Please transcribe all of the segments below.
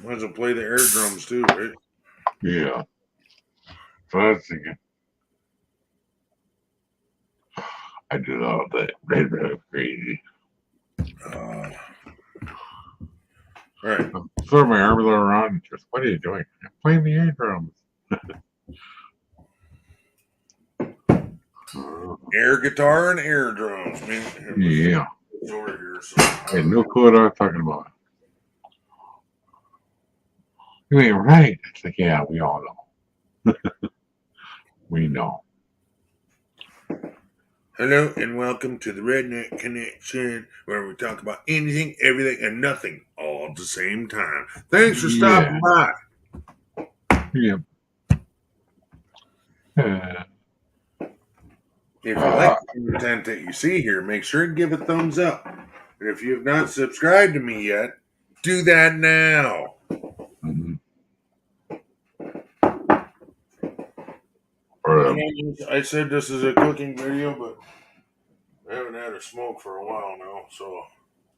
Might as well play the air drums too, right? Yeah. So I was thinking, I did all that. That's crazy. All right. Throw my arms around and just, what are you doing? I'm playing the air drums. Air guitar and air drums. Man, Yeah. it's over here. So. I had no clue what I was talking about. You ain't right. It's like, yeah, we all know. We know. Hello and welcome to the Redneck Connection, where we talk about anything, everything, and nothing all at the same time. Thanks for stopping by. Yeah. If you like the content that you see here, make sure and give a thumbs up. And if you have not subscribed to me yet, do that now. Mm-hmm. I said this is a cooking video, but I haven't had a smoke for a while now, so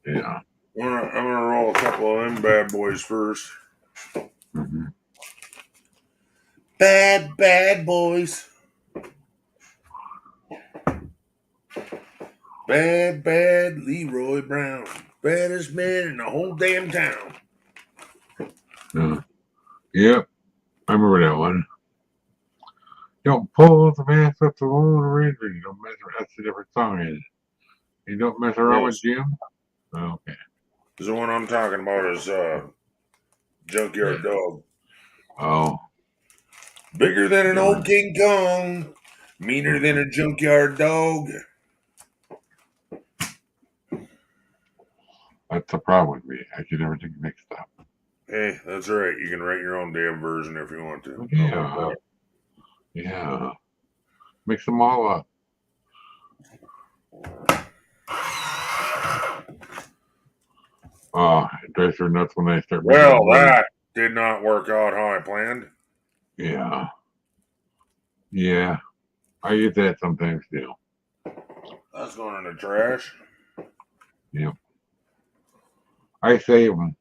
yeah. I'm gonna roll a couple of them bad boys first. Mm-hmm. Bad boys. Bad Leroy Brown. Baddest man in the whole damn town. Yep. I remember that one. Don't pull the mask up the Lone Ranger. You don't mess around. That's a different song, is it? You don't mess around with Jim? Okay. The one I'm talking about is Junkyard Dog. Oh. Bigger than an old King Kong. Meaner than a junkyard dog. That's the problem with me. I get everything mixed up. Hey, that's all right. You can write your own damn version if you want to. Yeah. Yeah. Mix them all up. It drives her nuts when I start. Well, that did not work out how I planned. Yeah. Yeah. I use that sometimes too. That's going in the trash. Yep. I save them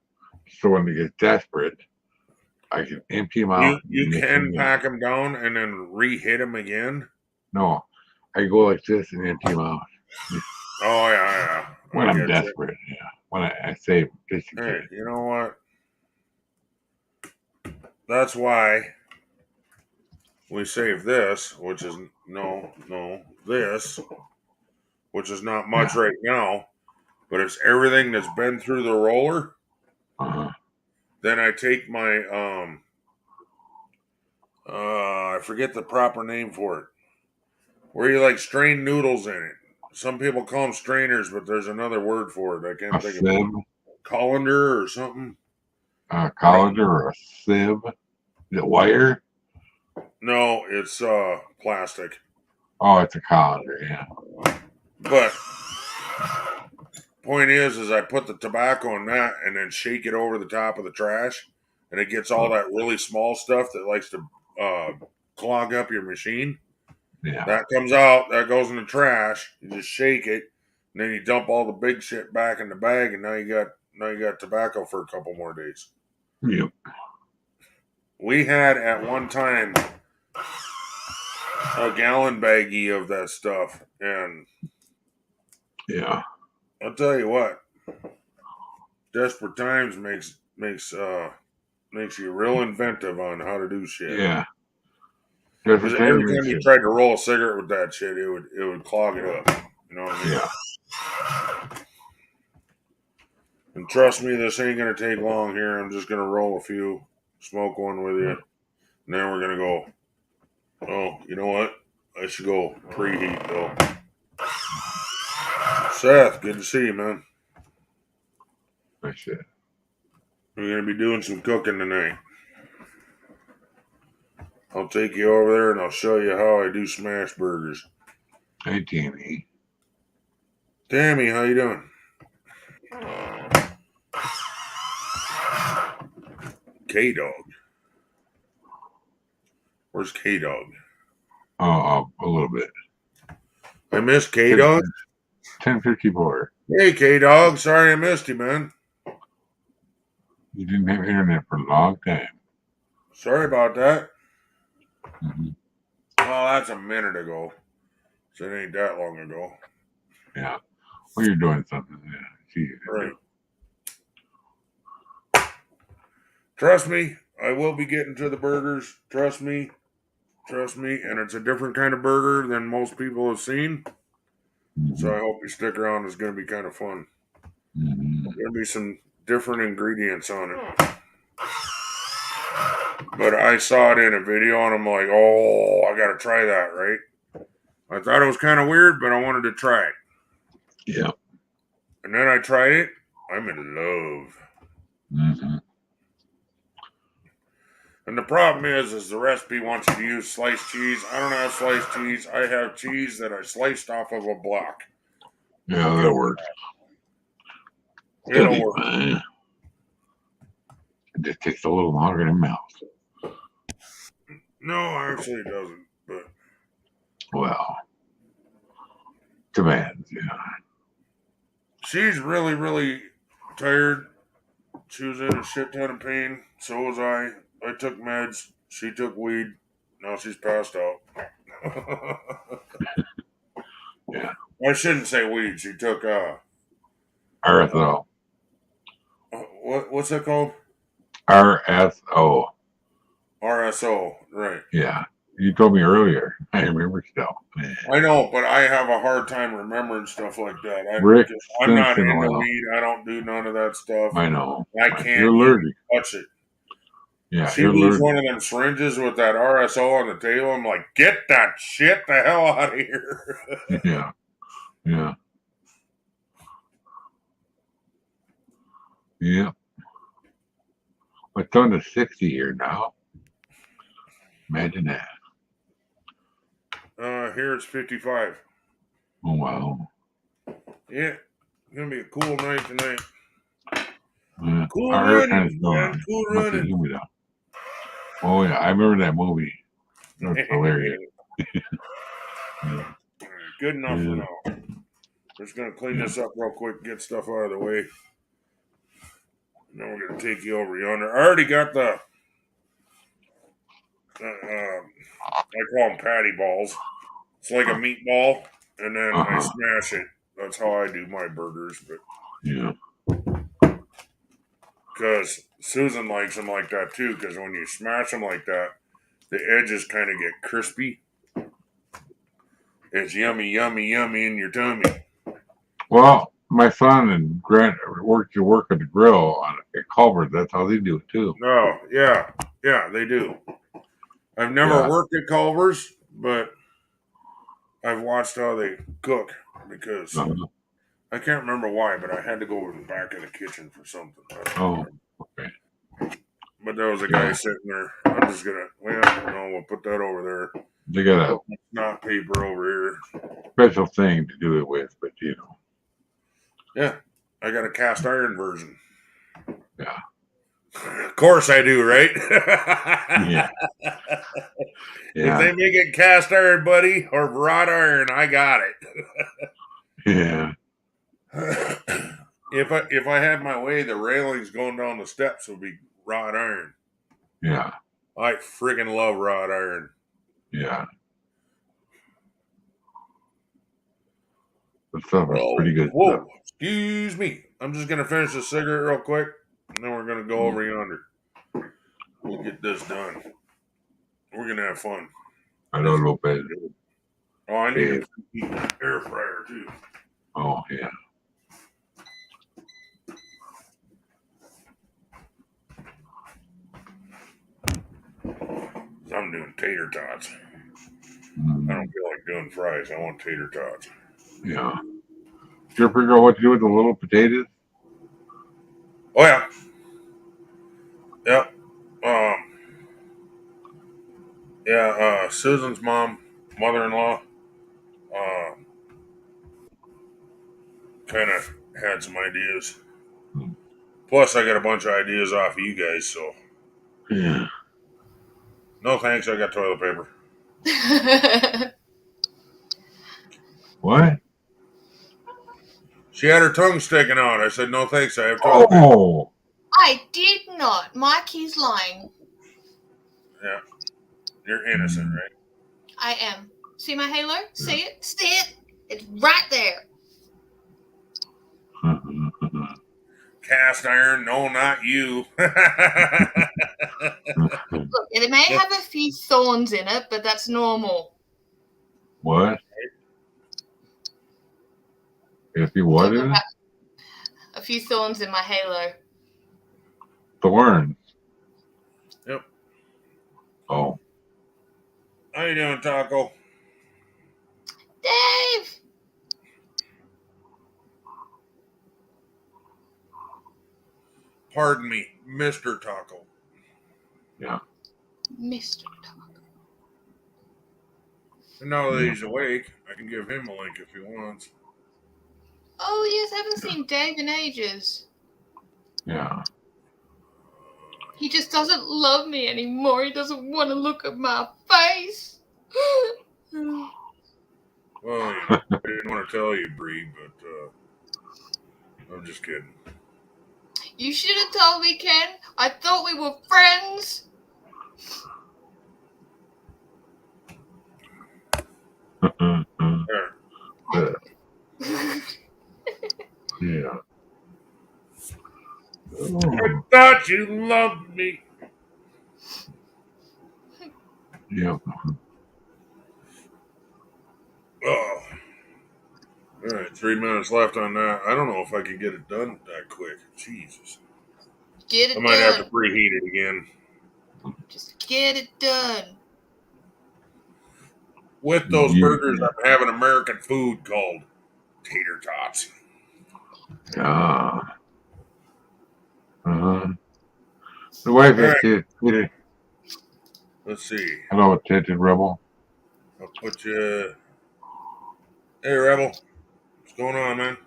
so when they get desperate, I can empty them out. You can pack them down and then re-hit them again? No. I go like this and empty them out. Oh, yeah. When I'm desperate, yeah. When I save them. Just in hey, case. you know what? That's why we save this, which is this, which is not much right now, but it's everything that's been through the roller. Then I take my I forget the proper name for it, where you like strain noodles in it. Some people call them strainers, but there's another word for it. I can't think of it. Colander or something. Colander or a sieve. Is it wire? No, it's plastic. Oh, it's a colander, yeah. But point is I put the tobacco in that and then shake it over the top of the trash, and it gets all that really small stuff that likes to clog up your machine. Yeah. That comes out, that goes in the trash. You just shake it, and then you dump all the big shit back in the bag, and now you got tobacco for a couple more days. Yep. We had at one time a gallon baggie of that stuff, and yeah, I'll tell you what, desperate times makes you real inventive on how to do shit. Yeah. Because every time you tried to roll a cigarette with that shit, it would clog it up. You know what I mean? Yeah. And trust me, this ain't gonna take long here. I'm just gonna roll a few, smoke one with you, and then we're gonna go. Oh, you know what? I should go preheat though. Seth, good to see you, man. That's it. We're gonna be doing some cooking tonight. I'll take you over there and I'll show you how I do smash burgers. Hey, Tammy. Tammy, how you doing? K-Dog. Where's K-Dog? A little bit. I missed K-Dog? 1054. Hey, K-Dog. Sorry I missed you, man. You didn't have internet for a long time. Sorry about that. Mm-hmm. Well, that's a minute ago. So it ain't that long ago. Yeah. Well, you're doing something. Yeah. It's easy to Right. do. Trust me, I will be getting to the burgers. Trust me. Trust me. And it's a different kind of burger than most people have seen. So Mm-hmm. I hope you stick around. It's going to be kind of fun. Mm-hmm. There'll be some different ingredients on it. But I saw it in a video and I'm like, oh, I got to try that, right? I thought it was kind of weird, but I wanted to try it. Yeah. And then I tried it. I'm in love. Mm-hmm. And the problem is the recipe wants you to use sliced cheese. I don't have sliced cheese. I have cheese that I sliced off of a block. Yeah, that It'll, works. It'll it'll be work. fine. It just takes a little longer to melt. No, actually it doesn't. But Well, too bad. Yeah. she's really, really tired. She was in a shit ton of pain. So was I. I took meds. She took weed. Now she's passed out. Yeah. I shouldn't say weed. She took RSO. what's that called? RSO. RSO. Right. Yeah. You told me earlier. I remember still. I know, but I have a hard time remembering stuff like that. Rick I'm not Simpson into oil. weed. I don't do none of that stuff. I know. I You're can't even allergic. touch it. Yeah, She you're leaves allergic. one of them syringes with that RSO on the table. I'm like, get that shit the hell out of here. Yeah. Yeah. Yeah. It's on to 60 here now. Imagine that. Here it's 55. Oh, wow. Yeah, it's gonna be a cool night tonight. Cool Our air kind of running, still man. on. Cool Must be running. humid out. Oh, yeah. I remember that movie. That's hilarious. Yeah. Good enough for Yeah. now. Just gonna clean Yeah. this up real quick, get stuff out of the way. And then we're gonna take you over yonder. I already got the I call them patty balls. It's like a meatball, and then I Uh-huh. smash it. That's how I do my burgers. But Yeah. because Susan likes them like that too, because when you smash them like that, the edges kind of get crispy. It's yummy, yummy, yummy in your tummy. Well, my son and Grant work at the grill at Culver. That's how they do it too. Oh, yeah. Yeah, they do. I've never Yeah. worked at Culver's, but I've watched how they cook because Uh-huh. I can't remember why, but I had to go over the back of the kitchen for something. Oh, okay. But there was a guy Yeah. sitting there. I'm just gonna, well, no, we'll put that over there. They got a Not paper over special thing to do it with, but here. Yeah, I got a cast iron version. Yeah. Of course I do, right? Yeah. If they Yeah. make it cast iron, buddy, or wrought iron, I got Yeah. it. if I had my way, the railings going down the steps would be wrought iron. Yeah. I friggin' love wrought iron. Yeah. The stuff is Oh, pretty good stuff. whoa! Excuse me. I'm just gonna finish the cigarette real quick, and then we're gonna go over yonder. We'll get this done. We're gonna have fun. I know a little bit. Oh, I need Yeah. a air fryer too. Oh, yeah. I'm doing tater tots. Mm. I don't feel like doing fries. I want tater tots. Yeah. Did you ever figure out what to do with the little potatoes? Oh yeah, yep. Yeah. Susan's mother-in-law, kind of had some ideas. Hmm. Plus, I got a bunch of ideas off of you guys. So, Yeah. no thanks. I got toilet paper. What? She had her tongue sticking out. I said, no thanks. I have toilet paper. Oh. I did not. Mikey's lying. Yeah, you're innocent, right? I am. See my halo? See it? See it? It's right there. Cast iron? No, not you. Look, it may have a few thorns in it, but that's normal. What? If you what in it? A few thorns in my halo. Thorns. Yep. Oh. How you doing, Taco? Dave! Pardon me, Mr. Taco. Yeah. Mr. Taco. And now that he's awake, I can give him a link if he wants. Oh, yes, I haven't seen Dave in ages. Yeah. He just doesn't love me anymore. He doesn't want to look at my face. Well, I didn't want to tell you, Bree, but I'm just kidding. You should have told me, Ken. I thought we were friends. Yeah. I thought you loved me. Yep. Oh. All right, 3 minutes left on that. I don't know if I can get it done that quick. Jesus. Get it I might have to done. preheat it again. Just get it done. With those burgers, I'm having American food called tater tots. Ah. The wife is here. Let's see. Hello, Tinted Rebel. I'll put you. Hey, Rebel. What's going on, man?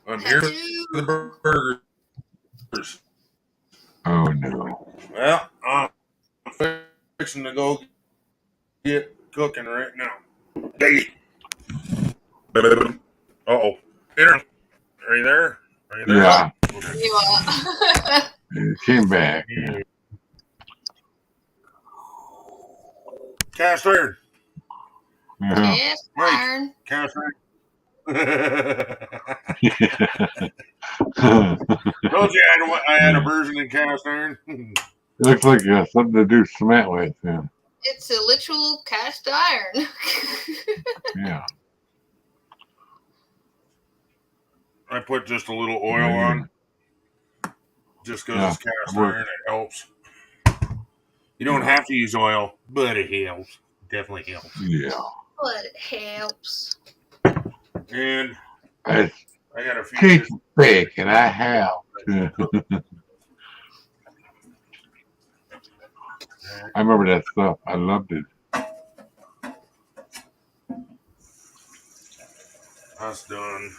I'm here for the burgers. Oh, no. Well, I'm fixing to go get cooking right now. Hey. Uh-oh. Are you there? Are you there? Yeah. Okay. You are. It came back. Cast iron. Cast iron. Cast iron. Told you I had a version in cast iron. Looks like something to do cement with. Yeah. It's a literal cast iron. Yeah. I put just a little oil on. Just because it's cast iron, it helps. You don't have to use oil, but it helps. Definitely helps. Yeah. But it helps. And I got a few. Take bake, and I have. I remember that stuff. I loved it. That's done.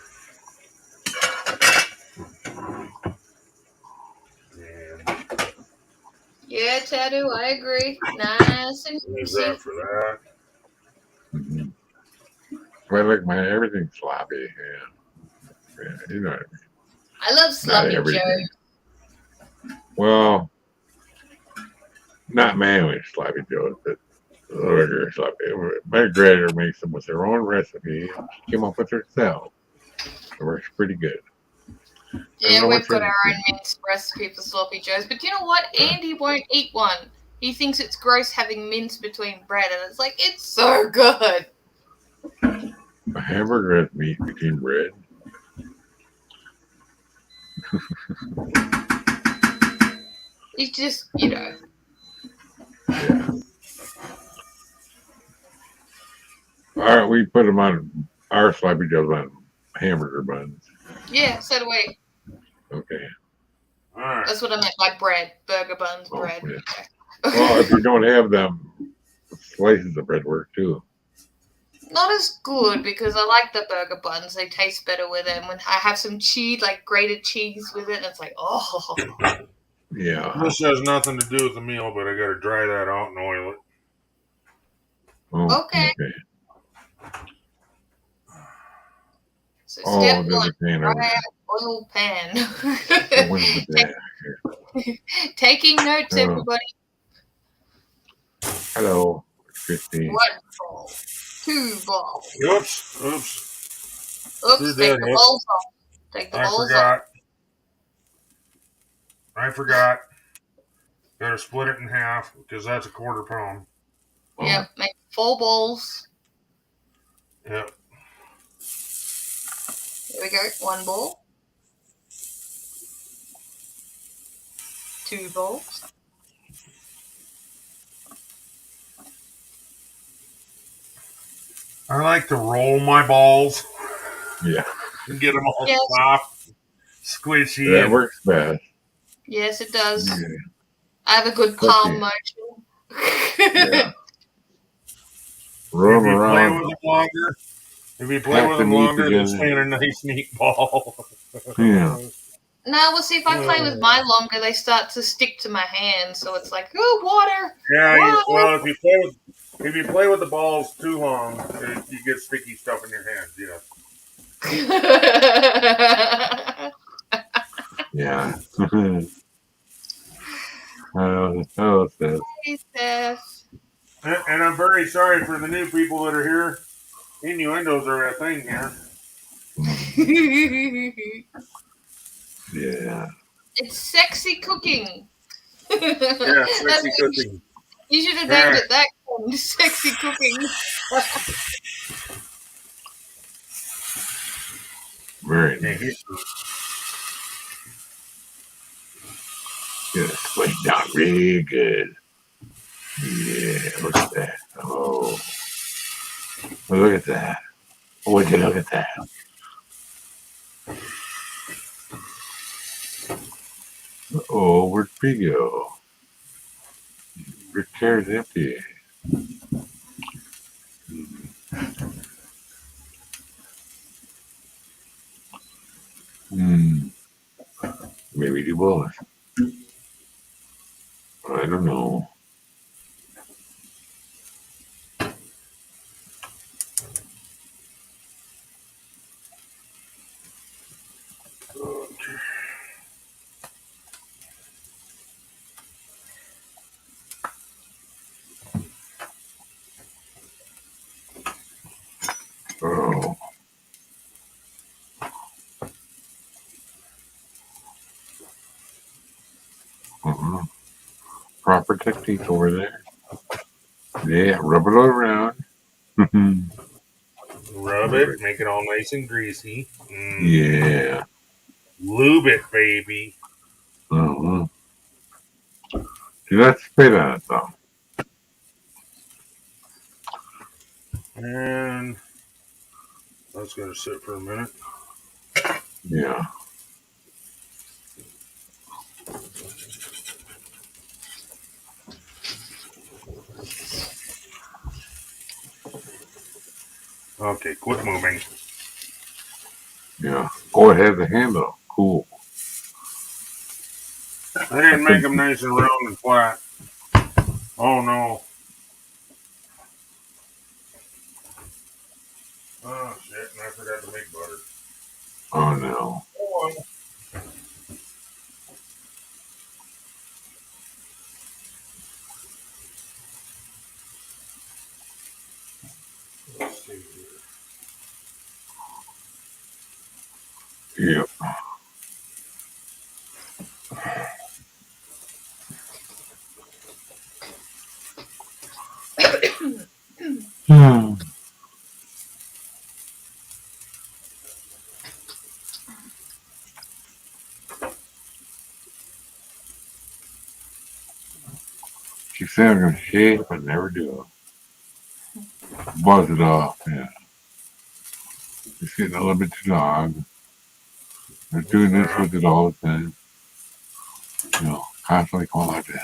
Yeah, Tattoo, I agree. Nice and juicy. That for that. Mm-hmm. I like my everything sloppy. Yeah, you know what I mean. I love sloppy Joe. Well, not my sloppy Joe, but regular sloppy. My grandmother makes them with their own recipe. She came up with herself. It works pretty good. Yeah, we've got our own minced recipe for sloppy joes. But you know what? Andy won't eat one. He thinks it's gross having mince between bread, and it's like, it's so good. A hamburger has meat between bread. It's just, you know. Yeah. All right, we put them on our sloppy joes on hamburger buns. Yeah, so do we. Okay. All right. That's what I meant by bread. Burger buns, bread. Yeah. Well, if you don't have them, slices of bread work too. Not as good because I like the burger buns. They taste better with them. When I have some cheese, like grated cheese with it, and it's like, oh. Yeah. This has nothing to do with the meal, but I got to dry that out and oil it. Oh, okay. So step one, dry out oil pan. Taking notes, Oh. everybody. Hello, Christy. 1 ball. 2 balls. Oops. Oops, take the balls off. Take the balls off. I forgot. Gotta split it in half because that's a quarter pound. Yep, make 4 balls. Yep. There we go. 1 ball. 2 balls. I like to roll my balls. Yeah. And get them all soft, squishy. That works best. Yes, it does. Yeah. I have a good palm motion. Yeah. Roll around. If you play with them longer, they'll stay in a nice, neat ball. Yeah. No, well, see, if I play with mine longer, they start to stick to my hand, so it's like, oh, water. Yeah, water. well, if you play with the balls too long, you get sticky stuff in your hands. Yeah. Yeah. Hello, Seth. Hey, Seth. And I'm very sorry for the new people that are here. Innuendos are a thing here. Yeah. It's sexy cooking. Yeah, sexy cooking. You should have named it that. Sexy cooking. Very nice. Yeah, squeeze down really good. Yeah, look at that. Oh, look at that. Would you look at that? Oh, where'd Pig go? Your chair's empty. Maybe do both. I don't know. Oh. Proper technique over there. Yeah, rub it all around. Rub it, make it all nice and greasy. Yeah. Lube it, baby. Do not spit on it, though. And that's going to sit for a minute. Yeah. Okay, quit moving. Yeah. Go ahead, the handle. Cool. I didn't make them nice and round and flat. Oh, no. Oh, shit, and I forgot to make butter. Oh, no. Let's see here. Yep. She said I'm gonna shave, but never do. Buzz it off, yeah. It's getting a little bit too long. They're doing this with it all the time. You know, constantly going like that.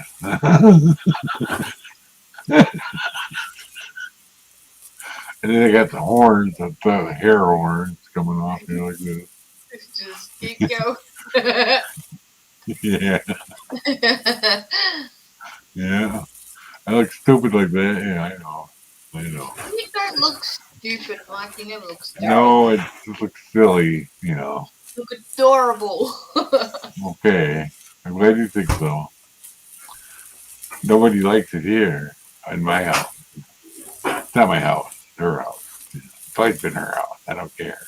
And then they got the horns, the hair horns coming off, you know, like this. Just keep going. Yeah. Yeah. I look stupid like that. Yeah, I know. You don't look stupid, Mike. You never look stupid. No, it just looks silly, you know. You look adorable. Okay. I'm glad you think so. Nobody likes it here in my house. It's not my house. It's her house. It's always been her house. I don't care.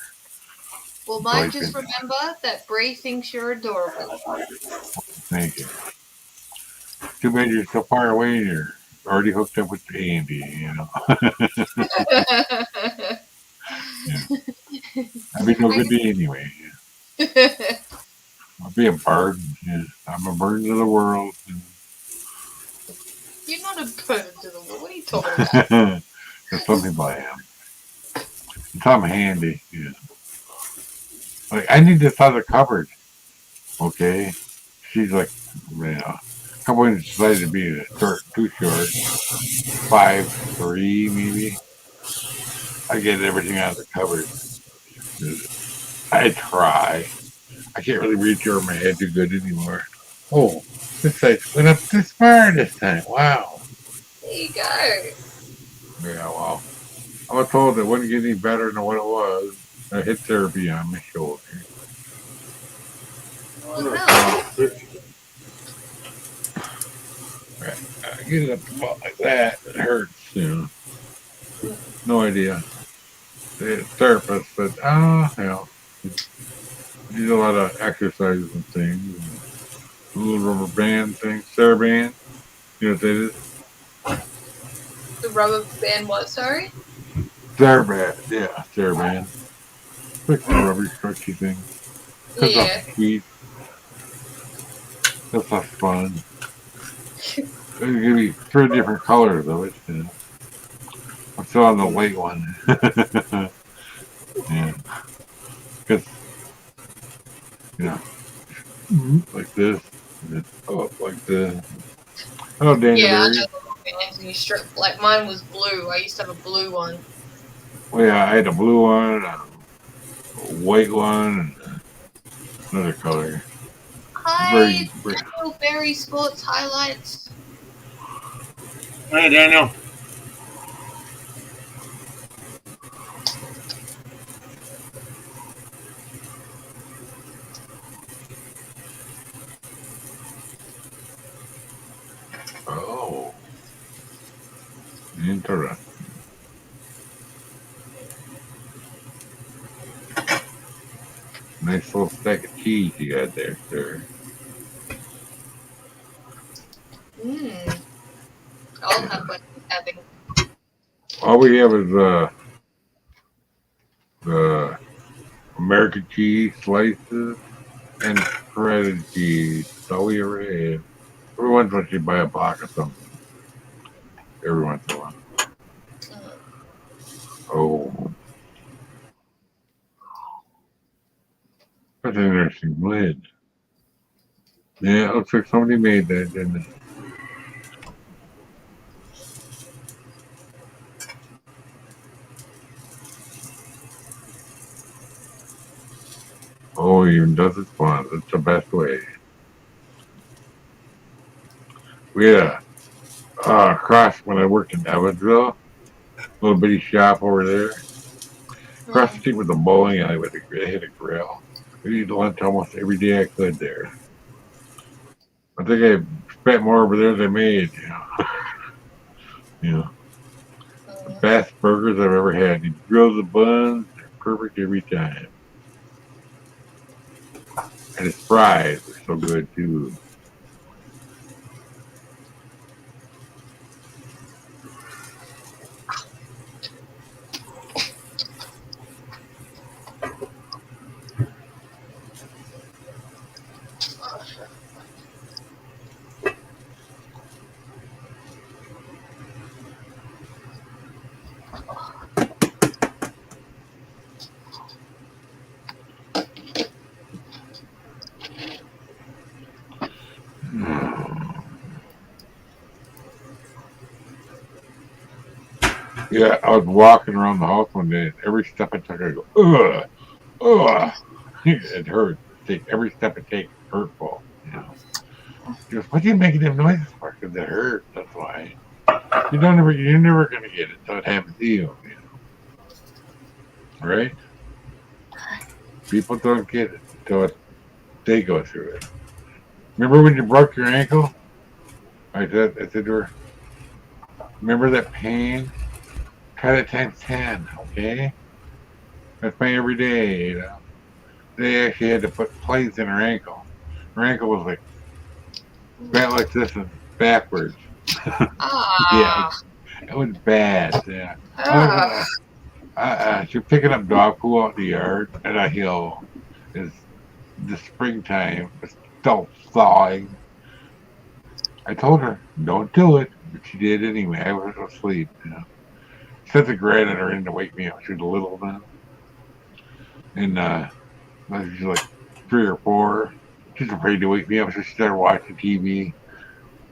Well, It's Mike, always just been. remember that Bree thinks you're adorable. Thank you. Too bad you're so far away. You're already hooked up with Andy. You know. Yeah. I'd be no good to you anyway. I'll be a burden. Yeah. I'm a burden to the world. You're not a burden to the world. What are you talking about? For some people I am. It's I'm handy. Yeah. Like I need this other cupboard. Okay. She's like, a couple inches decided to be too short. 5'3" maybe. I get everything out of the cupboard. I try. I can't really reach over my head too good anymore. Oh, this side went up this far this time. Wow. There you go. Yeah, well, I was told it wouldn't get any better than what it was. I hit therapy on my shoulder. What the hell? I get it up the butt like that. It hurts, No idea. The therapist said, need a lot of exercises and things. A little rubber band thing, Saraband. You know what that is? The rubber band what, sorry? Saraband, yeah, Saraband. Like the rubber stretchy thing. Comes off Yeah. the feet. That's not fun. There's gonna be 3 different colors of it. I'm still on the white one. Yeah. Because, like this. And then up like this. Oh, Yeah, I Danbury. know the rubber bands and you strip, like mine was blue. I used to have a blue one. Well, yeah, I had a blue one, a white one, and another color. Hi, Daniel Berry Sports Highlights. Hey, Daniel. Oh, interesting. Nice little stack of cheese you got there, sir. I'll have what he's having. All we have is the American cheese slices and shredded cheese. That's all we ever have. Every once in a while you buy a block of something. Every once in a while. Oh. That's an interesting lid. Yeah, it looks like somebody made that, didn't it? Oh, he even does it fun. That's the best way. We had a cross when I worked in Evansville, little bitty shop over there. Across the street with the bowling alley with a hit a grill. I eat lunch almost every day I could there. I think I spent more over there than I made. The best burgers I've ever had. You grill the buns, they're perfect every time. And his fries are so good too. Yeah, I was walking around the house one day, and every step I took, I go, ugh, ugh. It hurt. Every step I take is hurtful. He goes, what are you making them noises for? Because it hurts. That's why. You're never gonna get it until it happens to you. Right? People don't get it until they go through it. Remember when you broke your ankle? I said to her, remember that pain? Try that times 10, okay? That's my everyday, you know. They actually had to put plates in her ankle. Her ankle was like bent like this and backwards. Yeah, Ah. it was bad. Yeah. Ah. She was picking up dog poo out in the yard at a hill. It's the springtime. It's still thawing. I told her, don't do it. But she did anyway. I was asleep. You know. She set the grin at her in to wake me up. She was little now. And she's like 3 or 4. She's afraid to wake me up, so she started watching TV.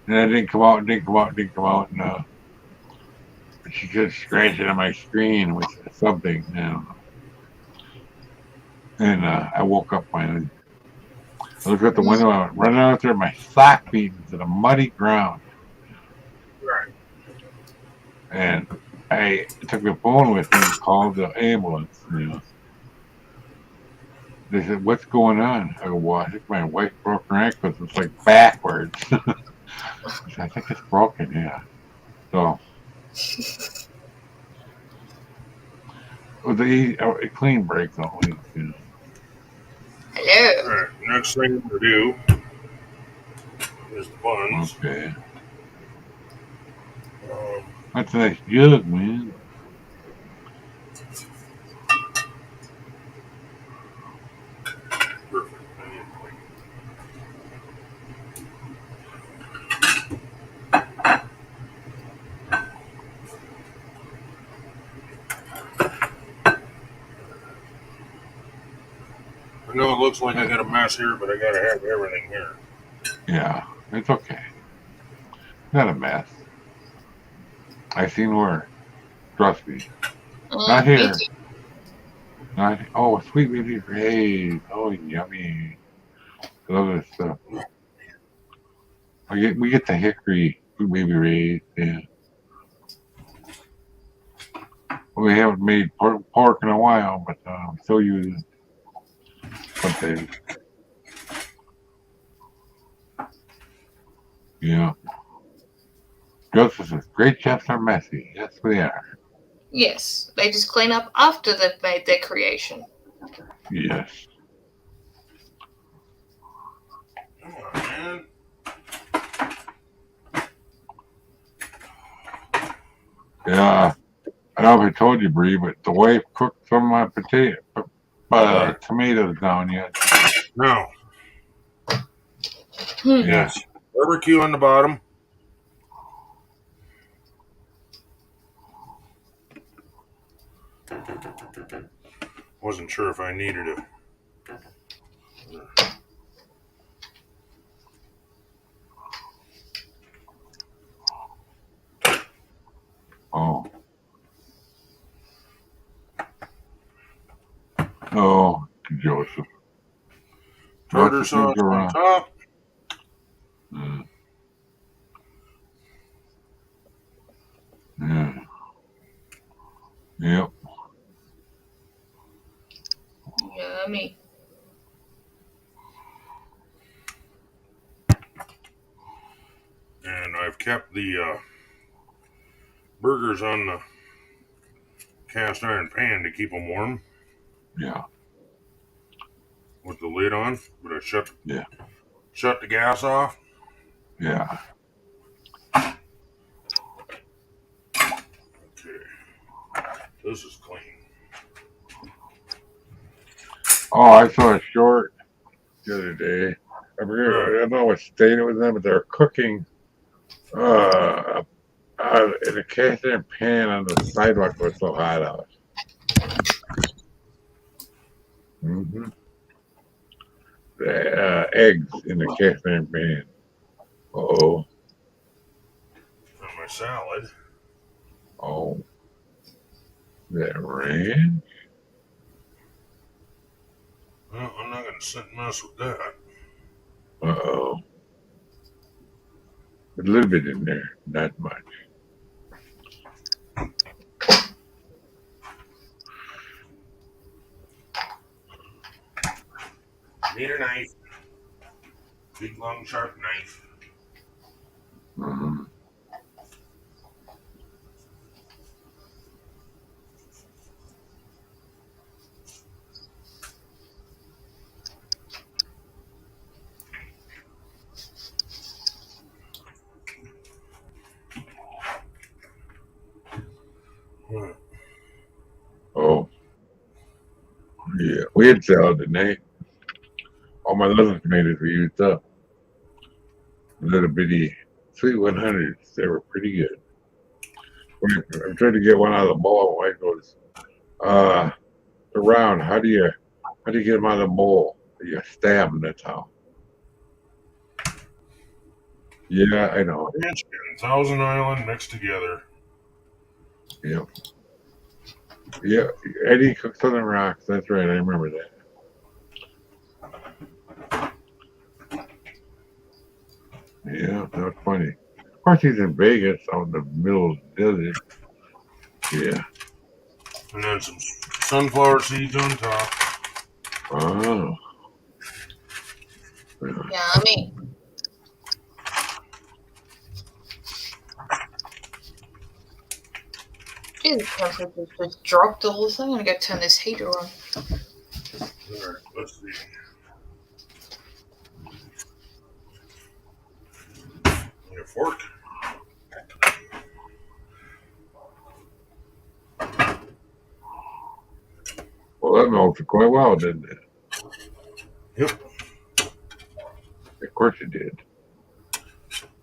And I didn't come out, and didn't come out, and didn't come out. And she kept scratching on my screen with something. I don't know. And I woke up finally. I looked out the window. I went running out there, my sock feet into the muddy ground. Right. And I took the phone with me and called the ambulance. You know, they said, "What's going on?" I go, "Well, I think my wife broke her ankle. It's like backwards." I said, "I think it's broken." Yeah. So it was a clean break, though. At least, you know. Hello. All right. Next thing to do is the buns. Okay. Um, That's a nice jug, man. perfect. I know it looks like I got a mess here, but I gotta have everything here. Yeah, it's okay. Not a mess. I seen worse. Trust me. Not Me here. too. Not. Oh, sweet baby rays. Oh, yummy. Love this stuff. We get the hickory sweet baby rays. Yeah. Well, we haven't made pork in a while, but still use it sometimes. Yeah. Joseph says, great chefs are messy. Yes, they are. Yes, they just clean up after they've made their creation. Yes. Come on, man. Yeah. I don't know if I told you, Bree, but the wife cooked some of my tomatoes down yet. Now, Hmm. Yeah. yes, barbecue on the bottom. Wasn't sure if I needed it. Oh. Oh, Joseph. Tartar Joseph moves sauce on around. top. Mm. Yeah. Yep. Yummy. And I've kept the burgers on the cast iron pan to keep them warm Yeah. with the lid on. But I Yeah. shut the gas off. Yeah. Okay, this is clean. Oh, I saw a short the other day. Huh. I don't know what state it was in, but they're cooking uh, in a cast iron pan on the sidewalk. It was so hot out. Mm-hmm. Eggs in the cast iron pan. Oh, On my salad. oh, that rain. Well, I'm not going to sit and mess with that. Oh, a little bit in there, not much. Need a knife. Big long sharp knife. Mm-hmm. What? Oh, yeah. We had salad tonight. All my little tomatoes were used up. Little bitty sweet 100s. They were pretty good. I'm trying to get one out of the bowl. My wife goes, around. How do you get them out of the bowl? You stab them. That's how. Yeah, I know. Ranch and Thousand Island mixed together. Yeah, yeah. Eddie cooks on the rocks. That's right. I remember that. Yeah, that was funny. Of course, he's in Vegas, out in the middle of the desert. Yeah. And then some sunflower seeds on top. Oh. Yummy. Gee, the temperature just dropped all of a sudden. I'm gonna go turn this heater on. Alright, let's see. Need a fork? Well, that melted quite well, didn't it? Yep. Of course it did.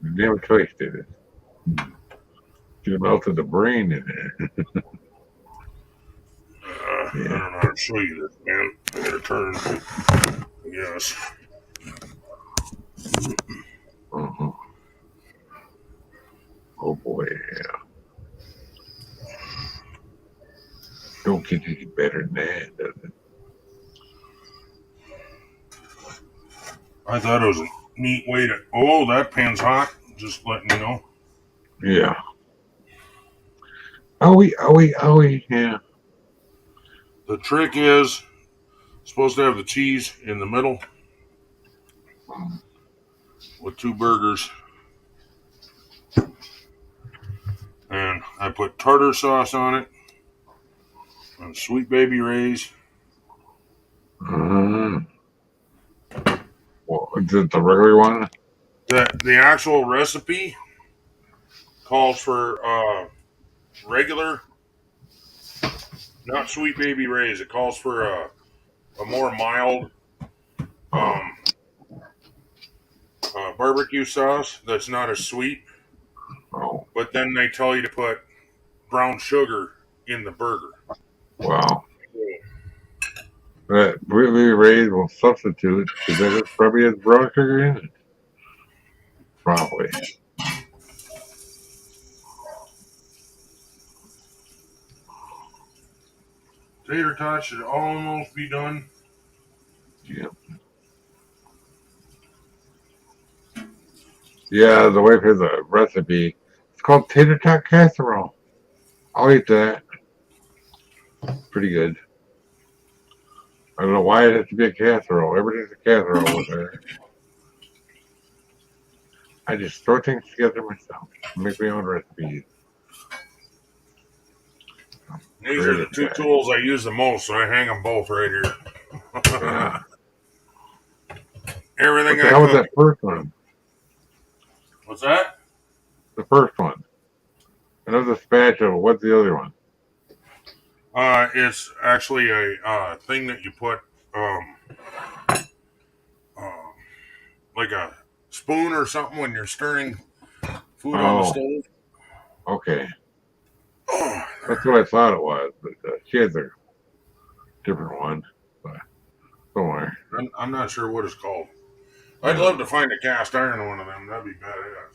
You never tasted it. You melted the brain in it. I don't know how to show you this, man. I gotta turn. Yes. Uh-huh. Oh boy, yeah. Don't get any better than that, does it? I thought it was a neat way to. Oh, that pan's hot. Just letting you know. Yeah. Oh, yeah. The trick is supposed to have the cheese in the middle with two burgers. And I put tartar sauce on it and Sweet Baby Ray's. Uh-huh. Well, is it the regular one? The actual recipe calls for regular, not Sweet Baby Ray's. It calls for a more mild Oh, barbecue sauce that's not as sweet. oh, But then they tell you to put brown sugar in the burger. wow. That really raised will substitute because that probably has brown sugar in it. Probably. Tater tots should almost be done. Yeah. Yeah, the wife has a recipe. It's called tater tot casserole. I'll eat that. Pretty good. I don't know why it has to be a casserole. Everything's a casserole with her. I just throw things together myself. Make my own recipes. These are the Creative two guy. tools I use the most, so I hang them both right here. Yeah. Everything What the I hell was cook. that first one? What's that? The first one. Another spatula. What's the other one? It's actually a thing that you put, um, uh, like a spoon or something when you're stirring food on the Oh, stove. okay. Oh, That's what I thought it was, but she has a different one. But don't worry. I'm not sure what it's called. I'd Yeah. love to find a cast iron one of them. That'd be badass.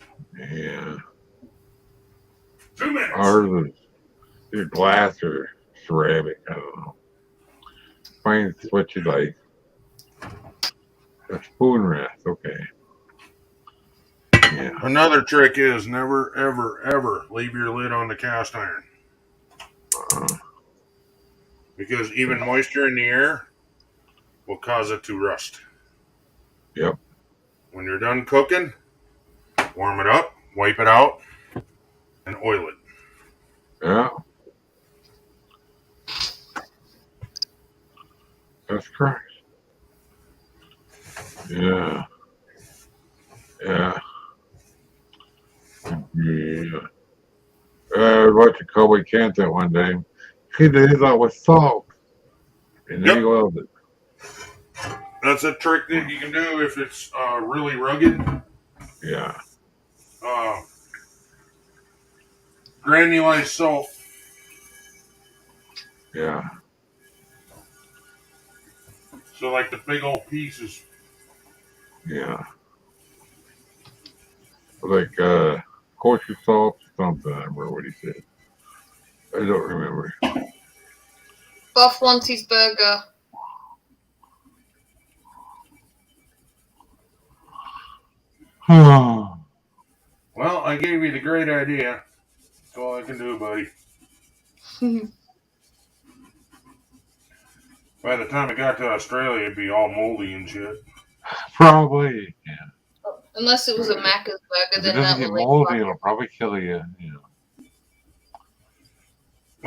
Yeah. 2 minutes. Ours is either glass or ceramic. I don't know. Find what you like. A spoon rest. Okay. Yeah. Another trick is never, ever, ever leave your lid on the cast iron Uh, because even moisture in the air will cause it to rust. yep. When you're done cooking, warm it up, wipe it out, and oil it. Yeah. That's correct. Yeah. Yeah. Yeah. I watched a Cowboy Camp that one day. He did his out with salt. And then he Yep, oiled it. that's a trick that you can do if it's really rugged. Yeah. Uh, granulized salt. Yeah. So like the big old pieces. Yeah. Like kosher salt or something. I remember what he said. I don't remember. Buff wants his burger. Oh. Well, I gave you the great idea. That's all I can do, buddy. By the time I got to Australia, it'd be all moldy and shit. Probably. Yeah. Unless it was a Macca's burger, If it then doesn't that get would like moldy, it'll probably kill you. You know.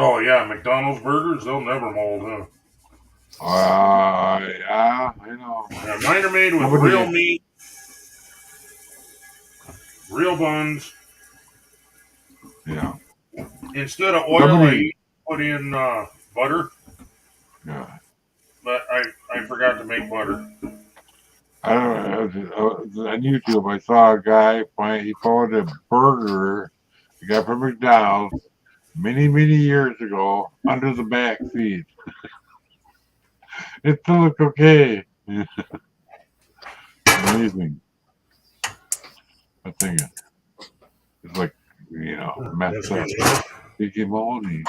Oh yeah, McDonald's burgers, they'll never mold, huh? Yeah, I know. Yeah, mine are made with Nobody- real meat, real buns. Yeah. Instead of oil, Somebody- I put in butter, Yeah. but I forgot to make butter. I don't know. On YouTube, I saw a guy he found a burger he got from McDonald's many years ago under the back seat. It still looked okay. Amazing. I think it's like messed up. Sticky moldy.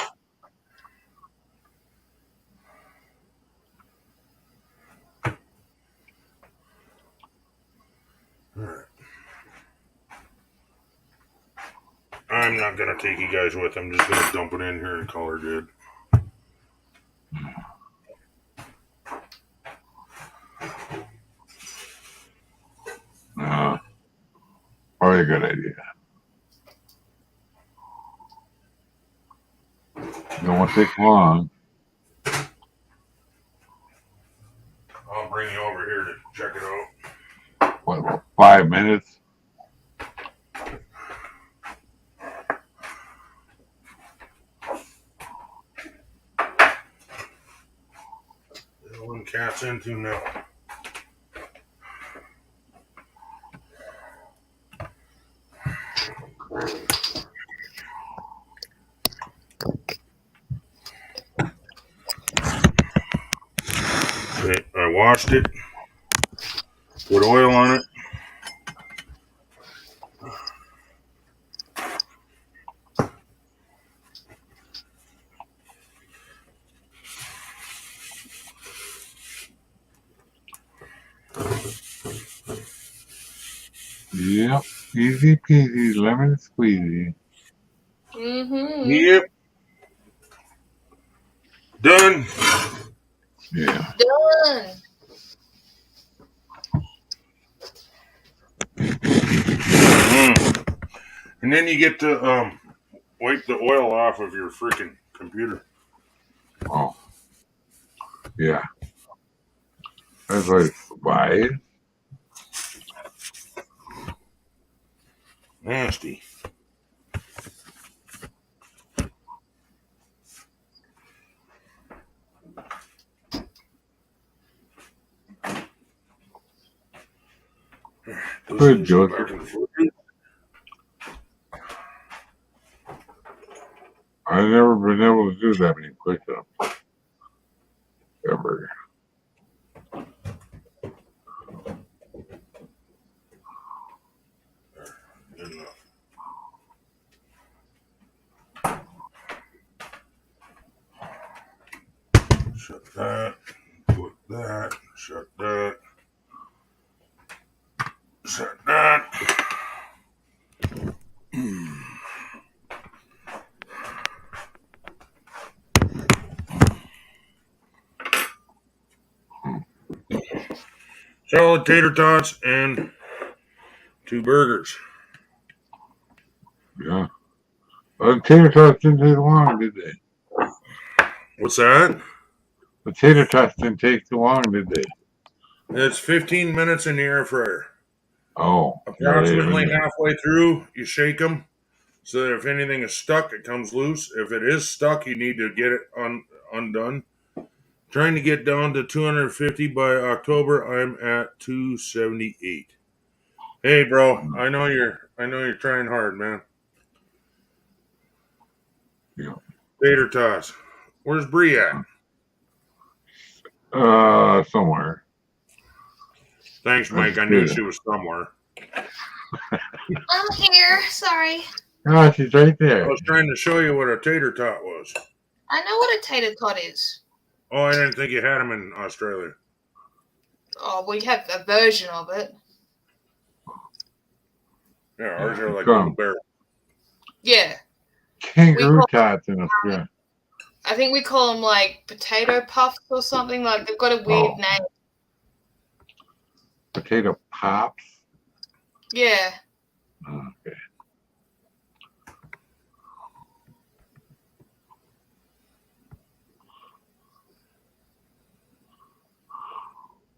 Alright. I'm not gonna take you guys with. I'm just gonna dump it in here and call her good. Probably a good idea. Don't want to take long. I'll bring you over here to check it out. What, about 5 minutes? One cat's into now. Okay, I washed it. Put oil on it. Yep. Easy peasy, lemon squeezy. Mm-hmm. Yep. Done. Yeah. Done. And then you get to wipe the oil off of your freaking computer. Oh. Yeah. That's like, why? Nasty. Good, Joseph. I've never been able to do that many push-ups. Ever. Shut that. Put that. Shut that. Shut that. Salad, tater tots, and 2 burgers. Yeah. The tater tots didn't take long, did they? What's that? The tater tots didn't take too long, did they? It's 15 minutes in the air fryer. Oh. Approximately halfway through, you shake them so that if anything is stuck, it comes loose. If it is stuck, you need to get it undone. Trying to get down to 250 by October. I'm at 278. Hey, bro, I know you're trying hard, man. Yeah. Tater tots. Where's Bree at? Somewhere. Thanks, Mike. I knew she was somewhere. I'm here. Sorry. Oh, she's right there. I was trying to show you what a tater tot was. I know what a tater tot is. Oh, I didn't think you had them in Australia. Oh, we have a version of it. Yeah, ours are like little bears. Yeah. Kangaroo tots in Australia. I think we call them like potato puffs or something. Like they've got a weird name. Potato pops? Yeah. Okay.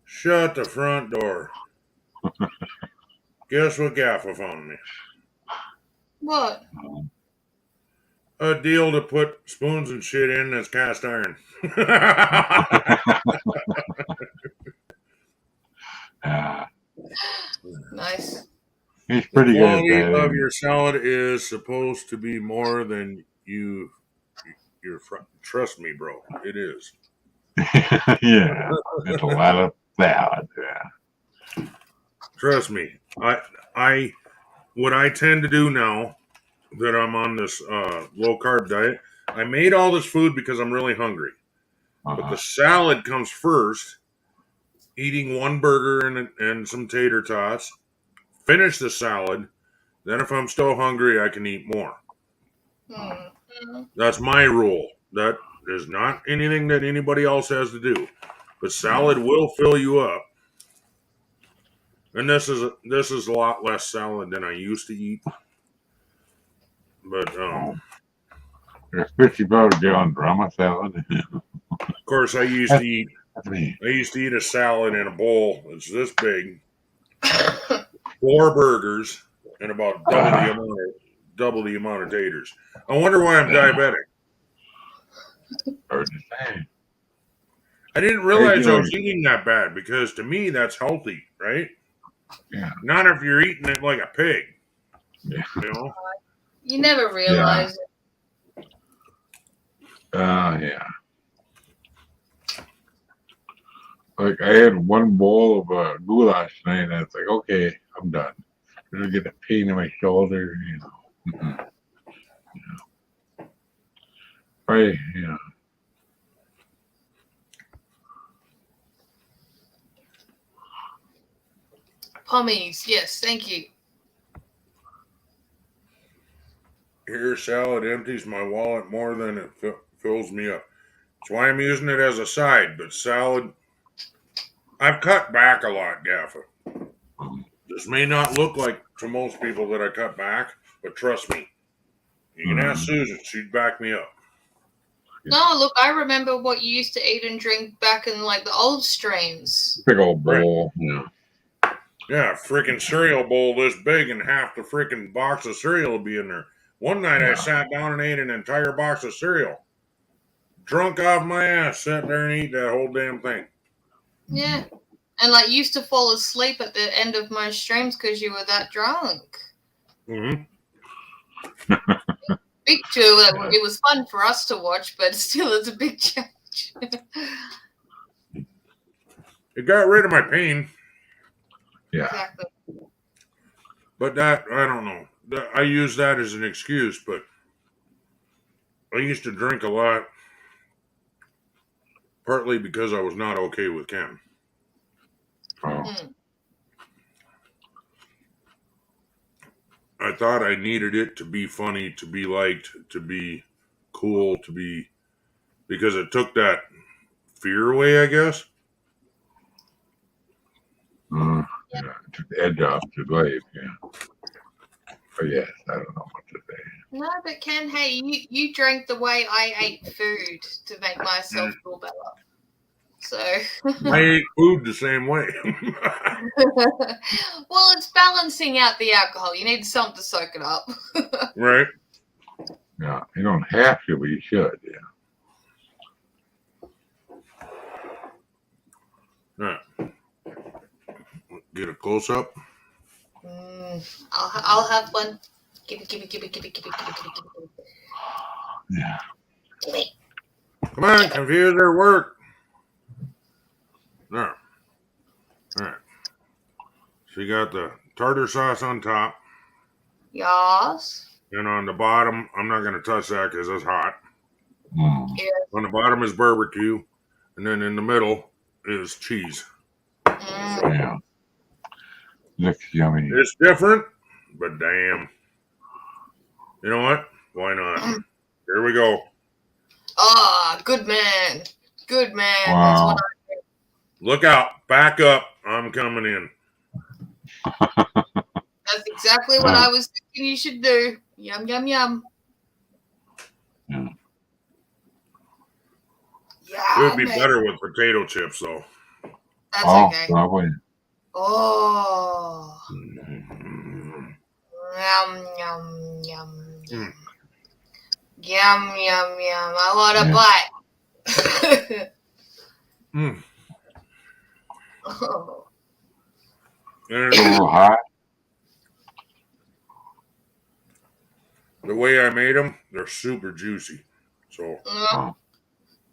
Shut the front door. Guess what Gaffa found me? What? A deal to put spoons and shit in that's cast iron. Nice. He's pretty good at that. The quality of your salad is supposed to be more than your trust me, bro. It is. Yeah, it's a lot of salad. Yeah. Trust me. I what I tend to do now that I'm on this low carb diet, I made all this food because I'm really hungry. But the salad comes first. Eating 1 burger and some tater tots. Finish the salad. Then if I'm still hungry, I can eat more. That's my rule. That is not anything that anybody else has to do. But salad will fill you up. And this is a lot less salad than I used to eat. But there's 50 bucks a gallon drama salad. Of course, I used to eat a salad in a bowl that's this big, 4 burgers, and about double the amount of taters. I wonder why I'm diabetic. Hard to say. I didn't realize I was eating that bad because to me that's healthy, right? Yeah. Not if you're eating it like a pig. Yeah. You know? You never realize it. Yeah. Like I had 1 bowl of goulash tonight, and it's like, okay, I'm done. I'm gonna get a pain in my shoulder, you know. Yeah. Right, yeah. Pommies, yes, thank you. Here, salad empties my wallet more than it fills me up. That's why I'm using it as a side. But salad, I've cut back a lot, Gaffa. This may not look like to most people that I cut back, but trust me, you can ask Susan; she'd back me up. No, look, I remember what you used to eat and drink back in like the old streams. Big old bowl, yeah. Yeah, freaking cereal bowl this big, and half the freaking box of cereal will be in there. One night I sat down and ate an entire box of cereal. Drunk off my ass, sat there and eat that whole damn thing. Yeah. And like used to fall asleep at the end of my streams because you were that drunk. Mm-hmm. Big two. It was fun for us to watch, but still, it's a big change. It got rid of my pain. Yeah. Exactly. But that, I don't know. I use that as an excuse, but I used to drink a lot, partly because I was not okay with Ken. I thought I needed it to be funny, to be liked, to be cool, because it took that fear away, I guess. Yeah, took the edge off the glaive. Yeah. But yes, I don't know what to say. No, but Ken, hey, you drank the way I ate food to make myself feel better. So. I ate food the same way. Well, it's balancing out the alcohol. You need something to soak it up. Right. Yeah, you don't have to, but you should. Yeah. Right. Get a close up. I'll have one. Give it. Yeah. Give it. Come on, confuser, work. There. All right. So you got the tartar sauce on top, Yes. and on the bottom, I'm not going to touch that because it's hot. Mm. Yeah. On the bottom is barbecue, and then in the middle is cheese. Yeah. Looks yummy. It's different, but damn. You know what? Why not? Here we go. Good man. Good man. Wow. That's what Look out. Back up. I'm coming in. That's exactly what I was thinking you should do. Yum, yum, yum. Yeah. Yeah. It would be better with potato chips, though. That's okay. Probably. Oh. Mm. Yum, yum, yum. Yum, yum, yum. I want a bite. Mm. Oh. It's a little hot. The way I made them, they're super juicy. So.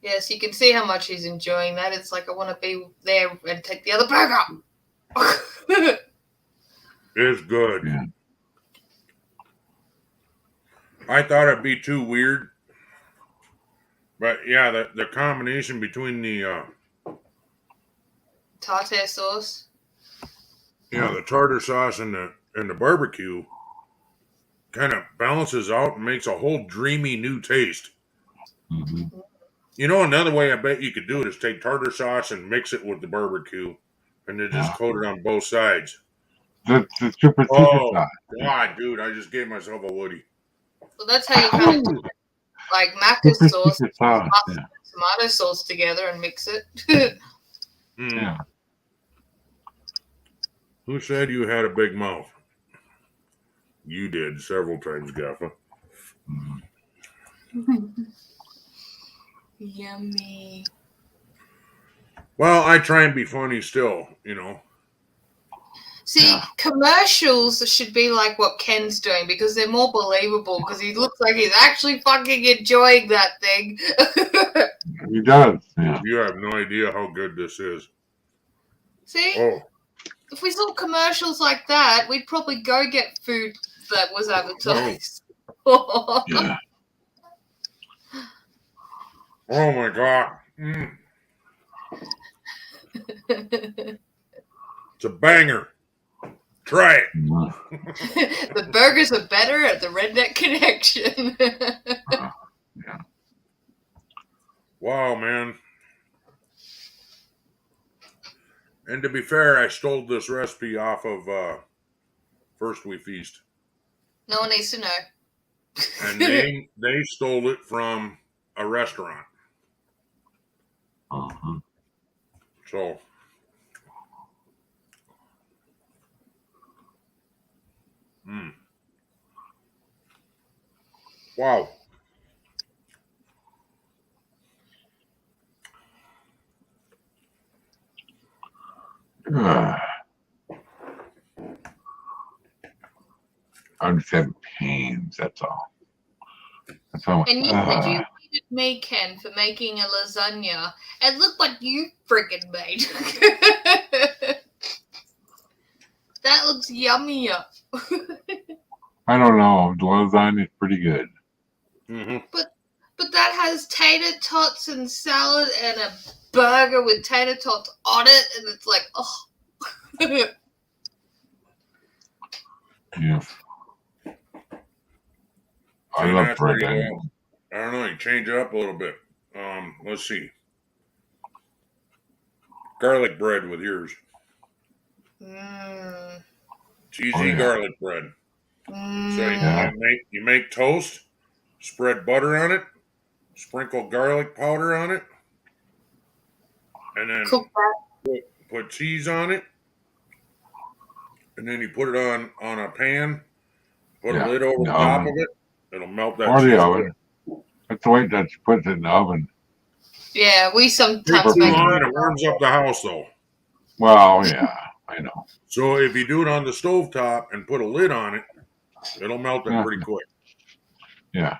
Yes, you can see how much he's enjoying that. It's like I want to be there and take the other burger. It's good. Yeah. I thought it'd be too weird. But yeah, the combination between the Tartare sauce. yeah, the tartar sauce and the barbecue kind of balances out and makes a whole dreamy new taste. Mm-hmm. You know, another way I bet you could do it is take tartar sauce and mix it with the barbecue and then just coat it on both sides. The super secret sauce. God, dude, I just gave myself a Woody. Well, that's how you kind of do it. Like Macca's sauce, tomato sauce together and mix it. Yeah. Who said you had a big mouth? You did several times, Gaffa. Yummy. Well, I try and be funny still, you know. See, commercials should be like what Ken's doing because they're more believable because he looks like he's actually fucking enjoying that thing. He does. Yeah. You have no idea how good this is. See? If we saw commercials like that, we'd probably go get food that was advertised. Yeah. Oh my God. It's a banger. Try it. The burgers are better at the Redneck Connection. Yeah. Wow, man. And to be fair, I stole this recipe off of First We Feast. No one needs to know. And they stole it from a restaurant. Uh-huh. So. Wow. I'm just having pains, that's all. That's all. And you said you hated me, Ken, for making a lasagna. And look what you friggin' made. That looks yummy. I don't know. The lasagna is pretty good. Mm-hmm. But that has tater tots and salad and a burger with tater tots on it, and it's like, oh. Yeah. I love bread. I don't know. You change it up a little bit. Let's see. Garlic bread with yours. Mmm. Cheesy garlic bread. So Mmm. you make toast, spread butter on it, sprinkle garlic powder on it, and then Cook that. put cheese on it, and then you put it on a pan, put a lid over in the the top of oven. it. It'll melt that Or the cheese oven. That's the way that you put it in the oven. Yeah, we Too sometimes make it. long, it warms up the house though. Well, yeah, I know. So if you do it on the stovetop and put a lid on it, it'll melt it Yeah. pretty quick. Yeah.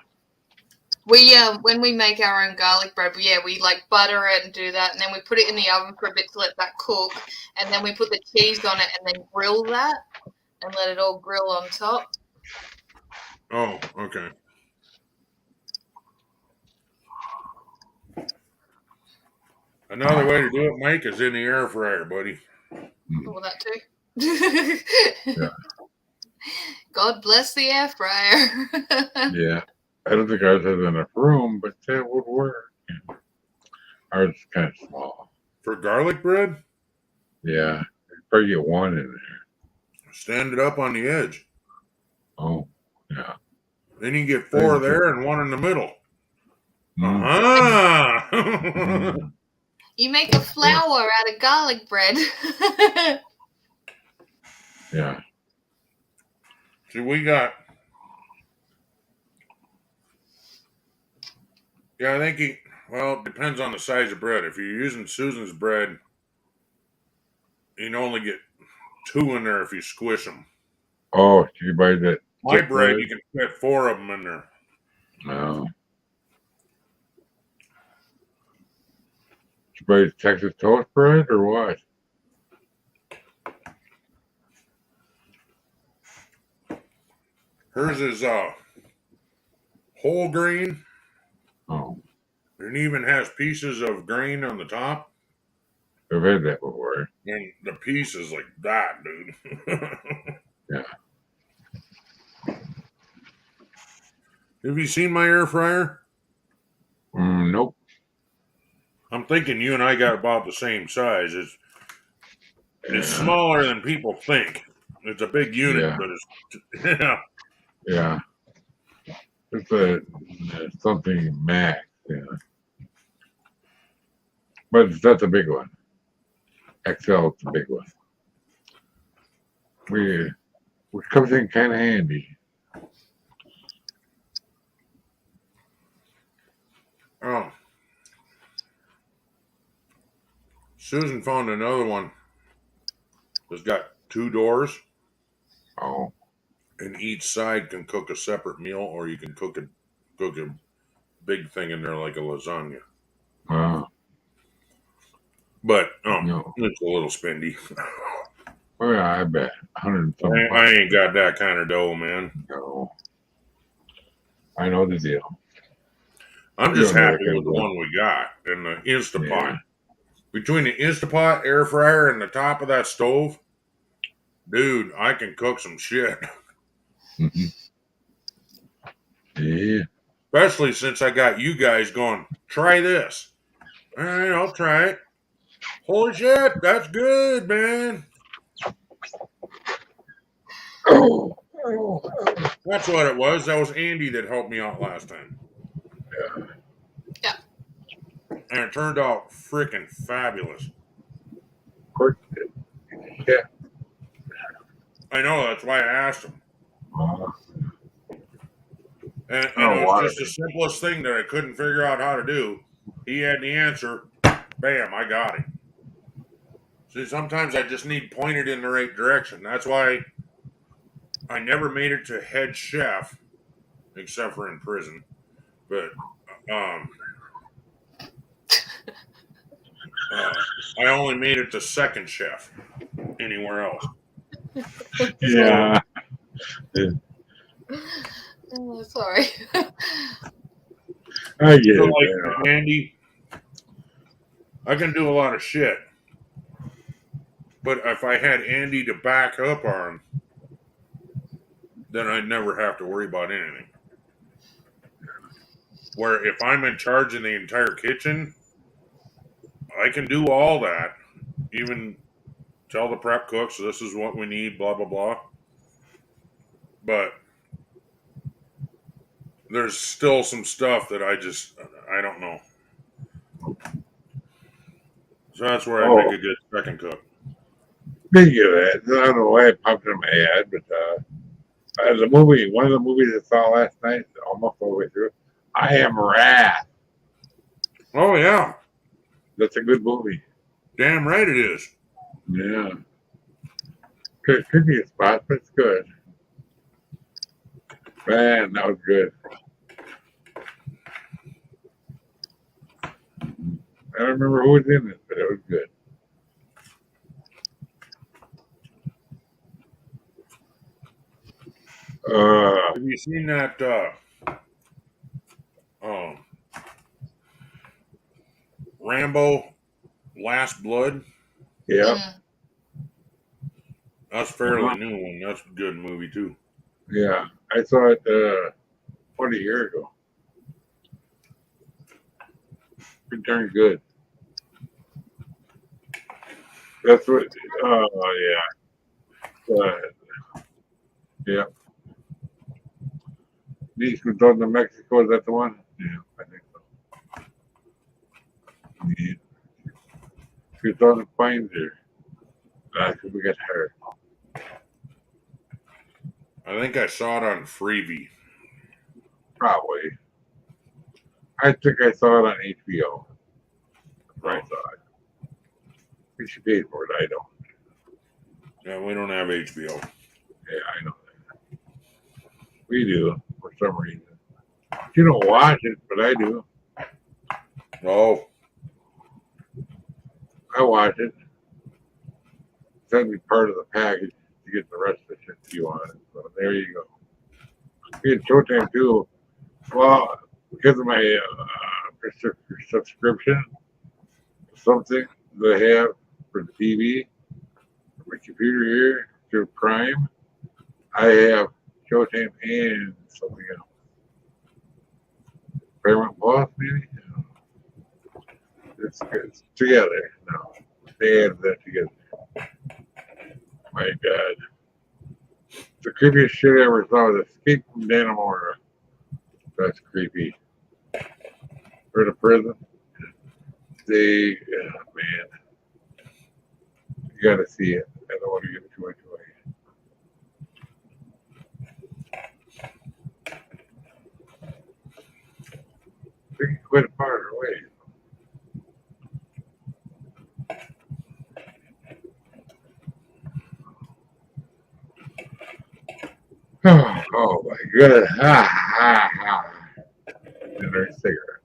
We when we make our own garlic bread, we like butter it and do that, and then we put it in the oven for a bit to let that cook, and then we put the cheese on it and then grill that and let it all grill on top. Oh, okay. Another way to do it, Mike, is in the air fryer, buddy. All that too. Yeah. God bless the air fryer. Yeah. I don't think ours has enough room, but that would work. Ours is kind of small. For garlic bread, Yeah. Probably get one in there. stand it up on the edge. Oh, yeah. Then you get four there and one in the middle. You make a flour out of garlic bread. Yeah. See, we got. Yeah, I think well, it depends on the size of bread. If you're using Susan's bread, you can only get two in there if you squish them. Oh, did you buy that? My bread, you can fit four of them in there. No. Did you buy Texas toast bread or what? Hers is whole grain. Oh. It even has pieces of grain on the top. I've had that before. And the piece is like that, dude. Yeah. Have you seen my air fryer? Nope. I'm thinking you and I got about the same size. It's smaller than people think. It's a big unit, but it's Yeah. It's a something max, yeah. But that's a big one. XL is the big one. Which comes in kind of handy. Oh. Susan found another one that's got two doors. Oh. And each side can cook a separate meal, or you can cook a big thing in there like a lasagna. But no. It's a little spendy. Oh yeah, I bet. 100 something. I ain't got that kind of dough, man. No. I know the deal. I'm just happy with the one we got and the Instapot. Yeah. Between the Instapot, air fryer, and the top of that stove, dude, I can cook some shit. Mm-hmm. Yeah. Especially since I got you guys going, try this. All right, I'll try it. Holy shit, that's good, man. That's what it was. That was Andy that helped me out last time. Yeah. And it turned out freaking fabulous. Of course yeah. I know, that's why I asked him. And it was just the simplest thing that I couldn't figure out how to do. He had the answer. Bam, I got it. See, sometimes I just need pointed in the right direction. That's why I never made it to head chef, except for in prison. But I only made it to second chef anywhere else. Yeah. Oh, sorry. I get it. Like Andy, I can do a lot of shit. But if I had Andy to back up on, then I'd never have to worry about anything. Where if I'm in charge of the entire kitchen, I can do all that, even tell the prep cooks this is what we need, blah blah blah. But there's still some stuff that I don't know. So that's where I make a good second cook. Speaking of that, I don't know why it popped in my head, but one of the movies I saw last night, almost all the way through, I Am Wrath. Oh yeah, That's a good movie. damn right it is. Yeah. Could be a spot, but it's good. Man, that was good. I don't remember who was in it, but it was good. Have you seen that? Rambo, Last Blood. Yeah. That's fairly new one. That's a good movie too. Yeah. I saw it 20 years ago. Pretty darn good. That's what. Yeah. Nice was done in Mexico. Is that the one? Yeah, I think so. Yeah. She was on the planes there. That's when we got her. I think I saw it on Freebie. Probably. I think I saw it on HBO. That's where I saw it. She paid for it. I don't. Yeah, we don't have HBO. Yeah, I know that. We do for some reason. You don't watch it, but I do. Oh, I watch it. Send me part of the package to get the rest of the shit you want. So there you go. We had Showtime too. Well, because of my subscription, something they have for the TV, for my computer here through Prime, I have Showtime and something else. Paramount Plus, maybe? It's together now. They added that together. My God. The creepiest shit I ever saw was Escape from Dannemora. That's creepy. Or the prison. Man. You gotta see it. I don't want to give it too much away. It's quite far away. Oh my god. Another cigarette.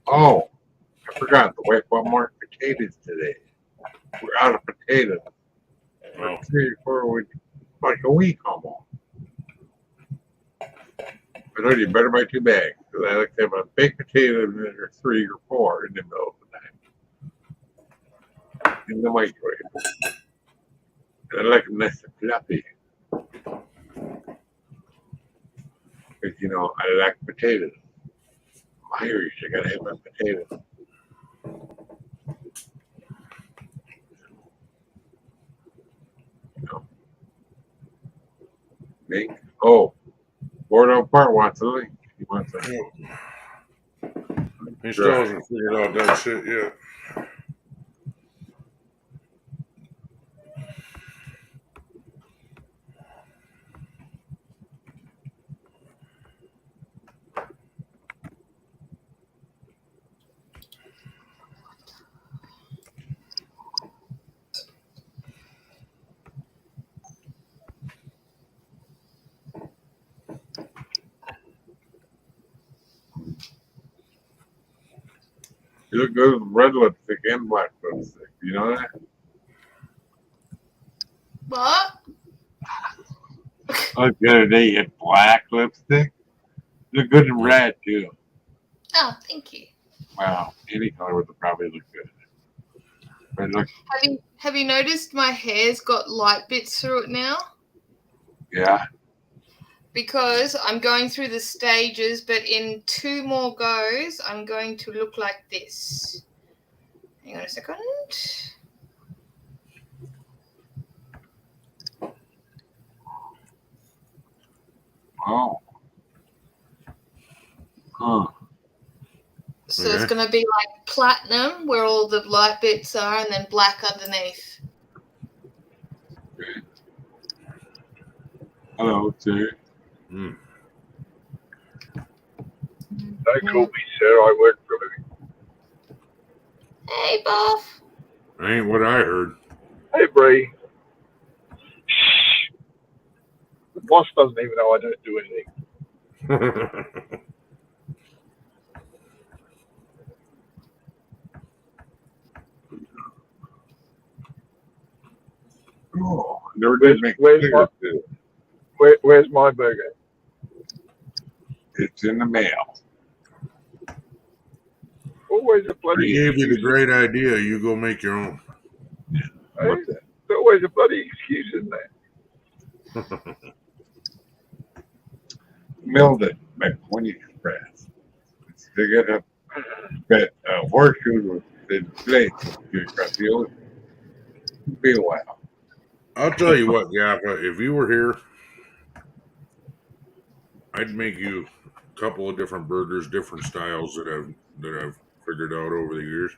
Oh, I forgot. The wife bought more potatoes today. We're out of potatoes. well, 3 or 4 weeks, like a week almost. I told you better buy 2 bags because I like to have a baked potato and then there's 3 or 4 in the middle of the night. In the microwave. And I like them nice and fluffy. Because, you know, I like potatoes. I'm Irish, I gotta have my potatoes. You know. Mink. Oh, Bordeaux Part wants a link. He wants a he still hasn't figured out that shit yet. You look good with red lipstick and black lipstick. You know that? What? Oh, the other day you had black lipstick. You look good in red too. Oh, thank you. Wow, any color would probably look good. But look, Have you noticed my hair's got light bits through it now? yeah. because I'm going through the stages, but in 2 more goes, I'm going to look like this. Hang on a second. Oh. Huh. So it's going to be like platinum, where all the light bits are, and then black underneath. Hello, sir. Mm. Don't call me sir, I work for a living. Hey, Buff. Ain't what I heard. Hey, Bree. Shh. The boss doesn't even know I don't do anything. Oh, never did make Where's my burger? It's in the mail. Always a I bloody gave you the excuse. great idea. You go make your own. Hey, there's always a bloody excuse, isn't there? Milled it by Pony Express. They got a horseshoe with the blades across the ocean. It'd be a while. I'll tell you what, Yappa, if you were here, I'd make you a couple of different burgers, different styles that I've figured out over the years.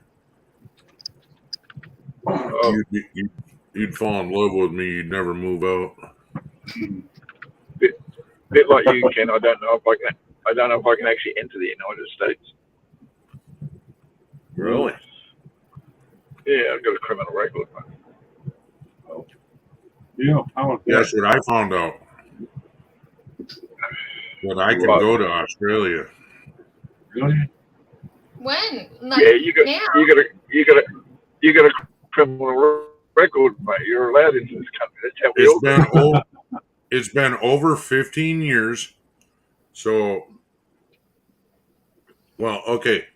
Oh, You'd fall in love with me. You'd never move out. bit like you, Ken. I don't know if I can actually enter the United States. Really? Yeah, I've got a criminal record. Oh. Yeah, how was Guess that? what I found out? That I can go to Australia. Really? When? Like, Yeah, you got a criminal record, mate. You're allowed into this country. That's how we all do. It's been over 15 years. So, well, okay.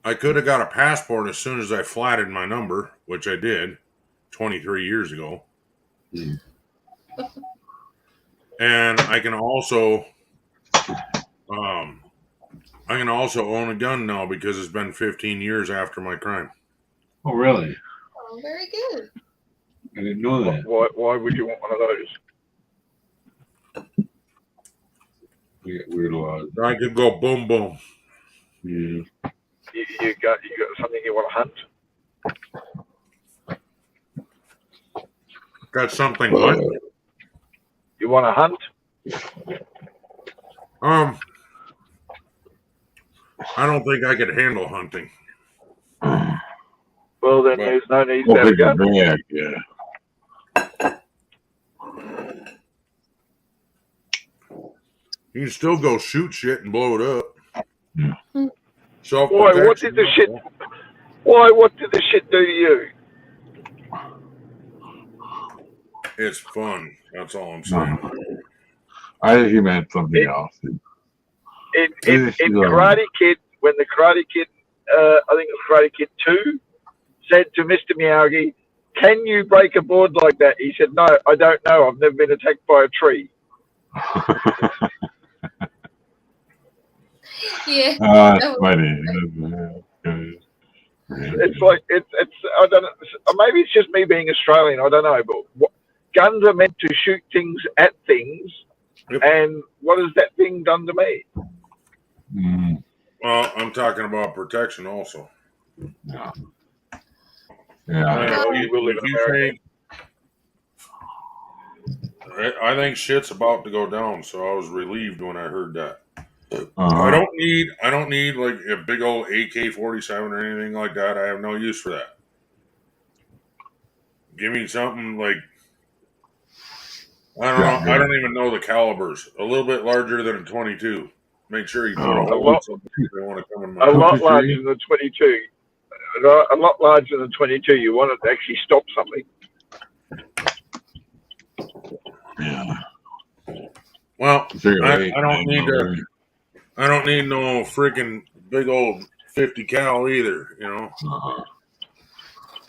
I could have got a passport as soon as I flatted my number, which I did 23 years ago. Mm. And I can also own a gun now because it's been 15 years after my crime. Oh, really? oh, very good. I didn't know that. Why would you want one of those? We get weird laws. I could go boom boom. Yeah. You got something you want to hunt? Got something what? You want to hunt? I don't think I could handle hunting. Well, then there's no need Oh, to have a gun. bad, yeah. You can still go shoot shit and blow it up. Yeah. Why? What did the shit? Why? What did the shit do to you? It's fun. That's all I'm saying. I think he meant something else. In Karate Kid, when the Karate Kid, I think it was Karate Kid 2, said to Mr. Miyagi, "Can you break a board like that?" He said, "No, I don't know. I've never been attacked by a tree." Yeah. That's funny. It's like it's. I don't know. Maybe it's just me being Australian. I don't know. But guns are meant to shoot things at things, and what has that thing done to me? Mm. Well, I'm talking about protection also. Yeah. I think shit's about to go down, so I was relieved when I heard that. I don't need like a big old AK-47 or anything like that. I have no use for that. Give me something like I don't know. I don't even know the calibers. A little bit larger than a 22. Make sure you put a hole in something if they want to come in my a lot larger than the 22. A lot larger than 22. You want it to actually stop something. Yeah. Well, I don't need no freaking big old 50 cal either. You know.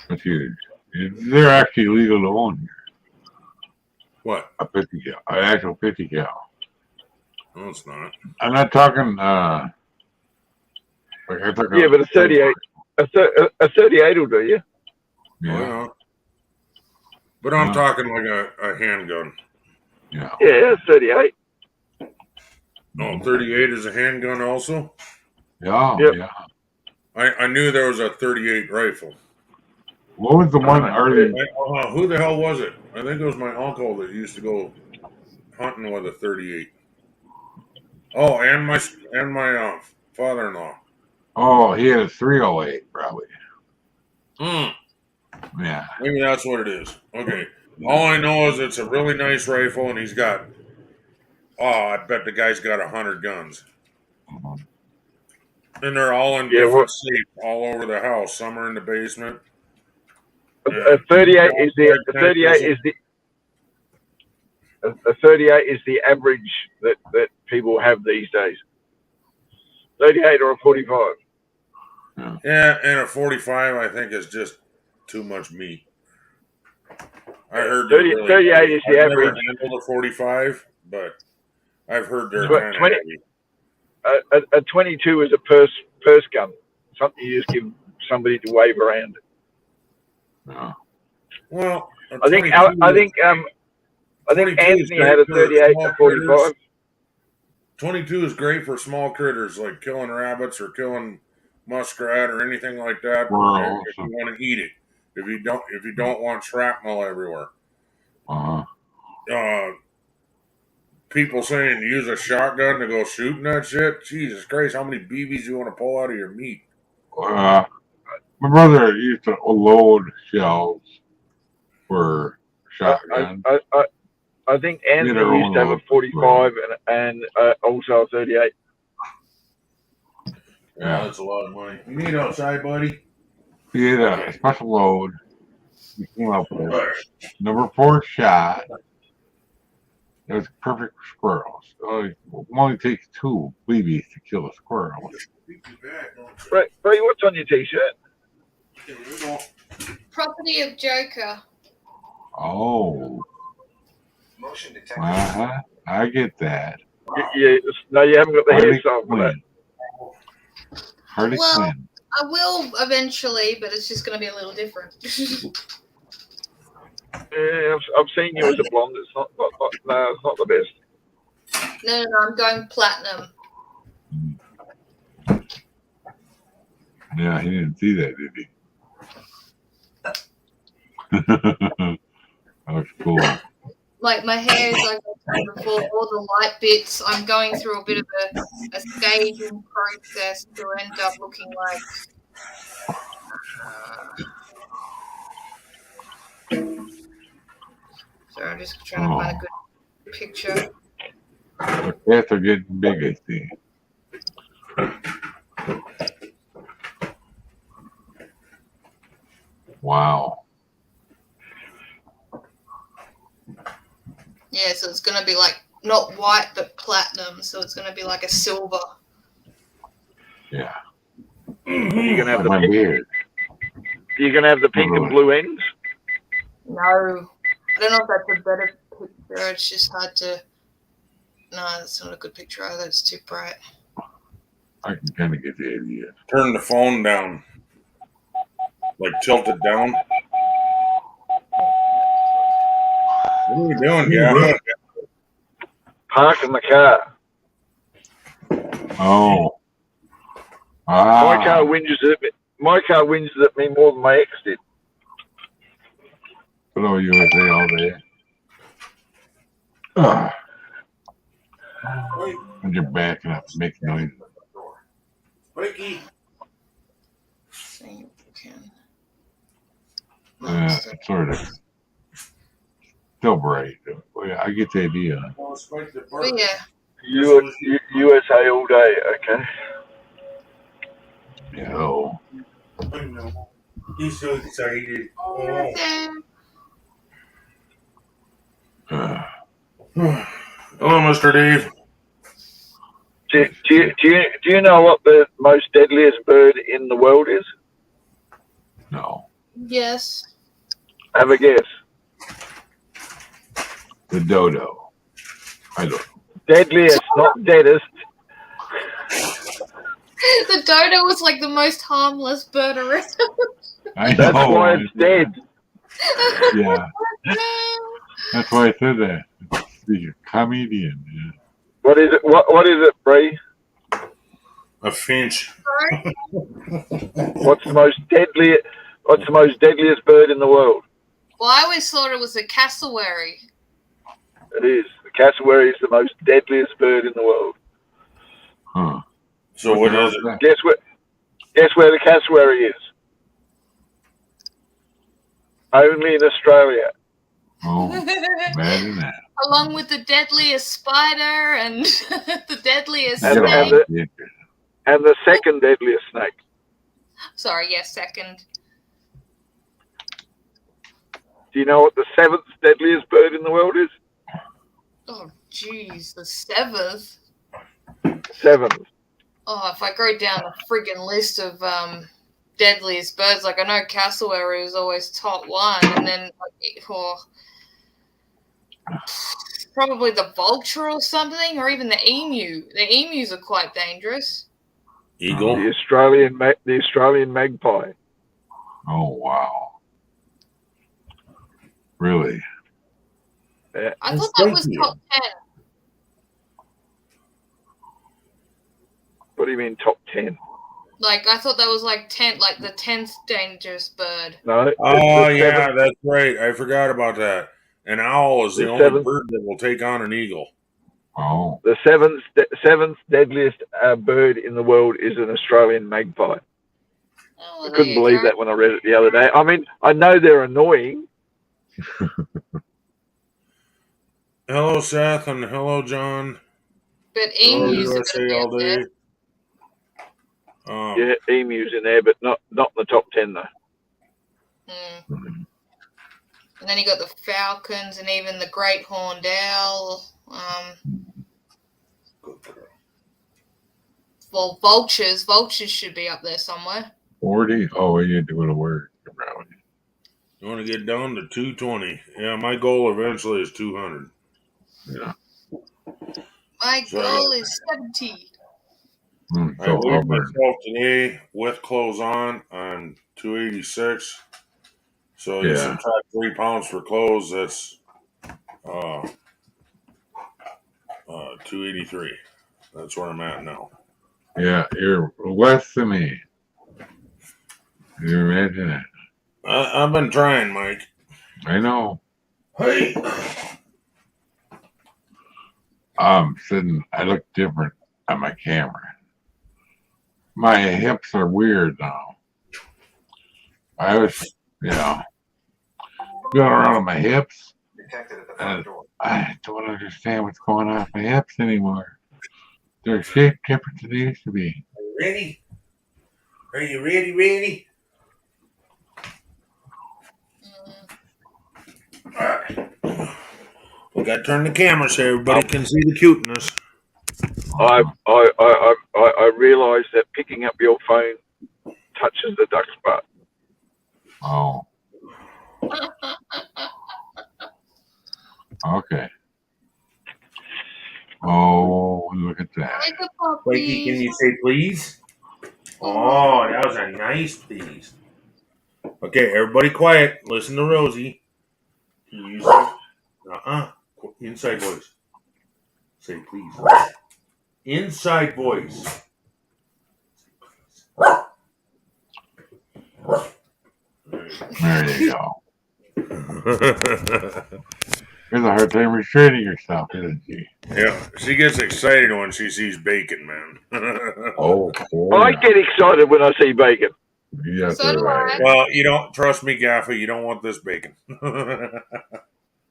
That's huge. They're actually legal to own here. What? A 50 cal, an actual 50 cal. No, it's not. I'm not talking. Like I took Yeah, but a 38, a 38 will do you. Yeah. Oh, yeah. But I'm talking like a handgun. Yeah. Yeah, 38. Oh, 38 is a handgun also? Yeah. Yep. Yeah. I knew there was a 38 rifle. What was the one early? Who the hell was it? I think it was my uncle that used to go hunting with a 38. Oh, and my father-in-law. Oh, he had a 308 probably. Hmm. Yeah. Maybe that's what it is. Okay. All I know is it's a really nice rifle, and he's got. Oh, I bet the guy's got 100 guns, Mhm. and they're all in Yeah, different safes all over the house. Some are in the basement. a 38 is the a 38 is the a 38 is the average that people have these days. 38 or a 45. Yeah, and a 45 I think is just too much meat. I heard they're really 38 heavy. is the I've never average. handled a 45, but I've heard they're Yeah. kind of 20 heavy. a 22 is a purse gun. Something you just give somebody to wave around. Yeah. Well, I think Anthony had a 38 and 45. 22 is great for small critters like killing rabbits or killing muskrat or anything like that. Wow. If you want to eat it, if you don't want shrapnel everywhere. Uh-huh. People saying use a shotgun to go shooting that shit. Jesus Christ, how many BBs you want to pull out of your meat? My brother used to load shells for shotguns. I think Anthony used to have a 45 and also a 38. Yeah, that's a lot of money. You need outside, buddy? He had a special load. He came up with number 4 shot. It was perfect for squirrels. It only takes 2 BBs to kill a squirrel. Right, what's on your t-shirt? Property of Joker. Oh. Uh-huh. I get that. Yeah, no, you haven't got the hairstyle for that. Harley Quinn. I will eventually, but it's just going to be a little different. Yeah, I've seen you as a blonde. It's not no, it's not the best. No, I'm going platinum. Yeah, he didn't see that, did he? That was cool. Like my hair is like I said before, all the light bits. I'm going through a bit of a staging process to end up looking like. Sorry, I'm just trying to find a good picture. The cats are getting big, I see. Wow. Yeah, so it's going to be like not white but platinum, so it's going to be like a silver. Yeah. You're gonna have my beard. You're gonna have the pink and blue ends. No, I don't know if that's a better picture. It's just hard to. No, that's not a good picture either. It's too bright. I can kind of get the idea. Turn the phone down, like tilt it down. What are you doing, Gavin? Parking the car. Oh. My car whinges at me. My car whinges at me more than my ex did. Hello, USA all day. When you're backing up, making noise. Mikey. See if we can. It's sort of still bright. Yeah, I get the idea. But yeah. USA all day, okay. Yeah. I know. He's so excited. Hello, Mr. Dave. Do you know what the most deadliest bird in the world is? No. Yes. Have a guess. The dodo. I don't know. Deadliest, not deadest. The dodo was like the most harmless bird around. I know. That's why it's dead. Yeah. That's why I said that. He's a comedian. Yeah. What is it? What is it, Bree? A finch. What's the most deadliest bird in the world? Well, I always thought it was a cassowary. It is. The cassowary is the most deadliest bird in the world. Huh. So what is it? Guess where the cassowary is? Only in Australia. Oh, imagine that. Along with the deadliest spider and the deadliest And- snake. And the second deadliest snake. Sorry, yes, second. Do you know what the seventh deadliest bird in the world is? Oh, jeez, the seventh. Seventh. Oh, if I go down the friggin' list of deadliest birds, like I know cassowary is always top one, and then probably the vulture or something, or even the emu. The emus are quite dangerous. Eagle. The Australian magpie. Oh, wow. Really? I thought that was top 10. What do you mean top 10? Like, I thought that was like 10, like the 10th dangerous bird. No. Oh, the yeah, seventh, that's right. I forgot about that. An owl is the The only seventh- bird that will take on an eagle. Oh, the seventh deadliest bird in the world is an Australian magpie. Oh, I couldn't there you believe go. that when I read it the other day. I mean, I know they're annoying. Hello, Seth, and hello, John. But Hello, emus are USA going to be all up there. day. Yeah, emus in there, but not in the top 10 though. And then you got the falcons and even the great horned owl. Well, vultures. Vultures should be up there somewhere. 40? Oh, you're doing a word around. You want to get down to 220. Yeah, my goal eventually is 200. Yeah. My So- goal is 70. I So weighed Auburn. myself today with clothes on 286. So you Yeah. subtract 3 pounds for clothes, that's 283. That's where I'm at now. Yeah, you're less than me. You imagine it? I've been trying, Mike. I know. Hey. I'm sitting, I look different on my camera. My hips are weird now. I was, going around on my hips, and I don't understand what's going on with my hips anymore. They're shaped different than they used to be. Ready? Are you ready? We got to turn the camera so everybody can see the cuteness. I realised that picking up your phone touches the duck's butt. Oh. Okay. Oh, look at that. Like a puppy. Mikey, can you say please? Oh, that was a nice please. Okay, everybody quiet. Listen to Rosie. Inside voice. Say please. Inside voice. There you go. She has a hard time restraining yourself, isn't she? Yeah, she gets excited when she sees bacon, man. Oh, I get excited when I see bacon. Yes, So do right. Well, you don't trust me, Gaffer. You don't want this bacon.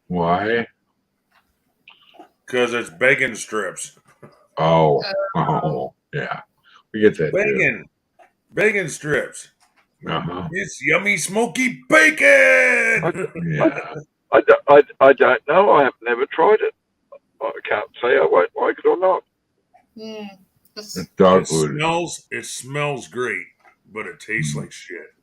Why? Because it's bacon strips. Oh, yeah. We get that. Bacon strips. Uh-huh. It's yummy, smoky bacon. Yeah. I don't know. I have never tried it. I can't say I won't like it or not. It's dog It food. smells great, but it tastes like shit.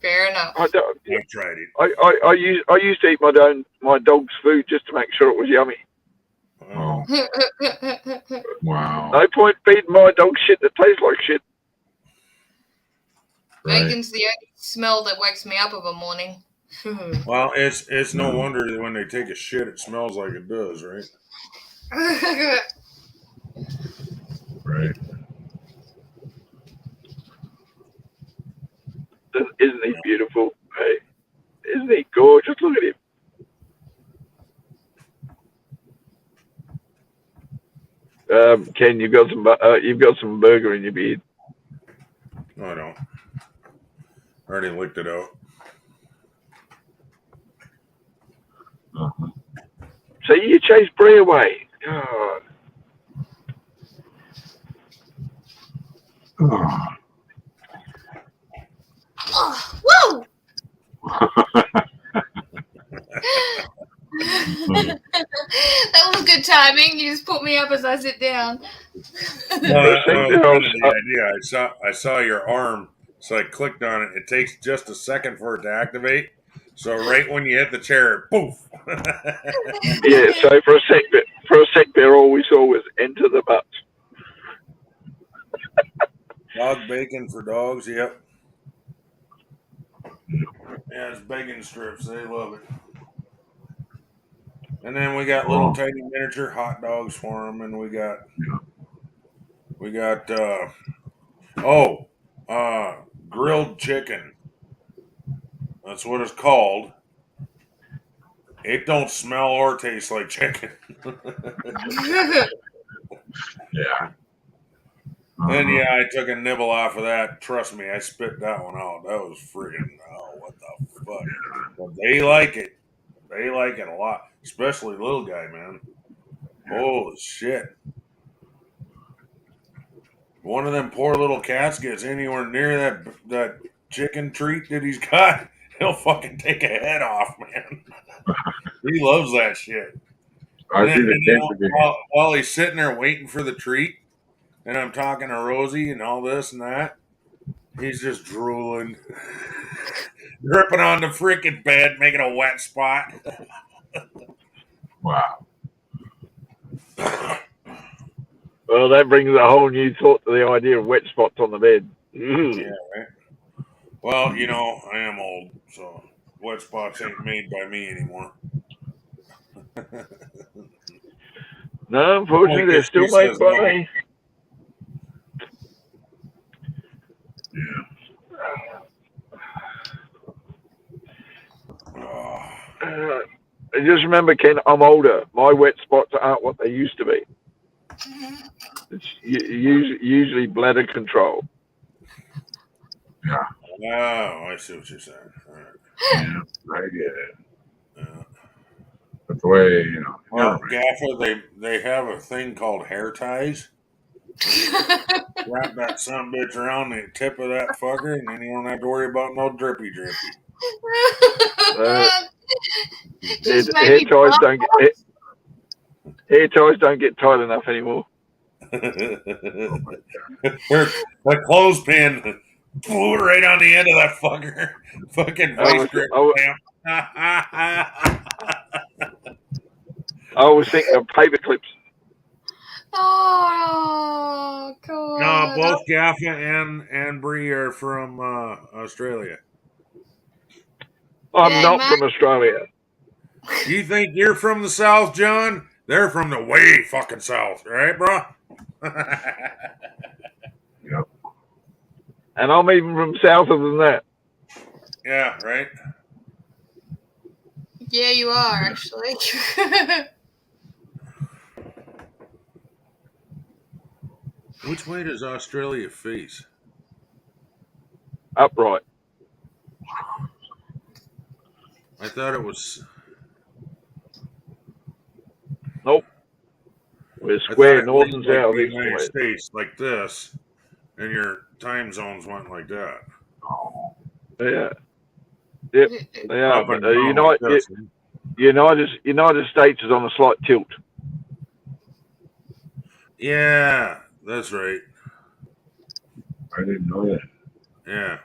Fair enough. I don't. I've tried it. I used to eat my dog's food just to make sure it was yummy. Oh, wow. No point feeding my dog shit that tastes like shit. Right. Bacon's the only smell that wakes me up of a morning. Well, it's no No. wonder that when they take a shit, it smells like it does, right? Right. Isn't he beautiful? Hey, isn't he gorgeous? Look at him. Ken, you've got some burger in your beard. No, I don't. I already licked it out. Uh-huh. So you chase Brie away. God. Oh. Oh, woo! That was good timing. You just put me up as I sit down. Well, that was kind of the idea. I saw your arm, so I clicked on it. It takes just a second for it to activate. So right when you hit the chair, poof. Yeah. So for a sec there, all we saw was enter the butt. Dog bacon for dogs. Yep. Yeah, it's bacon strips. They love it. And then we got little tiny miniature hot dogs for them, and we got grilled chicken. That's what it's called. It don't smell or taste like chicken. Yeah. And yeah, I took a nibble off of that. Trust me, I spit that one out. That was friggin' what the fuck? But they like it. They like it a lot, especially little guy, man. Holy shit! One of them poor little cats gets anywhere near that chicken treat that he's got, he'll fucking take a head off, man. He loves that shit. I see the cancer game. While he's sitting there waiting for the treat, and I'm talking to Rosie and all this and that, he's just drooling, dripping on the freaking bed, making a wet spot. Wow. Well, that brings a whole new thought to the idea of wet spots on the bed. Yeah, right. Well, you know, I am old, so wet spots ain't made by me anymore. No, unfortunately, they're still made by me. Just remember, Ken, I'm older. My wet spots aren't what they used to be. It's usually bladder control. Yeah. Oh, I see what you're saying. All right. Yeah. I get it. Yeah. That's the way, you know. Well, Gaffa, they have a thing called hair ties. Wrap that son bitch around the tip of that fucker, and then you don't have to worry about no drippy. Hair ties don't get tight enough anymore. The clothespin flew right on the end of that fucker. Fucking vice grip clamp. I was thinking of paper clips. Oh, God. No, both Gaffa and Bree are from Australia. I'm not from Australia. You think you're from the South, John? They're from the way fucking South, right, bro? Yep. And I'm even from souther than that. Yeah, right? Yeah, you are, actually. Which way does Australia face? Upright. I thought it was... Nope. We're square, north and south. Like the United States, like this, and your time zones went like that. Yeah. Yep, they are. But United States is on a slight tilt. Yeah, that's right. I didn't know that. Yeah.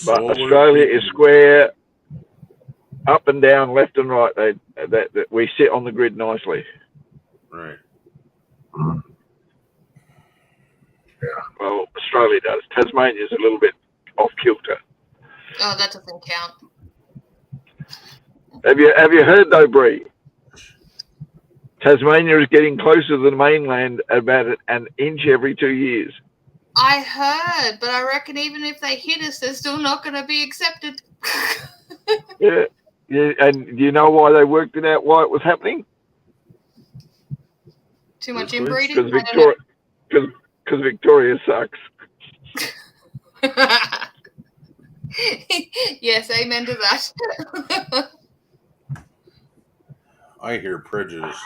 But Australia is square. up and down, left and right. That we sit on the grid nicely. Right. Well, Australia does. Tasmania's a little bit off kilter. Oh, that doesn't count. Have you heard though, Bree? Tasmania is getting closer to the mainland about an inch every 2 years. I heard, but I reckon even if they hit us, they're still not going to be accepted. Yeah. And do you know why they worked it out? Why it was happening? Too much inbreeding? Because Victoria sucks. Yes, amen to that. I hear prejudice.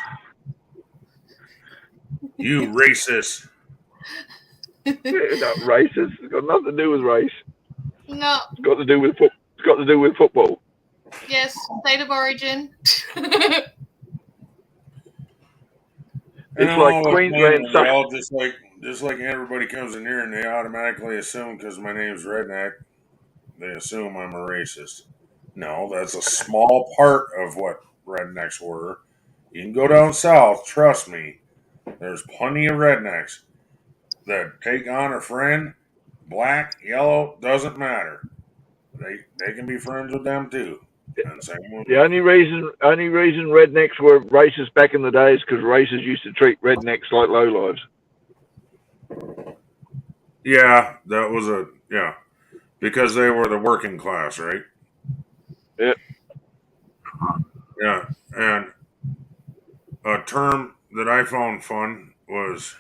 You racist. Not racist. It's got nothing to do with race. No. It's got to do with football. Yes, state of origin. It's like Queensland sucks. All just like everybody comes in here and they automatically assume because my name's Redneck, they assume I'm a racist. No, that's a small part of what rednecks were. You can go down south, trust me. There's plenty of rednecks that take on a friend, black, yellow, doesn't matter. They can be friends with them too. And same with The only reason rednecks were racist back in the day is because racists used to treat rednecks like lowlives. Yeah, that was because they were the working class, right? Yeah. Yeah, and a term that I found fun was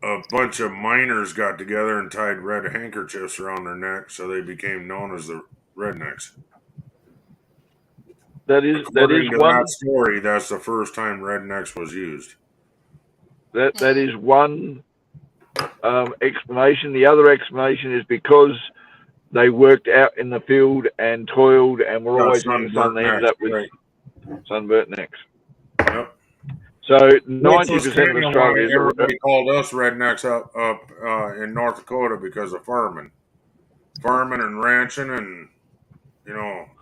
a bunch of miners got together and tied red handkerchiefs around their neck, so they became known as the rednecks. According to that story, that's the first time rednecks was used. That is one explanation. The other explanation is because they worked out in the field and toiled and were always in the sun. They ended up with sunburnt necks. Yep. So 90% of Australia, everybody called us rednecks up in North Dakota because of farming and ranching, and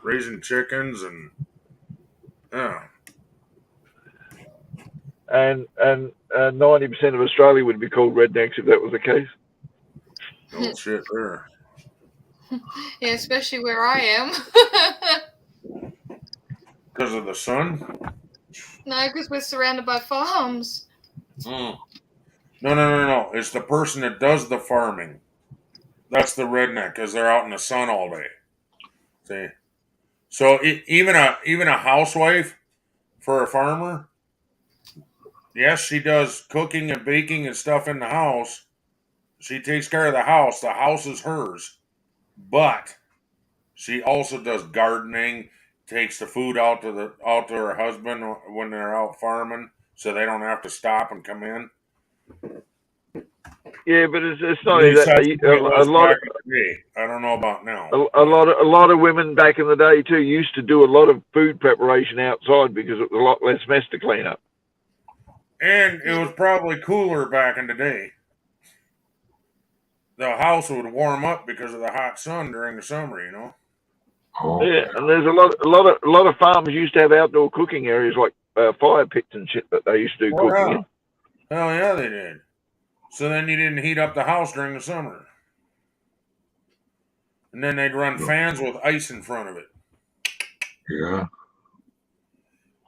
raising chickens and yeah. And 90% of Australia would be called rednecks if that was the case. No shit there. Yeah, especially where I am. Because of the sun? No, because we're surrounded by farms. No. It's the person that does the farming. That's the redneck, because they're out in the sun all day. See? So even a housewife for a farmer, yes, she does cooking and baking and stuff in the house. She takes care of the house. The house is hers. But she also does gardening, takes the food out to her husband when they're out farming, so they don't have to stop and come in. Yeah, but it's not a lot of. I don't know about now. A lot of women back in the day too used to do a lot of food preparation outside because it was a lot less mess to clean up. And it was probably cooler back in the day. The house would warm up because of the hot sun during the summer, Oh. Yeah, and there's a lot of farms used to have outdoor cooking areas like fire pits and shit that they used to do cooking in. Hell yeah, they did. So then you didn't heat up the house during the summer. And then they'd run fans with ice in front of it. Yeah.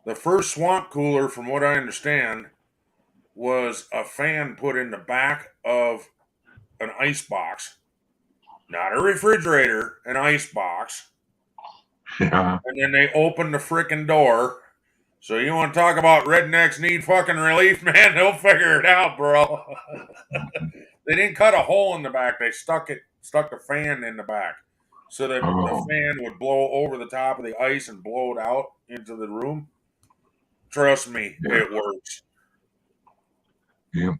The first swamp cooler, from what I understand, was a fan put in the back of an ice box. Not a refrigerator, an ice box. Yeah. And then they opened the frickin' door. So you want to talk about rednecks need fucking relief, man? They'll figure it out, bro. They didn't cut a hole in the back. They stuck the fan in the back, so that the fan would blow over the top of the ice and blow it out into the room. Trust me, it works. Yeah.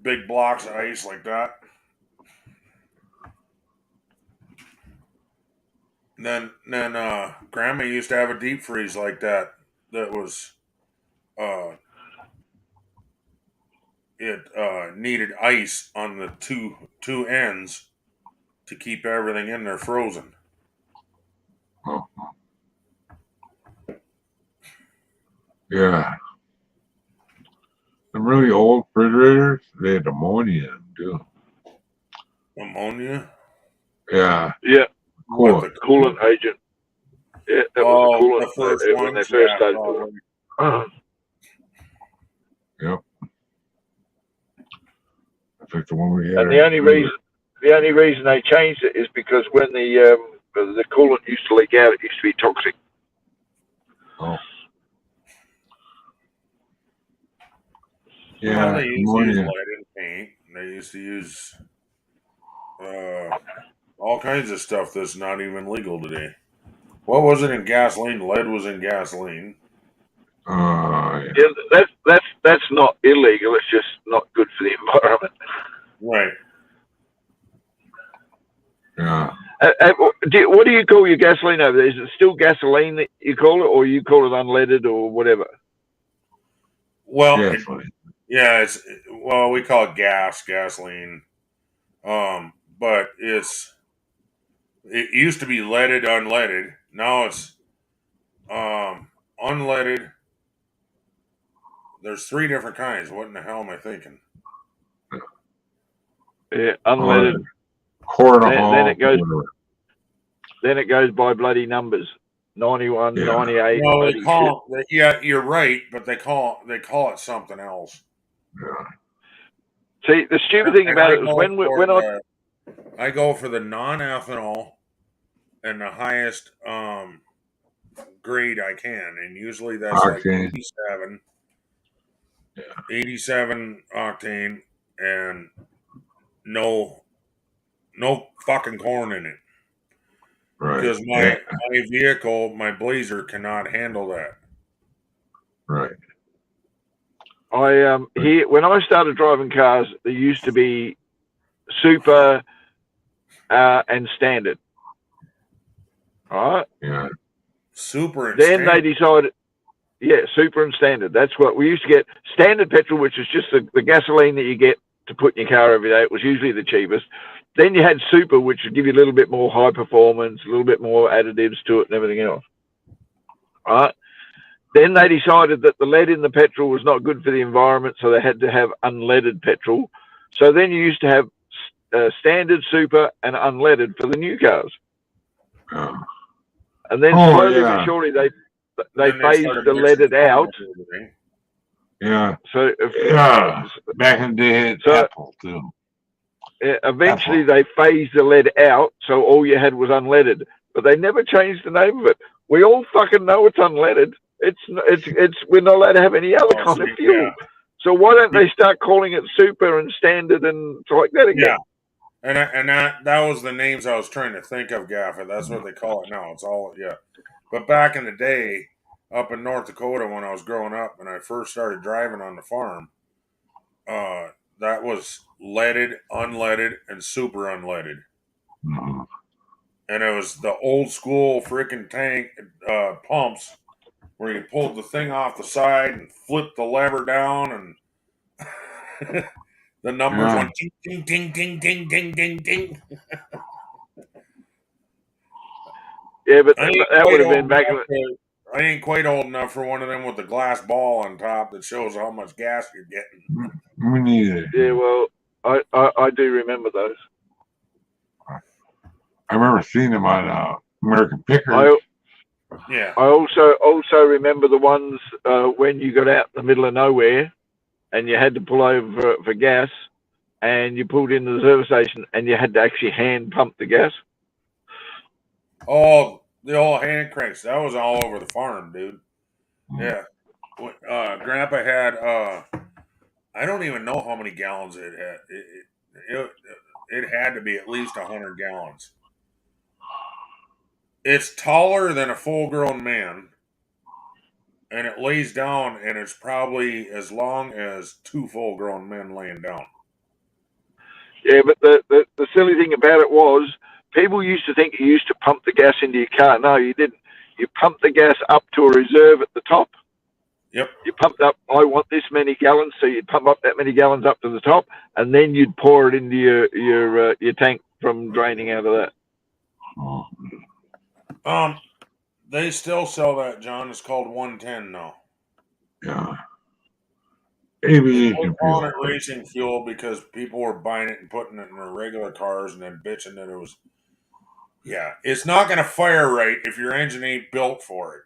Big blocks of ice like that. Then Grandma used to have a deep freeze like that. That was it needed ice on the two ends to keep everything in there frozen. Yeah. Some really old refrigerators, they had ammonia in them too. Ammonia? Yeah. Yeah, What, the coolant agent. Yeah, that was the coolant the first when they ones? first Yeah, started probably. doing it. Yep. That's like the one we had. And the only reason they changed it is because when the coolant used to leak out, it used to be toxic. Oh. Well, Yeah. they used to use Ammonia. lead in paint. They used to use all kinds of stuff that's not even legal today. What was it in gasoline? Lead was in gasoline. Yeah. Yeah, that's not illegal. It's just not good for the environment. Right. Yeah. What do you call your gasoline over there? Is it still gasoline that you call it, or you call it unleaded, or whatever? Well, Gasoline. we call it gasoline. But it used to be leaded, unleaded. Now it's unleaded. There's 3 different kinds. What in the hell am I thinking? Yeah, unleaded. Then it goes by bloody numbers. 91, Yeah. 98. No, they call it, yeah, you're right, but they call it something else. Yeah. See, the stupid thing about it was I go for the non-ethanol and the highest grade I can, and usually that's Octane. like 87 octane, and no fucking corn in it. Right. Because my vehicle, my Blazer, cannot handle that. Right. When I started driving cars, there used to be super and standard. All right. Yeah. Super and then standard. they decided, yeah, super and standard. That's what we used to get. Standard petrol, which is just the gasoline that you get to put in your car every day. It was usually the cheapest. Then you had super, which would give you a little bit more high performance, a little bit more additives to it and everything else. All right. Then they decided that the lead in the petrol was not good for the environment, so they had to have unleaded petrol. So then you used to have standard, super, and unleaded for the new cars. Yeah. And then slowly but surely they phased the leaded out. Yeah. So back in the day, it had Apple too. Eventually they phased the lead out, so all you had was unleaded. But they never changed the name of it. We all fucking know it's unleaded. We're not allowed to have any other kind of fuel. Yeah. So why don't they start calling it super and standard and like that again? Yeah, and that was the names I was trying to think of, Gaffer. That's what they call it now. It's all But back in the day, up in North Dakota, when I was growing up and I first started driving on the farm, that was leaded, unleaded, and super unleaded. Mm-hmm. And it was the old school freaking tank pumps where you pulled the thing off the side and flipped the lever down and the numbers went ding, ding, ding, ding, ding, ding, ding, ding. Yeah, but that would have been back in the... I ain't quite old enough for one of them with the glass ball on top that shows how much gas you're getting. Me neither. Yeah, well, I do remember those. I remember seeing them on American Pickers. Yeah. I also remember the ones when you got out in the middle of nowhere and you had to pull over for gas and you pulled into the service station and you had to actually hand pump the gas. Oh, the old hand cranks. That was all over the farm, dude. Yeah. Grandpa had, I don't even know how many gallons it had. It had to be at least 100 gallons. It's taller than a full-grown man, and it lays down, and it's probably as long as 2 full-grown men laying down. Yeah, but the silly thing about it was people used to think you used to pump the gas into your car. No, you didn't. You pumped the gas up to a reserve at the top. Yep. You pumped up, I want this many gallons, so you'd pump up that many gallons up to the top, and then you'd pour it into your tank from draining out of that. They still sell that, John. It's called 110 now. Yeah. They Aviation were calling fuel. it racing fuel because people were buying it and putting it in their regular cars and then bitching that it was. Yeah, it's not going to fire right if your engine ain't built for it.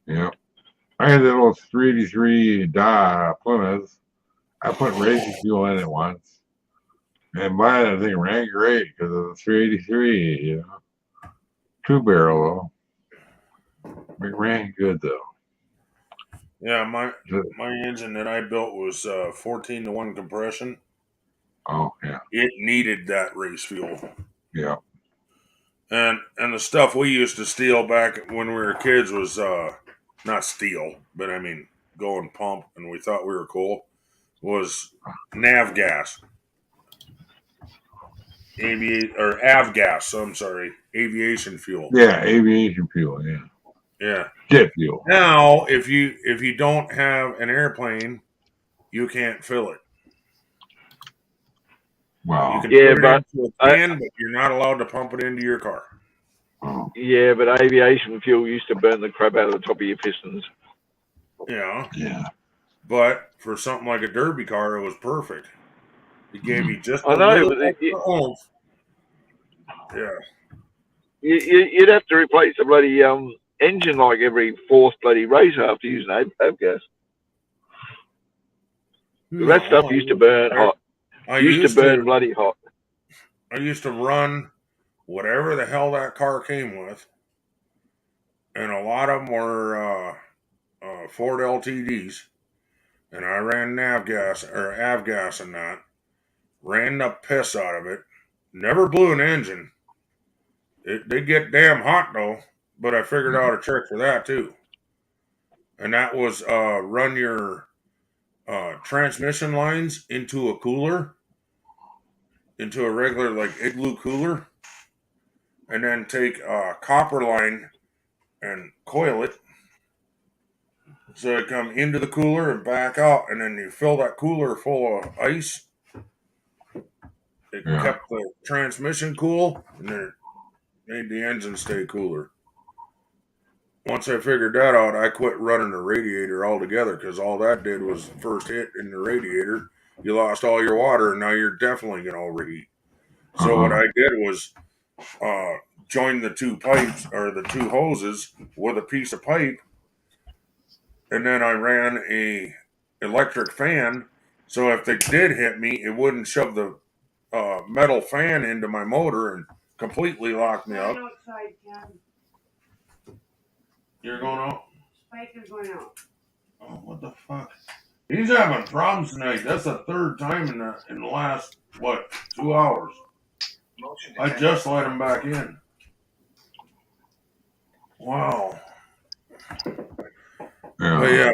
Yeah. I had that little 383 Plymouth. I put racing fuel in it once. And by that thing ran great because of the 383, you know. 2-barrel though. It ran good though. Yeah, my engine that I built was 14-to-1 compression. Oh yeah. It needed that race fuel. Yeah. And the stuff we used to steal back when we were kids was not steal, but I mean go and pump, and we thought we were cool. Was nav gas, avgas. I'm sorry, aviation fuel. Yeah, aviation fuel. Yeah. Yeah. Jet fuel. Now, if you don't have an airplane, you can't fill it. Wow. You can Yeah, put it but into a can, but you're not allowed to pump it into your car. Oh. yeah, but aviation fuel used to burn the crap out of the top of your pistons. Yeah. Yeah. But for something like a derby car, it was perfect. It gave you just I a know, little but extra oomph. Yeah. you'd have to replace the bloody engine like every fourth bloody race after using avgas. That stuff used to burn hot. I Used to burn bloody hot. I used to run whatever the hell that car came with, and a lot of them were Ford LTDs, and I ran avgas in that. Ran the piss out of it. Never blew an engine. It did get damn hot though, but I figured out a trick for that too. And that was run your transmission lines into a cooler, into a regular like igloo cooler, and then take a copper line and coil it so it come into the cooler and back out, and then you fill that cooler full of ice. It kept the transmission cool, and then it made the engine stay cooler. Once I figured that out, I quit running the radiator altogether because all that did was first hit in the radiator. You lost all your water, and now you're definitely going to overheat. So what I did was join the two pipes or the two hoses with a piece of pipe, and then I ran a electric fan. So if they did hit me, it wouldn't shove the metal fan into my motor and completely lock me up. You're going out? Spike is going out. Oh, what the fuck? He's having problems tonight. That's the third time in the last, 2 hours. I just let him back in. Wow. But yeah.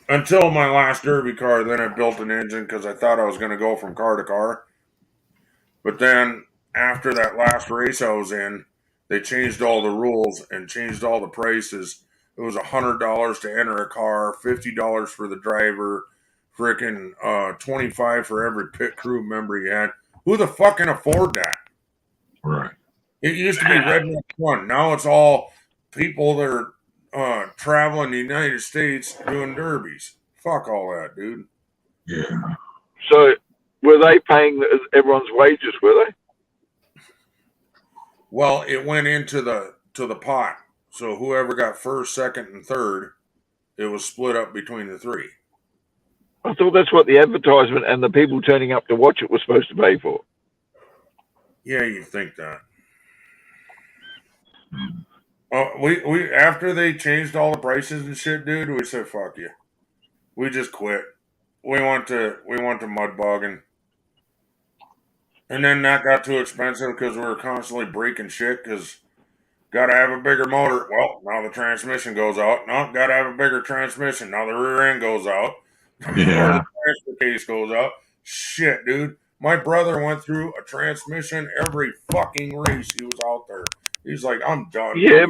Until my last derby car, then I built an engine because I thought I was going to go from car to car. But then after that last race I was in, they changed all the rules and changed all the prices. It was $100 to enter a car, $50 for the driver, freaking $25 for every pit crew member you had. Who the fuck can afford that? Right. It used to be redneck fun. Now it's all people that are traveling the United States doing derbies. Fuck all that, dude. Yeah. So, were they paying everyone's wages? Were they? Well, it went into the pot. So whoever got first, second, and third, it was split up between the three. I thought that's what the advertisement and the people turning up to watch it were supposed to pay for. Yeah, you'd think that. We after they changed all the prices and shit, dude, we said fuck you. We just quit. We went to mud bogging. And then that got too expensive because we were constantly breaking shit because gotta have a bigger motor. Well, now the transmission goes out. No, gotta have a bigger transmission. Now the rear end goes out. Yeah. Or the transfer case goes out. Shit, dude. My brother went through a transmission every fucking race he was out there. He's like, I'm done. Yeah,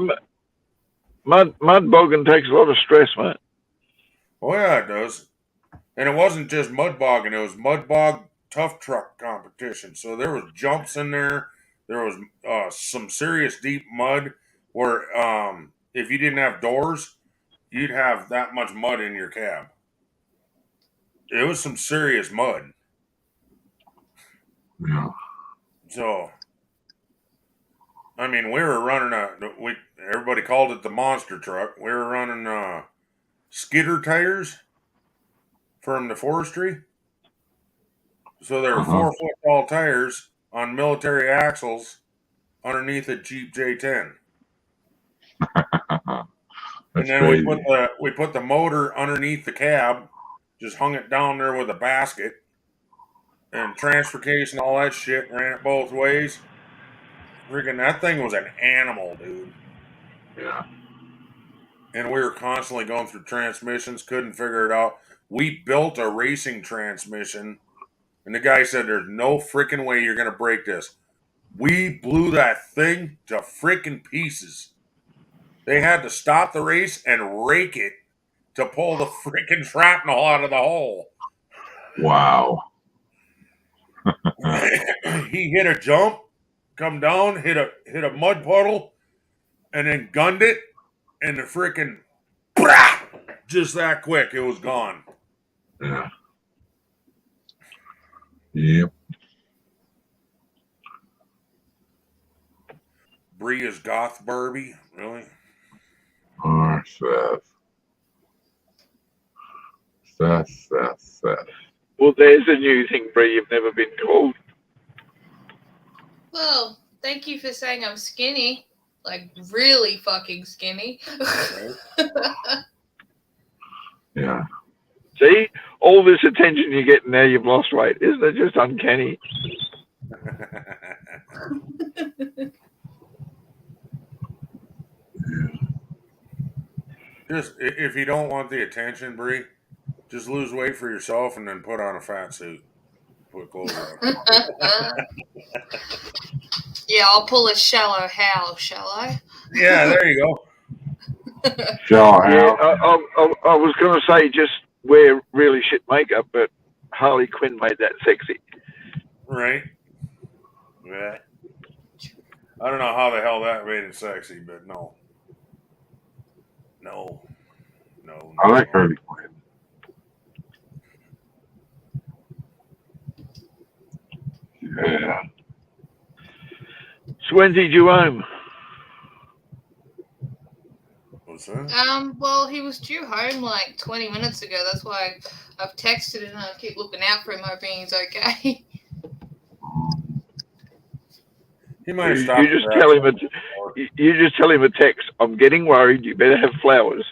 mud bogging takes a lot of stress, man. Oh yeah, it does. And it wasn't just mud bogging; it was mud bog tough truck competition. So there was jumps in there. There was some serious deep mud where if you didn't have doors, you'd have that much mud in your cab. It was some serious mud. Yeah. So, I mean, we were running everybody called it the monster truck. We were running skidder tires from the forestry. So they were 4 foot tall tires on military axles underneath a Jeep J10. And then crazy. we put the motor underneath the cab, just hung it down there with a basket, and transfer case and all that shit, ran it both ways. Freaking that thing was an animal, dude. Yeah. And we were constantly going through transmissions, couldn't figure it out. We built a racing transmission, and the guy said, "There's no freaking way you're gonna break this." We blew that thing to freaking pieces. They had to stop the race and rake it to pull the freaking shrapnel out of the hole. Wow. He hit a jump, come down, hit a mud puddle, and then gunned it, and the freaking just that quick, it was gone. Yeah. Yep. Bree is goth Barbie, really? Oh, Seth. Well, there's a new thing, Bree, you've never been called. Well, thank you for saying I'm skinny. Like, really fucking skinny. Yeah. See? All this attention you're getting now, you've lost weight. Isn't it just uncanny? Just, if you don't want the attention, Bree, just lose weight for yourself and then put on a fat suit. Put clothes on. Yeah, I'll pull a shallow Hal, shall I? Yeah, there you go. Yeah, I was going to say just wear really shit makeup, but Harley Quinn made that sexy. Right? Yeah. I don't know how the hell that made it sexy, but no. I like Harley Quinn. Yeah. So when's he due home? What's that? Well, he was due home like 20 minutes ago. That's why I've texted and I keep looking out for him, hoping he's okay. He might have stopped. You just tell him a text. I'm getting worried. You better have flowers.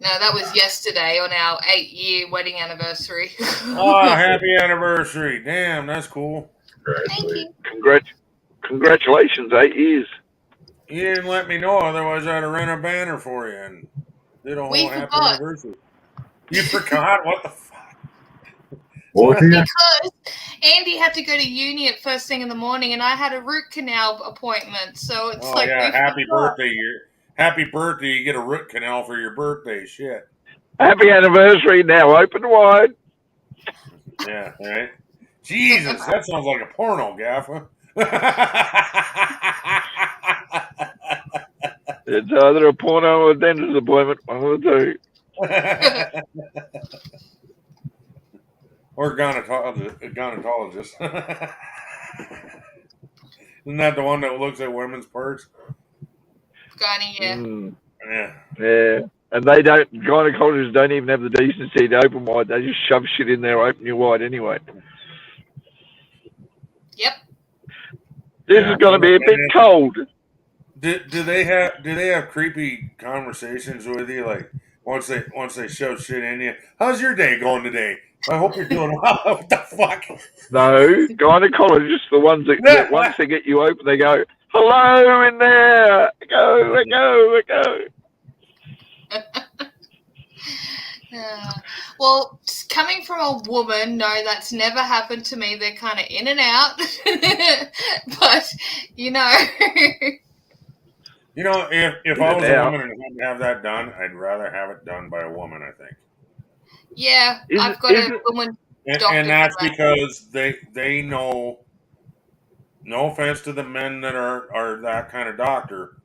No, that was yesterday on our 8-year wedding anniversary. Oh, happy anniversary. Damn, that's cool. Thank you. Congratulations, 8 years. You didn't let me know, otherwise I'd have ran a banner for you and did a whole happy anniversary. You forgot? What the fuck? Because Andy had to go to uni at first thing in the morning and I had a root canal appointment. So it's happy birthday. Happy birthday. You get a root canal for your birthday. Shit. Happy anniversary now. Open wide. Yeah, right? Jesus, that sounds like a porno, Gaffa. It's either a porno or a dentist appointment. One of the two. Or gynecologist. Isn't that the one that looks at women's parts? Gynae, yeah. Yeah. And gynecologists don't even have the decency to open wide. They just shove shit in there, open you wide anyway. Yep. This is going to be a bit cold. Do they have creepy conversations with you? Like once they shove shit in you, how's your day going today? I hope you're doing well. What the fuck? No, gynecologists, the ones that once they get you open, they go, "Hello in there, go." Well, coming from a woman, no, that's never happened to me. They're kind of in and out, but you know. You know, if I was a woman and had to have that done, I'd rather have it done by a woman, I think. Yeah, I've got a woman doctor. And that's because they know No offense to the men that are that kind of doctor,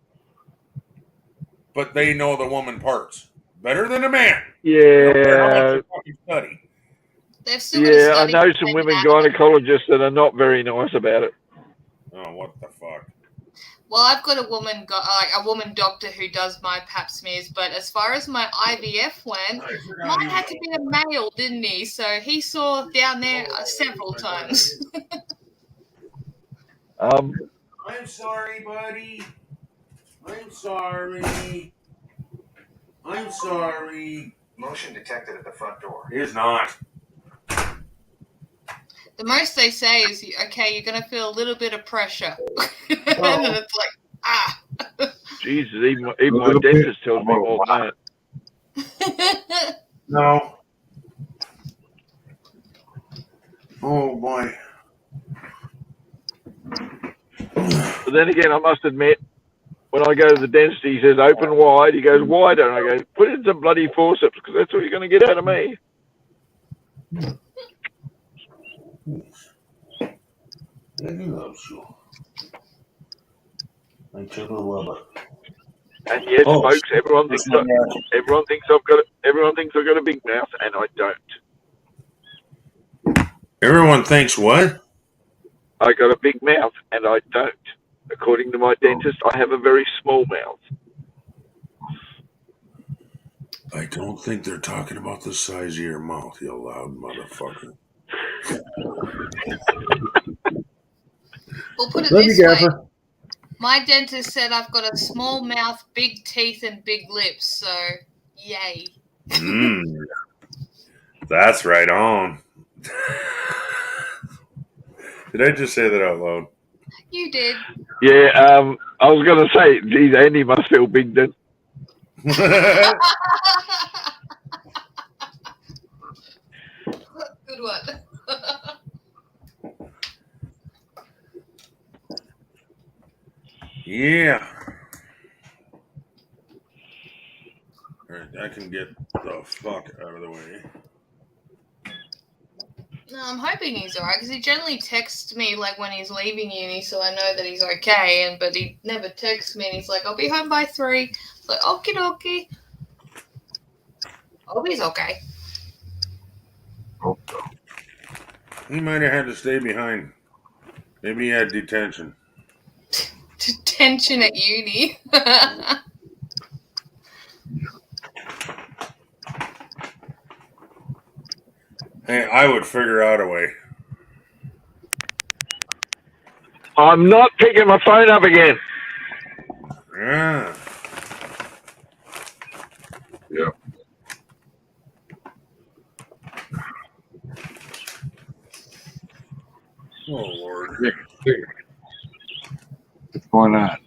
but they know the woman parts better than a man. I don't care how much Yeah, you fucking study. They've still got to yeah. I study know the some same women anatomy. gynecologists that are not very nice about it. Oh, what the fuck? Well, I've got a woman doctor who does my pap smears, but as far as my IVF went, mine had to be a male, didn't he? So he saw down there several times. I'm sorry, buddy. I'm sorry. I'm sorry. Motion detected at the front door. It is not. The most they say is, okay, you're going to feel a little bit of pressure. And then it's like, ah. Jesus, even my dentist tells me more than that. No. Oh boy. But then again, I must admit, when I go to the dentist, he says, open wide. He goes, wider. And I go, put in some bloody forceps, because that's what you're going to get out of me. He loves you. I totally love it. And yes, folks, everyone thinks I've got a big mouth, and I don't. Everyone thinks what? I got a big mouth, and I don't. According to my dentist, I have a very small mouth. I don't think they're talking about the size of your mouth, you loud motherfucker. We'll put it this way. My dentist said I've got a small mouth, big teeth, and big lips, so yay. That's right on. Did I just say that out loud? You did. Yeah, I was going to say, geez, Andy must feel big then. Good one. Yeah. All right, I can get the fuck out of the way. No, I'm hoping he's alright because he generally texts me like when he's leaving uni, so I know that he's okay. But he never texts me, and he's like, "I'll be home by 3." It's like, "Okie dokie." Hope he's okay. Hope so. He might have had to stay behind. Maybe he had detention. Detention at uni. Hey, I would figure out a way. I'm not picking my phone up again. Yeah. Yep. Oh, Lord. What's going on?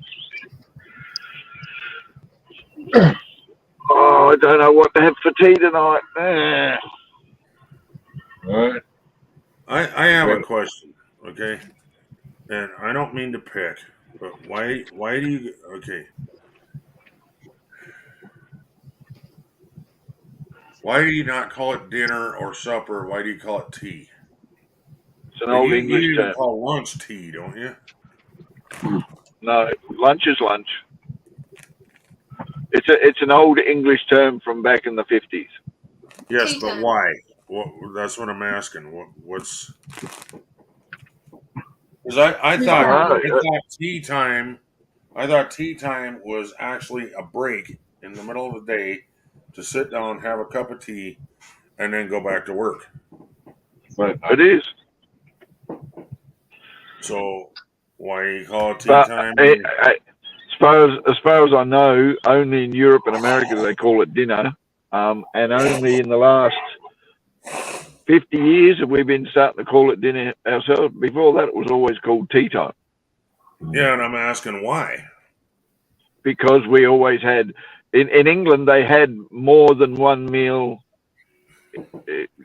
Oh, I don't know what to have for tea tonight. What? I have a question, okay? And I don't mean to pick, but why do you... Okay. Why do you not call it dinner or supper? Why do you call it tea? It's an old English you term. call lunch tea, don't you? No, lunch is lunch. It's an old English term from back in the 50s. Yes, Tea but time. why? That's what I'm asking. What's... Because I thought tea time... I thought tea time was actually a break in the middle of the day to sit down, have a cup of tea, and then go back to work. But It is. So why do you call it tea But time? as far as I know, only in Europe and America do they call it dinner, and only in the last 50 years have we been starting to call it dinner ourselves. Before that, it was always called tea time. Yeah, and I'm asking why. Because we always had, in England, they had more than one meal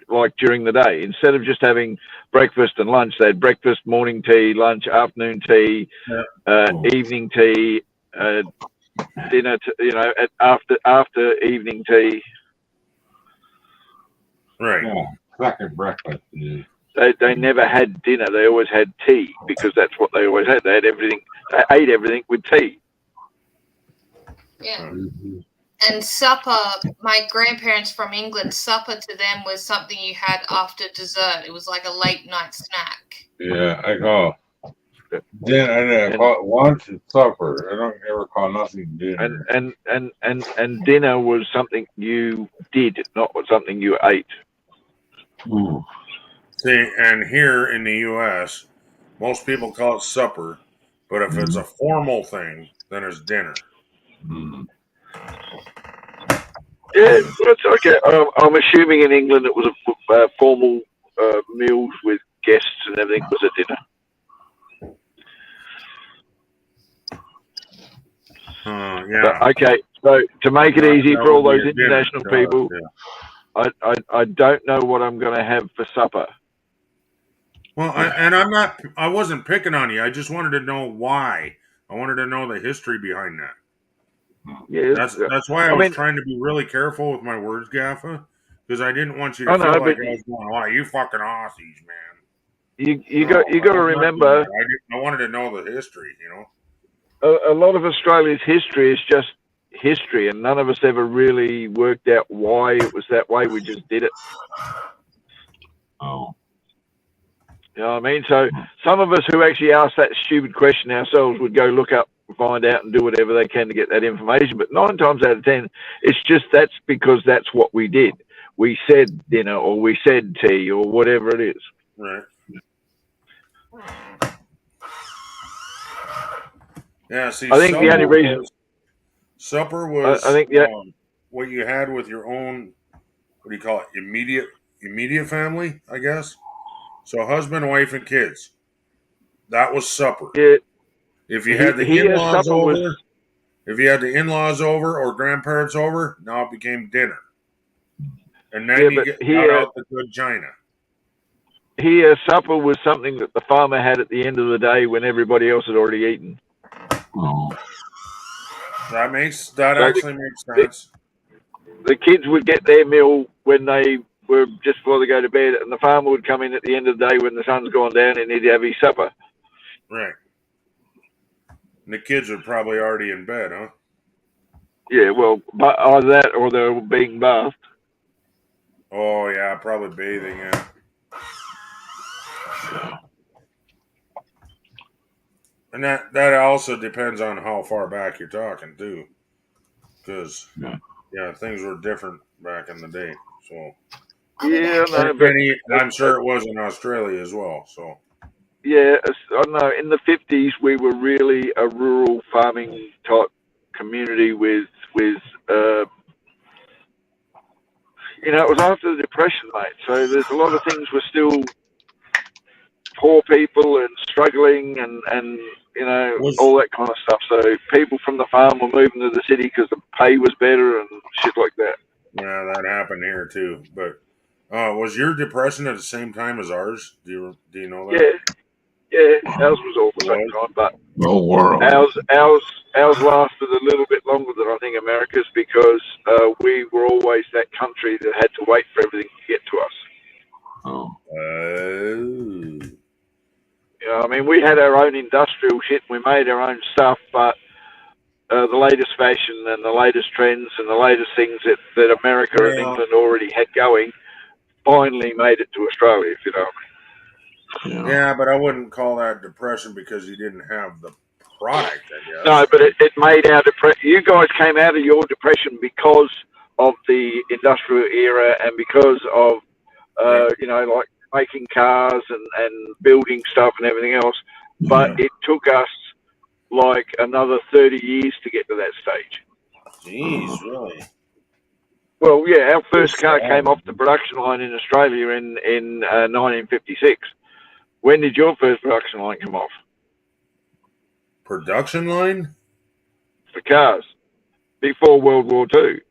like during the day. Instead of just having breakfast and lunch, they had breakfast, morning tea, lunch, afternoon tea, evening tea, dinner, after evening tea. Right. yeah, second breakfast. Yeah. They never had dinner. They always had tea because that's what they always had. They had everything. They ate everything with tea. Yeah. Mm-hmm. And supper, my grandparents from England, supper to them was something you had after dessert. It was like a late night snack. Yeah, I call dinner. I call it lunch and supper. I don't ever call nothing dinner. And dinner was something you did, not something you ate. Ooh. See, and here in the U.S., most people call it supper, but if it's a formal thing, then it's dinner. Mm. Yeah, that's okay. I'm assuming in England it was a formal meals with guests and everything was a dinner. Yeah. But, okay, so to make it easy That for all would be those a dinner international to us, people, yeah. I don't know what I'm going to have for supper. Well, I wasn't picking on you. I just wanted to know why. I wanted to know the history behind that. Yeah, That's why I was trying to be really careful with my words, Gaffa, because I didn't want you to feel like I was going, "Oh, you fucking Aussies, man." You got to remember. I wanted to know the history, you know. A lot of Australia's history is just history, and none of us ever really worked out why it was that way. We just did it. Oh. You know what I mean? So some of us who actually asked that stupid question ourselves would go look up, find out, and do whatever they can to get that information. But 9 times out of 10, it's just that's because that's what we did. We said dinner, or we said tea, or whatever it is. Right. Yeah. See, I think the only reason supper was I think what you had with your own. What do you call it? Immediate family, I guess. So husband, wife, and kids. That was supper. Yeah. If you had the in-laws supper over, was, if you had the in-laws over or grandparents over, now it became dinner. And then you got out the good china. Here, supper was something that the farmer had at the end of the day when everybody else had already eaten. Oh. That actually makes sense. The kids would get their meal when they were just before they go to bed, and the farmer would come in at the end of the day when the sun's gone down and he'd have his supper. Right. And the kids are probably already in bed, huh? Yeah, well, either that or they're being bathed. Oh yeah, probably bathing. Yeah. And that also depends on how far back you're talking too, because things were different back in the day. So yeah, no, but I'm sure it was in Australia as well. So yeah, I don't know. In the 50s, we were really a rural farming type community with it was after the Depression, mate. So there's a lot of things were still poor people and struggling and all that kind of stuff. So people from the farm were moving to the city because the pay was better and shit like that. Yeah, that happened here too. But was your depression at the same time as ours? Do you know that? Yeah, ours was all the same time, but the world. Ours lasted a little bit longer than I think America's because we were always that country that had to wait for everything to get to us. Oh. I mean, we had our own industrial shit. We made our own stuff, but the latest fashion and the latest trends and the latest things that America and England already had going finally made it to Australia, if you know what I mean. Yeah, but I wouldn't call that depression because you didn't have the product, I guess. No, but it made our depression. You guys came out of your depression because of the industrial era and because of, like making cars and building stuff and everything else. But it took us like another 30 years to get to that stage. Jeez, really? Well, yeah, our first car came off the production line in Australia in 1956. When did your first production line come off? Production line? For cars. Before World War II.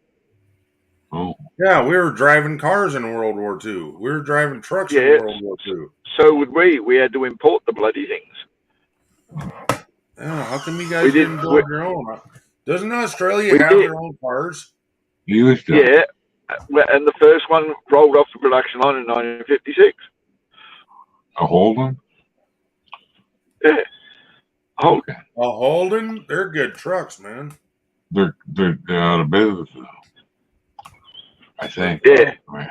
Oh. Yeah, we were driving cars in World War II. We were driving trucks in World War II. So would we. We had to import the bloody things. Yeah, how come you guys didn't build your own? Doesn't Australia have their own cars? Used to. Yeah, and the first one rolled off the production line in 1956. A Holden? Yeah. Hold. Okay. A Holden, they're good trucks, man. They're out of business now, I think. Yeah. Right.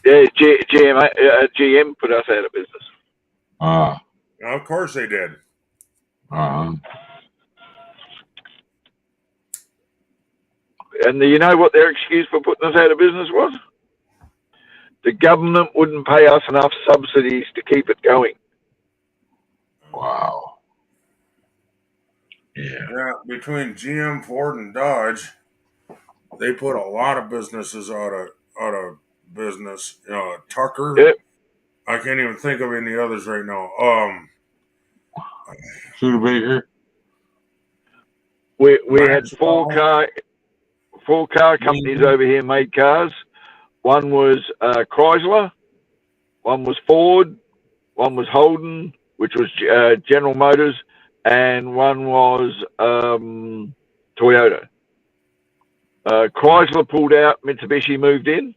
Yeah, GM put us out of business. Of course they did. And you know what their excuse for putting us out of business was? The government wouldn't pay us enough subsidies to keep it going. Wow. Yeah. Yeah, between GM, Ford, and Dodge, they put a lot of businesses out of business. Tucker, Yep. I can't even think of any others right now. Studebaker? We had four car companies over here made cars. One was Chrysler, one was Ford, one was Holden, which was General Motors, and one was Toyota. Chrysler pulled out, Mitsubishi moved in.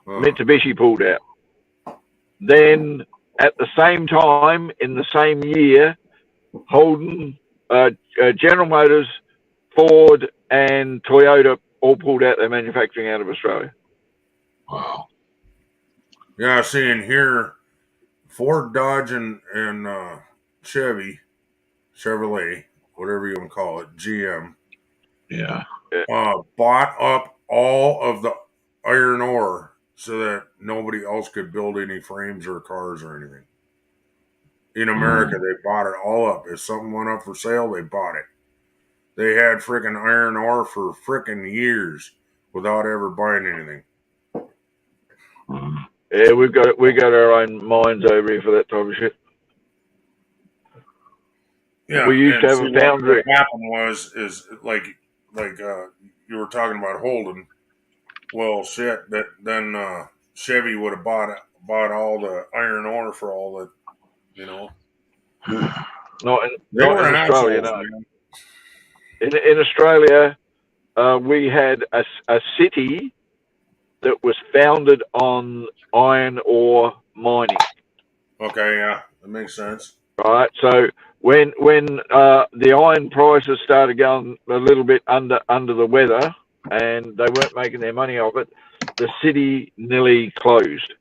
Mitsubishi pulled out. Then at the same time, in the same year, Holden, General Motors, Ford, and Toyota all pulled out their manufacturing out of Australia. Wow. Yeah, seeing here, Ford, Dodge, and Chevrolet, whatever you want to call it, GM, Yeah. bought up all of the iron ore so that nobody else could build any frames or cars or anything. In America, they bought it all up. If something went up for sale, they bought it. They had freaking iron ore for freaking years without ever buying anything. Yeah, we got our own mines over here for that type of shit. Yeah, we used to have a foundry. What happened is like you were talking about Holden. Well, shit. Then Chevy would have bought all the iron ore for all the, Not in assholes, Australia, no. man. In Australia, we had a city that was founded on iron ore mining. Okay, yeah, that makes sense. Right, so when the iron prices started going a little bit under the weather, and they weren't making their money off it, the city nearly closed.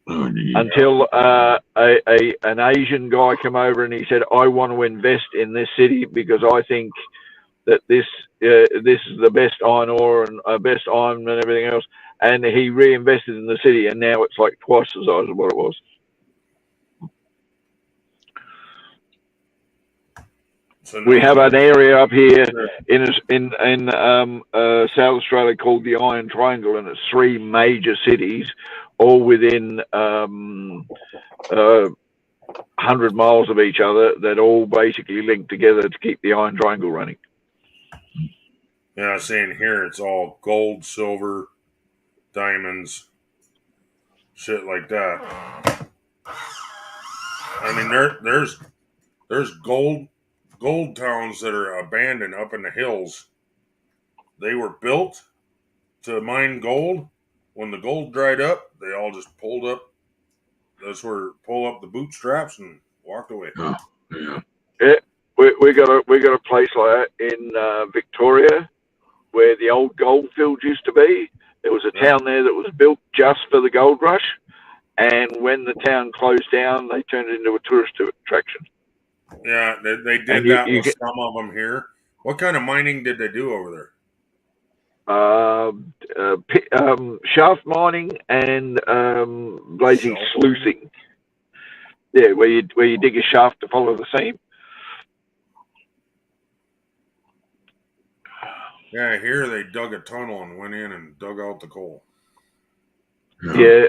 Until an Asian guy came over and he said, "I want to invest in this city because I think that this is the best iron ore and best iron and everything else." And he reinvested in the city, and now it's like twice the size of what it was. So we have an area up here in South Australia called the Iron Triangle, and it's 3 major cities, all within 100 miles of each other, that all basically link together to keep the Iron Triangle running. Yeah, saying here it's all gold, silver, diamonds, shit like that. I mean, there's gold towns that are abandoned up in the hills. They were built to mine gold. When the gold dried up, they all just pulled up. Pull up the bootstraps and walked away. Oh, yeah. Yeah, we got a place like that in Victoria, where the old goldfields used to be. There was a town there that was built just for the gold rush, and when the town closed down, they turned it into a tourist attraction. Yeah, they did that with some of them here. What kind of mining did they do over there? Shaft mining and blazing sluicing. Yeah, where you dig a shaft to follow the seam. Yeah, here they dug a tunnel and went in and dug out the coal. Yeah,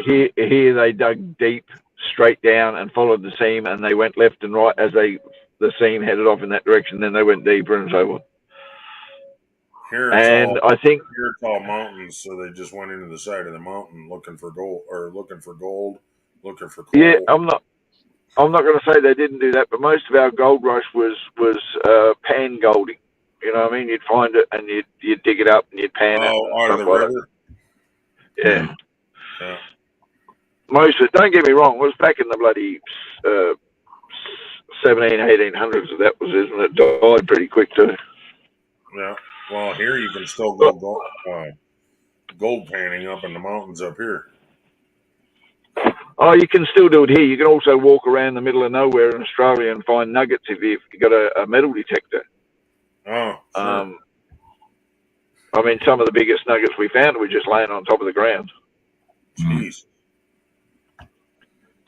here they dug deep, straight down, and followed the seam, and they went left and right as the seam headed off in that direction. Then they went deeper and so on. Here it's all mountains, so they just went into the side of the mountain looking for gold, looking for coal. Yeah, I'm not going to say they didn't do that, but most of our gold rush was pan golding. You know what I mean? You'd find it and you'd dig it up and you'd pan it. Out of the river. Yeah. Yeah. most of it, don't get me wrong, it was back in the bloody 1800s, that was, isn't it? Died pretty quick too. Yeah. Well, here you can still go gold panning up in the mountains up here. Oh, you can still do it here. You can also walk around the middle of nowhere in Australia and find nuggets if you've got a metal detector. Oh, sure. I mean, some of the biggest nuggets we found were just laying on top of the ground. Jeez.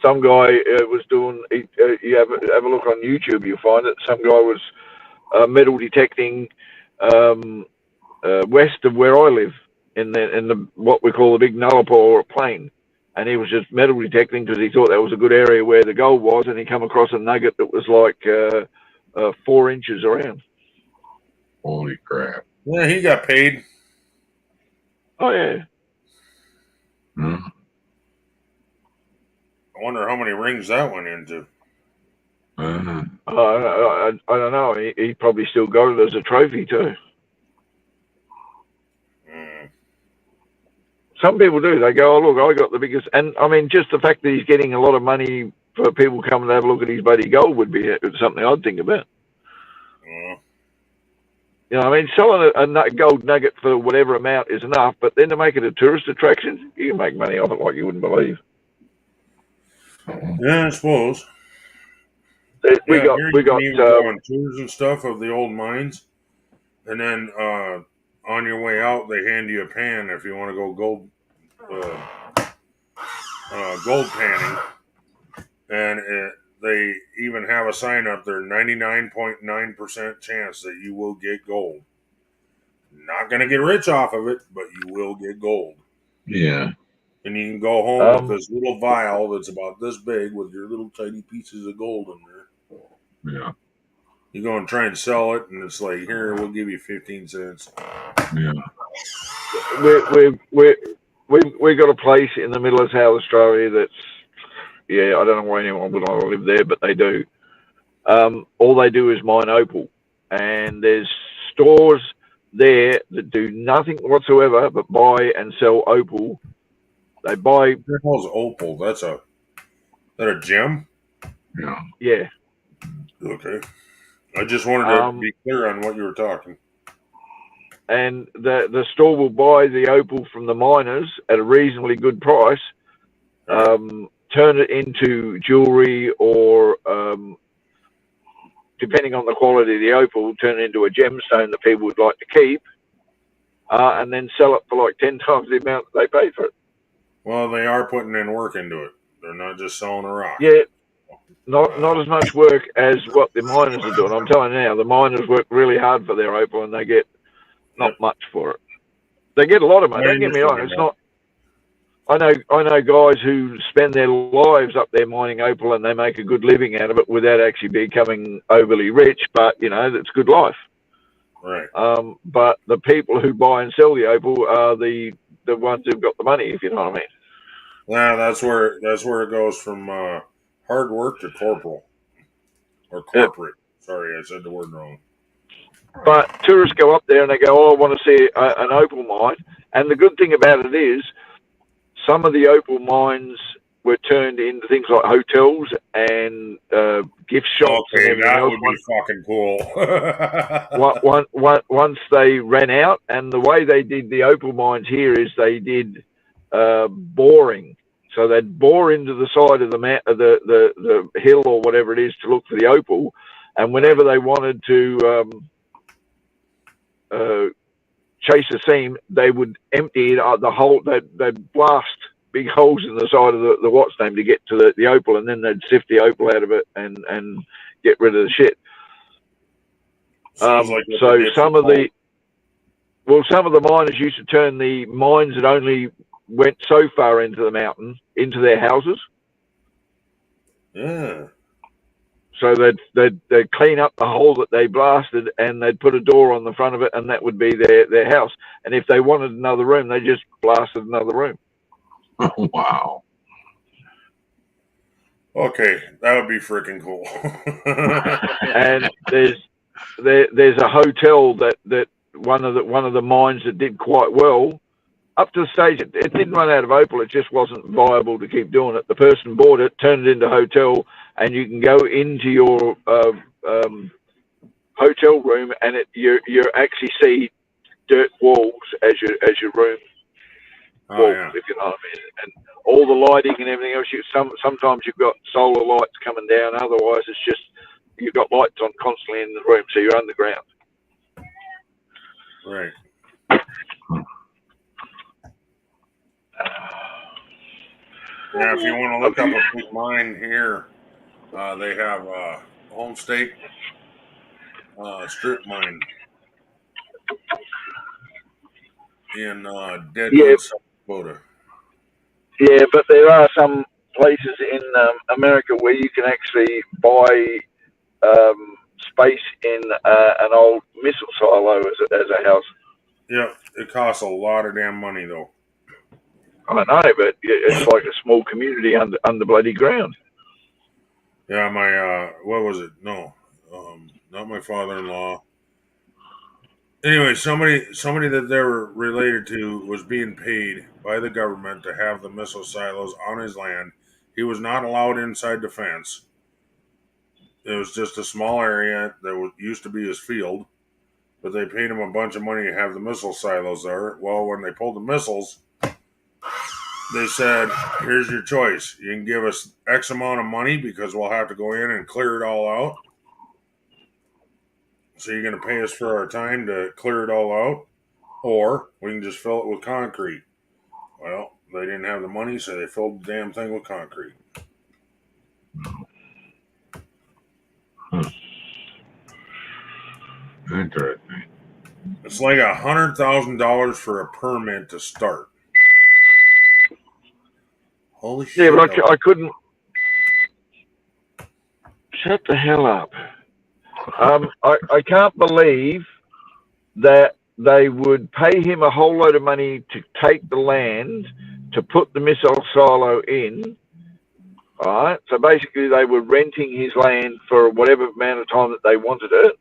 Some guy was doing. You have a look on YouTube, you'll find it. Some guy was metal detecting west of where I live in the what we call the Big Nullarbor Plain, and he was just metal detecting because he thought that was a good area where the gold was, and he come across a nugget that was like 4 inches around. Holy crap! Yeah, he got paid. Oh yeah. Hmm. I wonder how many rings that went into. Uh-huh. I don't know. He probably still got it as a trophy too. Mm. Some people do. They go, "Oh look, I got the biggest." And I mean, just the fact that he's getting a lot of money for people coming to have a look at his bloody gold would be something I'd think about. You know, I mean, selling a gold nugget for whatever amount is enough, but then to make it a tourist attraction, you can make money off it like you wouldn't believe. Yeah, I suppose. We got even go on tours and stuff of the old mines, and then on your way out, they hand you a pan if you want to go gold panning, and they even have a sign up there: 99.9% chance that you will get gold. Not gonna get rich off of it, but you will get gold. Yeah. And you can go home with this little vial that's about this big with your little tiny pieces of gold in there. Yeah. You go and try and sell it, and it's like, here, we'll give you 15 cents. Yeah. We got a place in the middle of South Australia that's, yeah, I don't know why anyone would want to live there, but they do. All they do is mine opal, and there's stores there that do nothing whatsoever but buy and sell opal. They buy. What the hell's opal? That a gem? Yeah. Yeah. Okay. I just wanted to be clear on what you were talking. And the store will buy the opal from the miners at a reasonably good price, turn it into jewelry, or depending on the quality of the opal, turn it into a gemstone that people would like to keep, and then sell it for like 10 times the amount that they paid for it. Well, they are putting in work into it. They're not just selling a rock. Yeah, not as much work as what the miners are doing. I'm telling you now, the miners work really hard for their opal, and they get not much for it. They get a lot of money. Don't get me wrong. It's not. I know guys who spend their lives up there mining opal, and they make a good living out of it without actually becoming overly rich. But you know, that's good life. Right. But the people who buy and sell the opal are the ones who've got the money, if you know what I mean. Yeah, that's where it goes from hard work to corporal or corporate. Yep. Sorry, I said the word wrong. But tourists go up there and they go, "Oh, I want to see an opal mine." And the good thing about it is, some of the opal mines were turned into things like hotels and gift shops. Okay, and that else. would be fucking cool. Once they ran out, and the way they did the opal mines here is they did boring. So they'd bore into the side of the hill or whatever it is to look for the opal, and whenever they wanted to chase a seam, they would empty it the hole. They'd blast big holes in the side of the what's name to get to the opal, and then they'd sift the opal out of it and get rid of the shit. So some of the miners used to turn the mines that only went so far into the mountain into their houses. Yeah. So they'd clean up the hole that they blasted, and they'd put a door on the front of it, and that would be their house. And if they wanted another room, they just blasted another room. Oh, wow. Okay, that would be freaking cool. And there's a hotel that one of the mines that did quite well. up to the stage it didn't run out of opal. It just wasn't viable to keep doing it. The person bought it, turned it into a hotel, and you can go into your hotel room, and you actually see dirt walls as your room walls, yeah. if you know what I mean. And all the lighting and everything else. Sometimes you've got solar lights coming down. Otherwise, it's just you've got lights on constantly in the room, so you're underground. Right. Yeah, if you want to look up a big mine here, they have Home State strip mine in Deadwood, South Dakota. Yeah, but there are some places in America where you can actually buy space in an old missile silo as a house. Yeah, it costs a lot of damn money though. I know, but it's like a small community under bloody ground. Yeah, my what was it? No, not my father-in-law. Anyway, somebody that they were related to was being paid by the government to have the missile silos on his land. He was not allowed inside the fence. It was just a small area that used to be his field, but they paid him a bunch of money to have the missile silos there. Well, when they pulled the missiles, they said, "Here's your choice. You can give us X amount of money because we'll have to go in and clear it all out. So you're going to pay us for our time to clear it all out, or we can just fill it with concrete." Well, they didn't have the money, so they filled the damn thing with concrete. Interesting. It's like $100,000 for a permit to start. Holy shit! Yeah, but I couldn't. Shut the hell up. I can't believe that they would pay him a whole load of money to take the land to put the missile silo in. All right, so basically they were renting his land for whatever amount of time that they wanted it.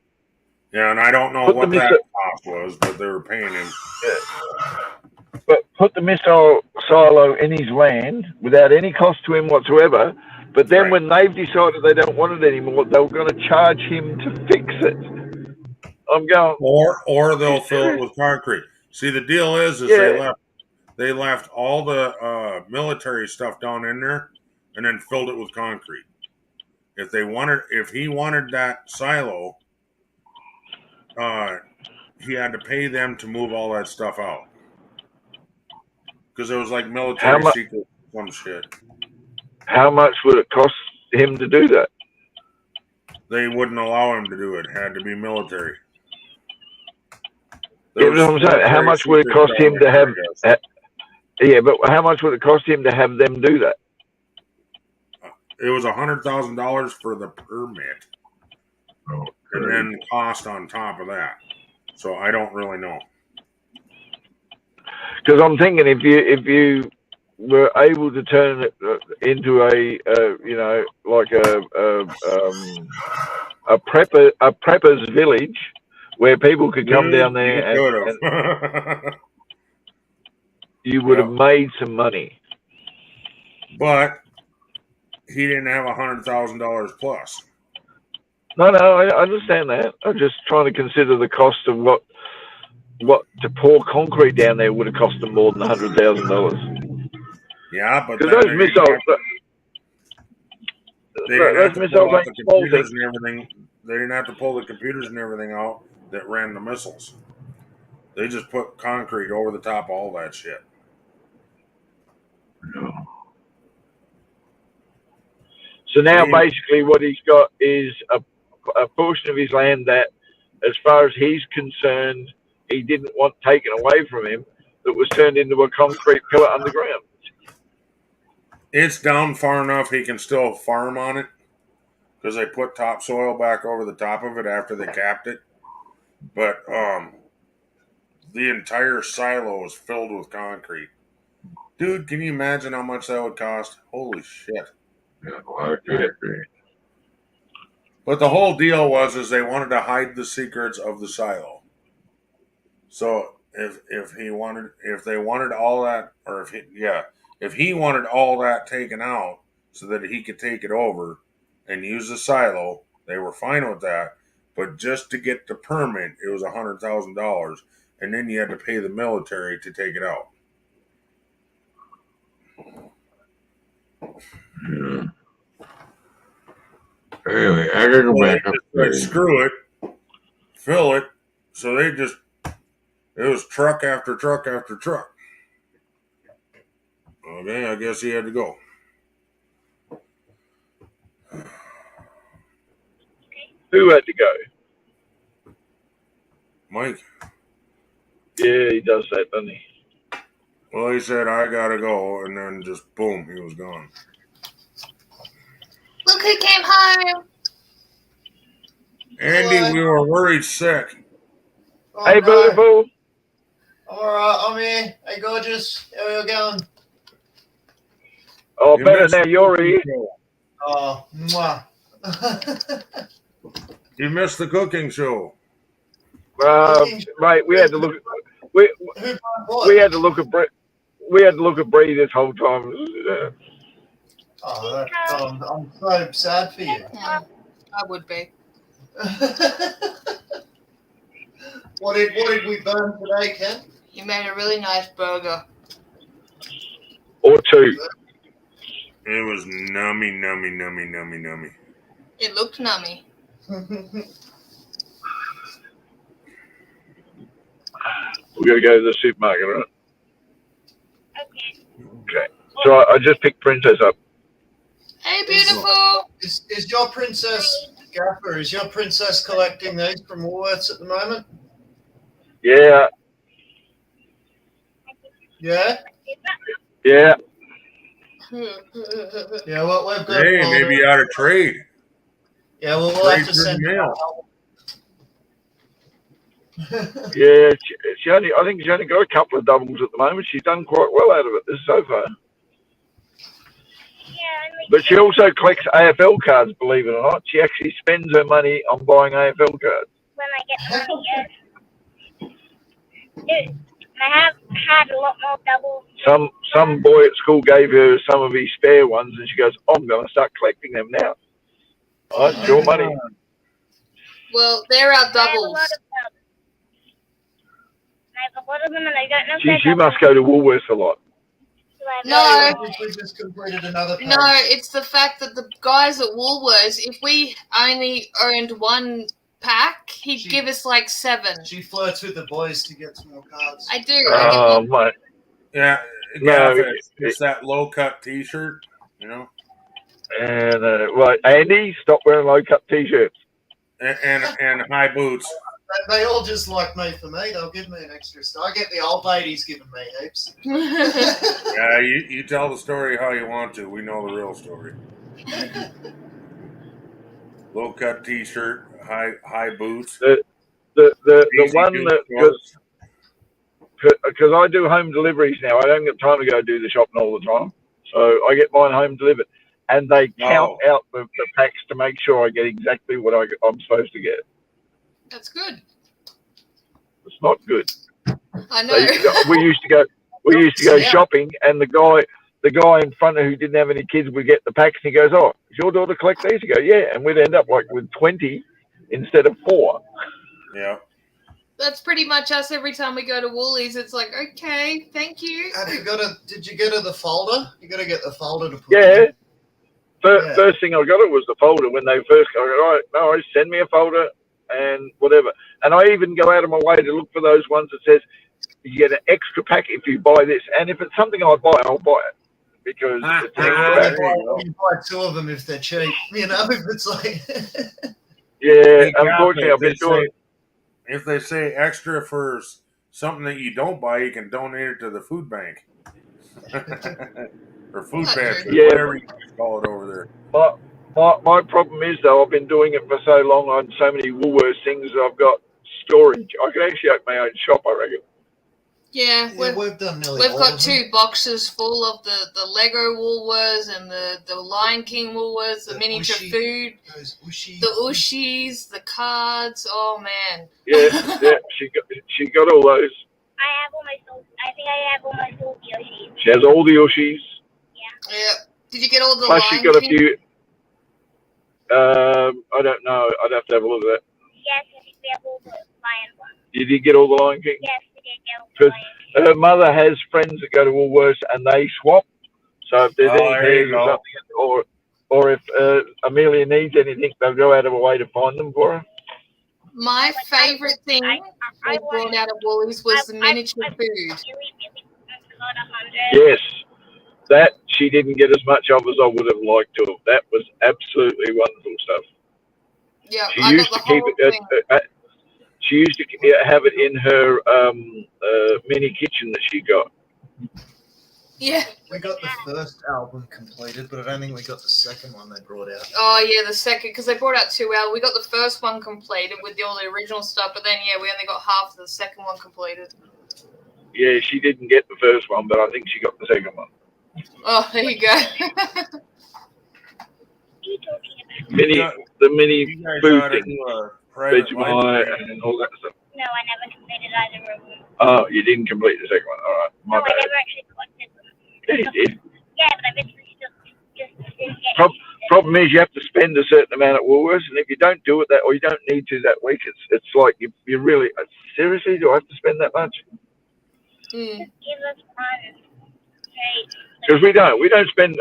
Yeah, and I don't know what that cost was, but they were paying him. Yeah. But put the missile silo in his land without any cost to him whatsoever. But then when they've decided they don't want it anymore, they were going to charge him to fix it. I'm going. Or they'll fill it with concrete. See, the deal is they left all the military stuff down in there, and then filled it with concrete. If he wanted that silo, he had to pay them to move all that stuff out because it was like military secret some shit. How much would it cost him to do that? They wouldn't allow him to do it. It had to be military. Yeah, but I'm saying, how much would it cost him to have? Yeah, but how much would it cost him to have them do that? It was $100,000 for the permit, and then cost on top of that. So I don't really know. Because I'm thinking if you were able to turn it into a prepper's village where people could come down there and you would have made some money. But he didn't have $100,000 plus. No, I understand that. I'm just trying to consider the cost of what to pour concrete down there would have cost them more than $100,000. Yeah, but because those missiles, they didn't have to pull out the computers and everything. They didn't have to pull the computers and everything out that ran the missiles. They just put concrete over the top of all that shit. So now basically what he's got is a portion of his land that, as far as he's concerned, he didn't want taken away from him, that was turned into a concrete pillar underground. It's down far enough he can still farm on it because they put topsoil back over the top of it after they capped it. But the entire silo is filled with concrete. Dude, can you imagine how much that would cost? Holy shit. Yeah, a lot of concrete. But the whole deal was they wanted to hide the secrets of the silo. So if he wanted, if they wanted all that, or if he wanted all that taken out so that he could take it over and use the silo, they were fine with that. But just to get the permit, it was $100,000, and then you had to pay the military to take it out. Yeah. Anyway, I gotta go Well, back they just said, upstairs. screw it, fill it. So they just, it was truck after truck after truck. Okay, I guess he had to go. Who had to go? Mike. Yeah, he does that, doesn't he? Well, he said, I gotta go, and then just boom, he was gone. Look who came home. Andy, Hello. we were worried sick. Oh, Hey, no. beautiful. I'm alright, I'm here. Hey, gorgeous. How are you going? Oh, You better missed now the you're cooking here. show. Oh, mwah. You missed the cooking show. Mate, we had to look. We Who bought what? we had to look at we had to look at Bree this whole time. Oh, I'm so sad for you. Yeah, I would be. What did we burn today, Ken? You made a really nice burger. Or two. It was nummy, nummy, nummy, nummy, nummy. It looked nummy. We got to go to the supermarket, right? Okay. So I just picked Princess up. Hey, beautiful. Is your princess Gaffer? Is your princess collecting these from Woolworths at the moment? Yeah. Yeah. Yeah. Yeah. Well, we've got. Hey, maybe out of trade. Yeah. Well, we'll Trade have to through send. the mail. Yeah. She only. I think she's only got a couple of doubles at the moment. She's done quite well out of it this so far. But she also collects AFL cards, believe it or not. She actually spends her money on buying AFL cards. When I get money, yes. I have had a lot more doubles. Some boy at school gave her some of his spare ones, and she goes, "I'm going to start collecting them now." Oh, it's your money. Well, they're our I have a doubles. lot of them. I have a lot of them, and I don't know if She they're must go to Woolworths a lot. No. We just completed another page. No, it's the fact that the guys at Woolworths, if we only owned one pack, he'd give us like 7. She flirts with the boys to get some more cards. I do. Oh, mate. Yeah, No, it's that low cut T-shirt, you know, And right, Andy, stop wearing low cut t-shirts. and high boots. They all just like me for me. They'll give me an extra star. I get the old ladies giving me heaps. Yeah, you tell the story how you want to. We know the real story. Low cut T-shirt, high boots. The Easy one to that shorts. because I do home deliveries now. I don't get time to go do the shopping all the time, so I get mine home delivered, and they count out the packs to make sure I get exactly what I'm supposed to get. That's good. It's not good. I know. We used to go shopping, and the guy in front of who didn't have any kids would get the packs, and he goes, "Oh, is your daughter collect these?" You go, "Yeah," and we'd end up like with 20 instead of 4. Yeah. That's pretty much us every time we go to Woolies. It's like, okay, thank you. Did you get her the folder? You got to get the folder to put Yeah. in. First thing I got it was the folder when they first go, all right, no, send me a folder and whatever. And I even go out of my way to look for those ones that says you get an extra pack if you buy this. And if it's something I buy, I'll buy it because it's an extra pack. You buy 2 of them if they're cheap. You know, if it's like. Yeah, Hey, unfortunately, I've been doing. If they say extra for something that you don't buy, you can donate it to the food bank or food pantry, whatever you call it over there. But my problem is though, I've been doing it for so long on so many Woolworths things. I've got storage. I could actually open my own shop, I reckon. Yeah, we've done nearly we've all got of 2 them. boxes full of the Lego Woolworths and the Lion King Woolworths, the miniature Ushi, food, those Ushi. the Ushis, the cards. Oh man. Yeah, she got all those. have almost all. I think I have almost all the Yoshis. She has all the Yoshis. Yeah. Did you get all the Plus, she's Lion got a King? few. I don't know. I'd have to have a look at that. Yes, I think we have all the Lion ones. Did you get all the Lion King? Yes, we did get all the Because Lion King. her mother has friends that go to Woolworths and they swap. So if there's any there you pairs or go. something, or if Amelia needs anything, they'll go out of a way to find them for her. My favorite thing they brought out of Woolies was the miniature food. Really, really got 100. Yes, that she didn't get as much of as I would have liked to have. That was absolutely wonderful stuff. Yeah, She I used got to the keep whole it. thing. She used to have it in her mini kitchen that she got. Yeah. We got the first album completed, but I don't think we got the second one they brought out. Oh yeah, the second, because they brought out 2 albums. We got the first one completed with all the original stuff, but then yeah, we only got half of the second one completed. Yeah, she didn't get the first one, but I think she got the second one. Oh, there you go. The mini You guys food ought to thing, do a private live Vegemite stream. and all that stuff. No, I never completed either of them. Oh, you didn't complete the second one. All right, my No, I bad. never actually collected them. Yeah, you did. Yeah, but I eventually still just didn't get Problem is, you have to spend a certain amount at Woolworths, and if you don't do it or you don't need to that week, it's like you really seriously do I have to spend that much? Mm. Just give us fun. Because we don't spend.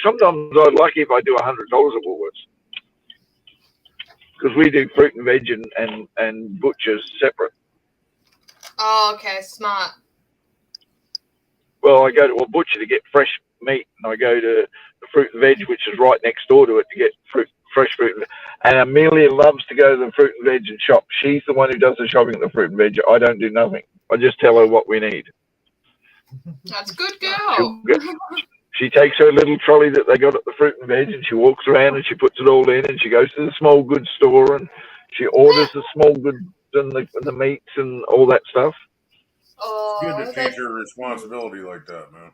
Sometimes I'm lucky if I do $100 at Woolworths, because we do fruit and veg and butchers separate. Oh, okay, smart. Well, I go to a butcher to get fresh meat, and I go to the fruit and veg, which is right next door to it, to get fresh fruit. And Amelia loves to go to the fruit and veg and shop. She's the one who does the shopping at the fruit and veg. I don't do nothing. I just tell her what we need. That's a good girl. She takes her little trolley that they got at the fruit and veg, and she walks around and she puts it all in, and she goes to the small goods store and she orders the small goods and the meats and all that stuff. Oh, It's good to teach her responsibility like that, man.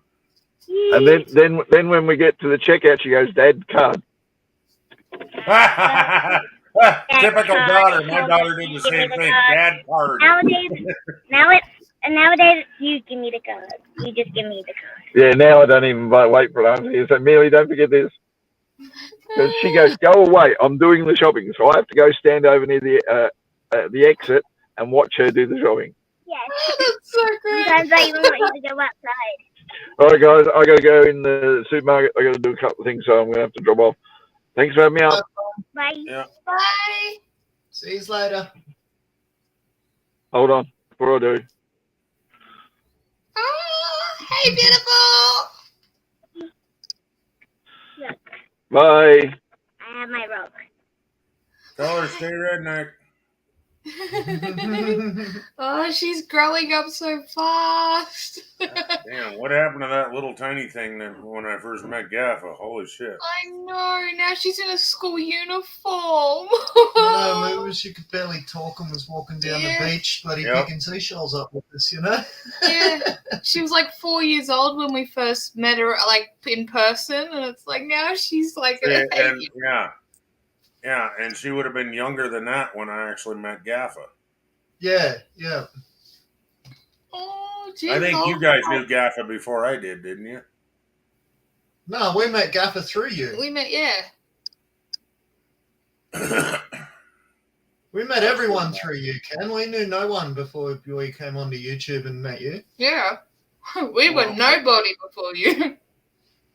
And then when we get to the checkout, she goes, "Dad, card." Typical daughter. My daughter did the same thing. Dad card. Nowadays, you give me the card. You just give me the card. Yeah, now I don't even wait for it. I say, "Amelia, don't forget this." Because she goes, "Go away. I'm doing the shopping." So I have to go stand over near the exit and watch her do the shopping. Yes. That's so great. Sometimes I even want you to go outside. All right, guys, I got to go in the supermarket. I got to do a couple of things, so I'm going to have to drop off. Thanks for having me up. Bye. Yeah. Bye. See you later. Hold on, before I do. Oh, hey, beautiful. Look, Bye. I have my rope. Tell her stay redneck. Oh, she's growing up so fast. Damn, what happened to that little tiny thing that when I first met Gaffa? Holy shit. I know. Now she's in a school uniform. No, it was she could barely talk and was walking down Yeah. the beach, bloody Yep. picking seashells up with us, you know? Yeah, she was like 4 years old when we first met her, like in person, and it's like now she's like a baby. Yeah, and she would have been younger than that when I actually met Gaffa. Yeah. Oh, geez, I think you guys knew Gaffa before I did, didn't you? No, we met Gaffer through you. We met, yeah. We met everyone through you, Ken. We knew no one before we came onto YouTube and met you. Yeah. We were nobody before you.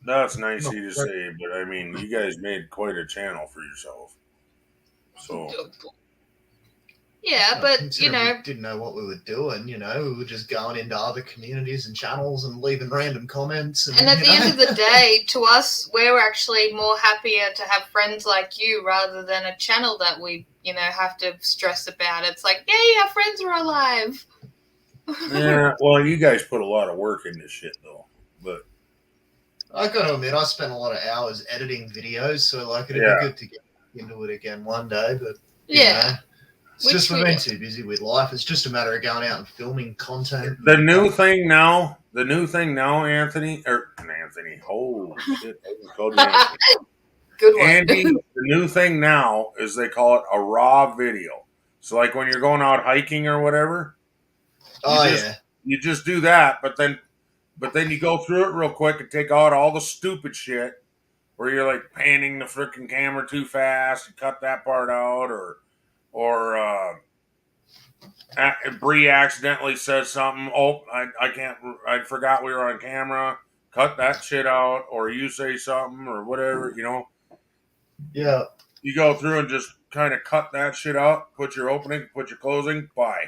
That's nice of you to say, but I mean, you guys made quite a channel for yourself. So Yeah, but, you know. We didn't know what we were doing, you know. We were just going into other communities and channels and leaving random comments. And at the end of the day, to us, we're actually more happier to have friends like you rather than a channel that we, you know, have to stress about. It's like, yay, our friends are alive. yeah, well, you guys put a lot of work into shit, though. But I got to admit, I spent a lot of hours editing videos, so like it'd be good to get into it again one day. But you know, it's just we've been too busy with life. It's just a matter of going out and filming content. The new thing now, Anthony. Holy shit, I called you Anthony. Good one. Andy, the new thing now is they call it a raw video. So like when you're going out hiking or whatever, You just do that, but then you go through it real quick and take out all the stupid shit where you're like panning the freaking camera too fast and cut that part out, or Bree accidentally says something. Oh, I can't. I forgot we were on camera. Cut that shit out, or you say something, or whatever. Yeah. You go through and just kind of cut that shit out. Put your opening, put your closing. Bye.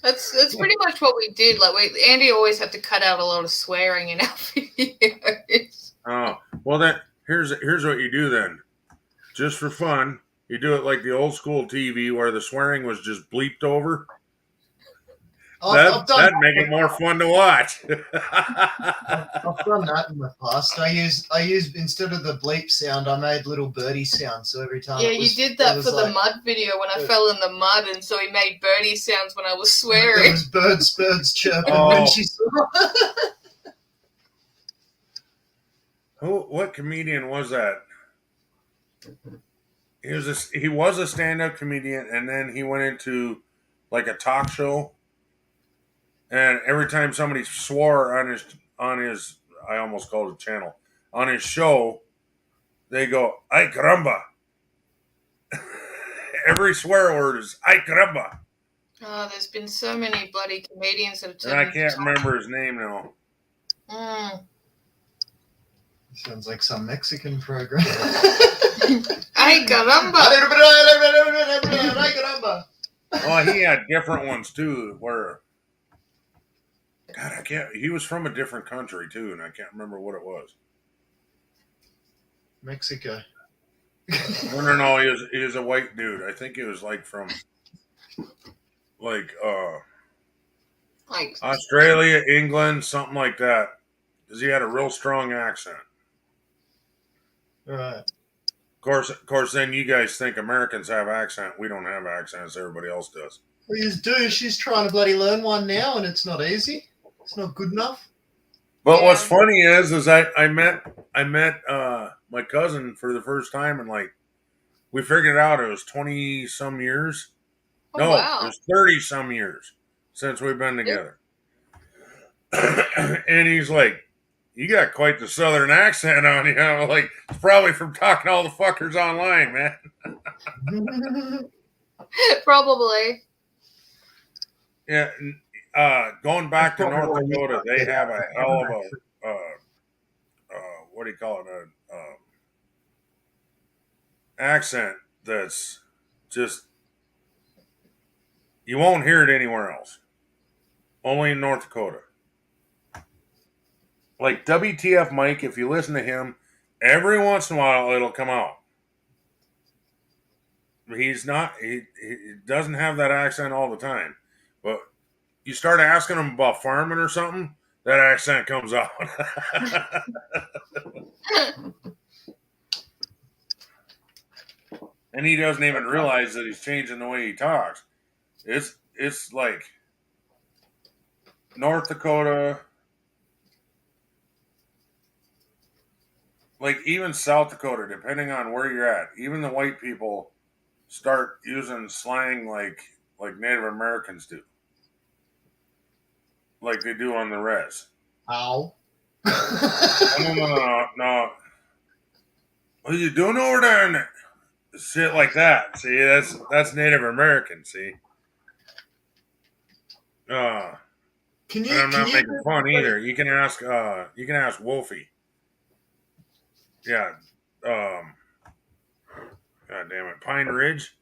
That's pretty much what we did. Like Andy always had to cut out a lot of swearing in our videos. Oh, well then here's what you do then. Just for fun, you do it like the old school TV where the swearing was just bleeped over. That'd make it more fun to watch. I've done that in the past. I used instead of the bleep sound, I made little birdie sounds. So every time, you did that for the mud video when I fell in the mud, and so he made birdie sounds when I was swearing. It was birds chirping when she saw. What comedian was that? He was a stand-up comedian, and then he went into like a talk show. And every time somebody swore on his I almost called it channel, on his show, they go, "Ay caramba." Every swear word is "Ay caramba." Oh, there's been so many bloody comedians that have turned. And I can't remember his name now. Sounds like some Mexican program. Ay caramba. Ay caramba. Well, he had different ones too. Where, God, I can't. He was from a different country too, and I can't remember what it was. Mexico. No. He was a white dude. I think he was like from like Australia, England, something like that. Because he had a real strong accent. Right. Of course, then you guys think Americans have accent. We don't have accents. Everybody else does. Well, you do. She's trying to bloody learn one now, and it's not easy. It's not good enough. But what's funny is I met my cousin for the first time, and like we figured it out. It was 20 some years. Oh, no, wow. It was 30 some years since we've been together. And he's like, "You got quite the southern accent on you." I'm like, "It's probably from talking to all the fuckers online, man." Probably. Yeah. Going back to North Dakota, they have a hell of a what do you call it? Accent that's just, you won't hear it anywhere else. Only in North Dakota. Like WTF Mike, if you listen to him, every once in a while it'll come out. He doesn't have that accent all the time. But you start asking him about farming or something, that accent comes out. And he doesn't even realize that he's changing the way he talks. It's like North Dakota, like even South Dakota, depending on where you're at. Even the white people start using slang like Native Americans do. Like they do on the res. Ow. No. What are you doing over there? Shit like that. See, that's Native American. See. I'm not making fun either. You can ask Wolfie. Yeah. God damn it, Pine Ridge.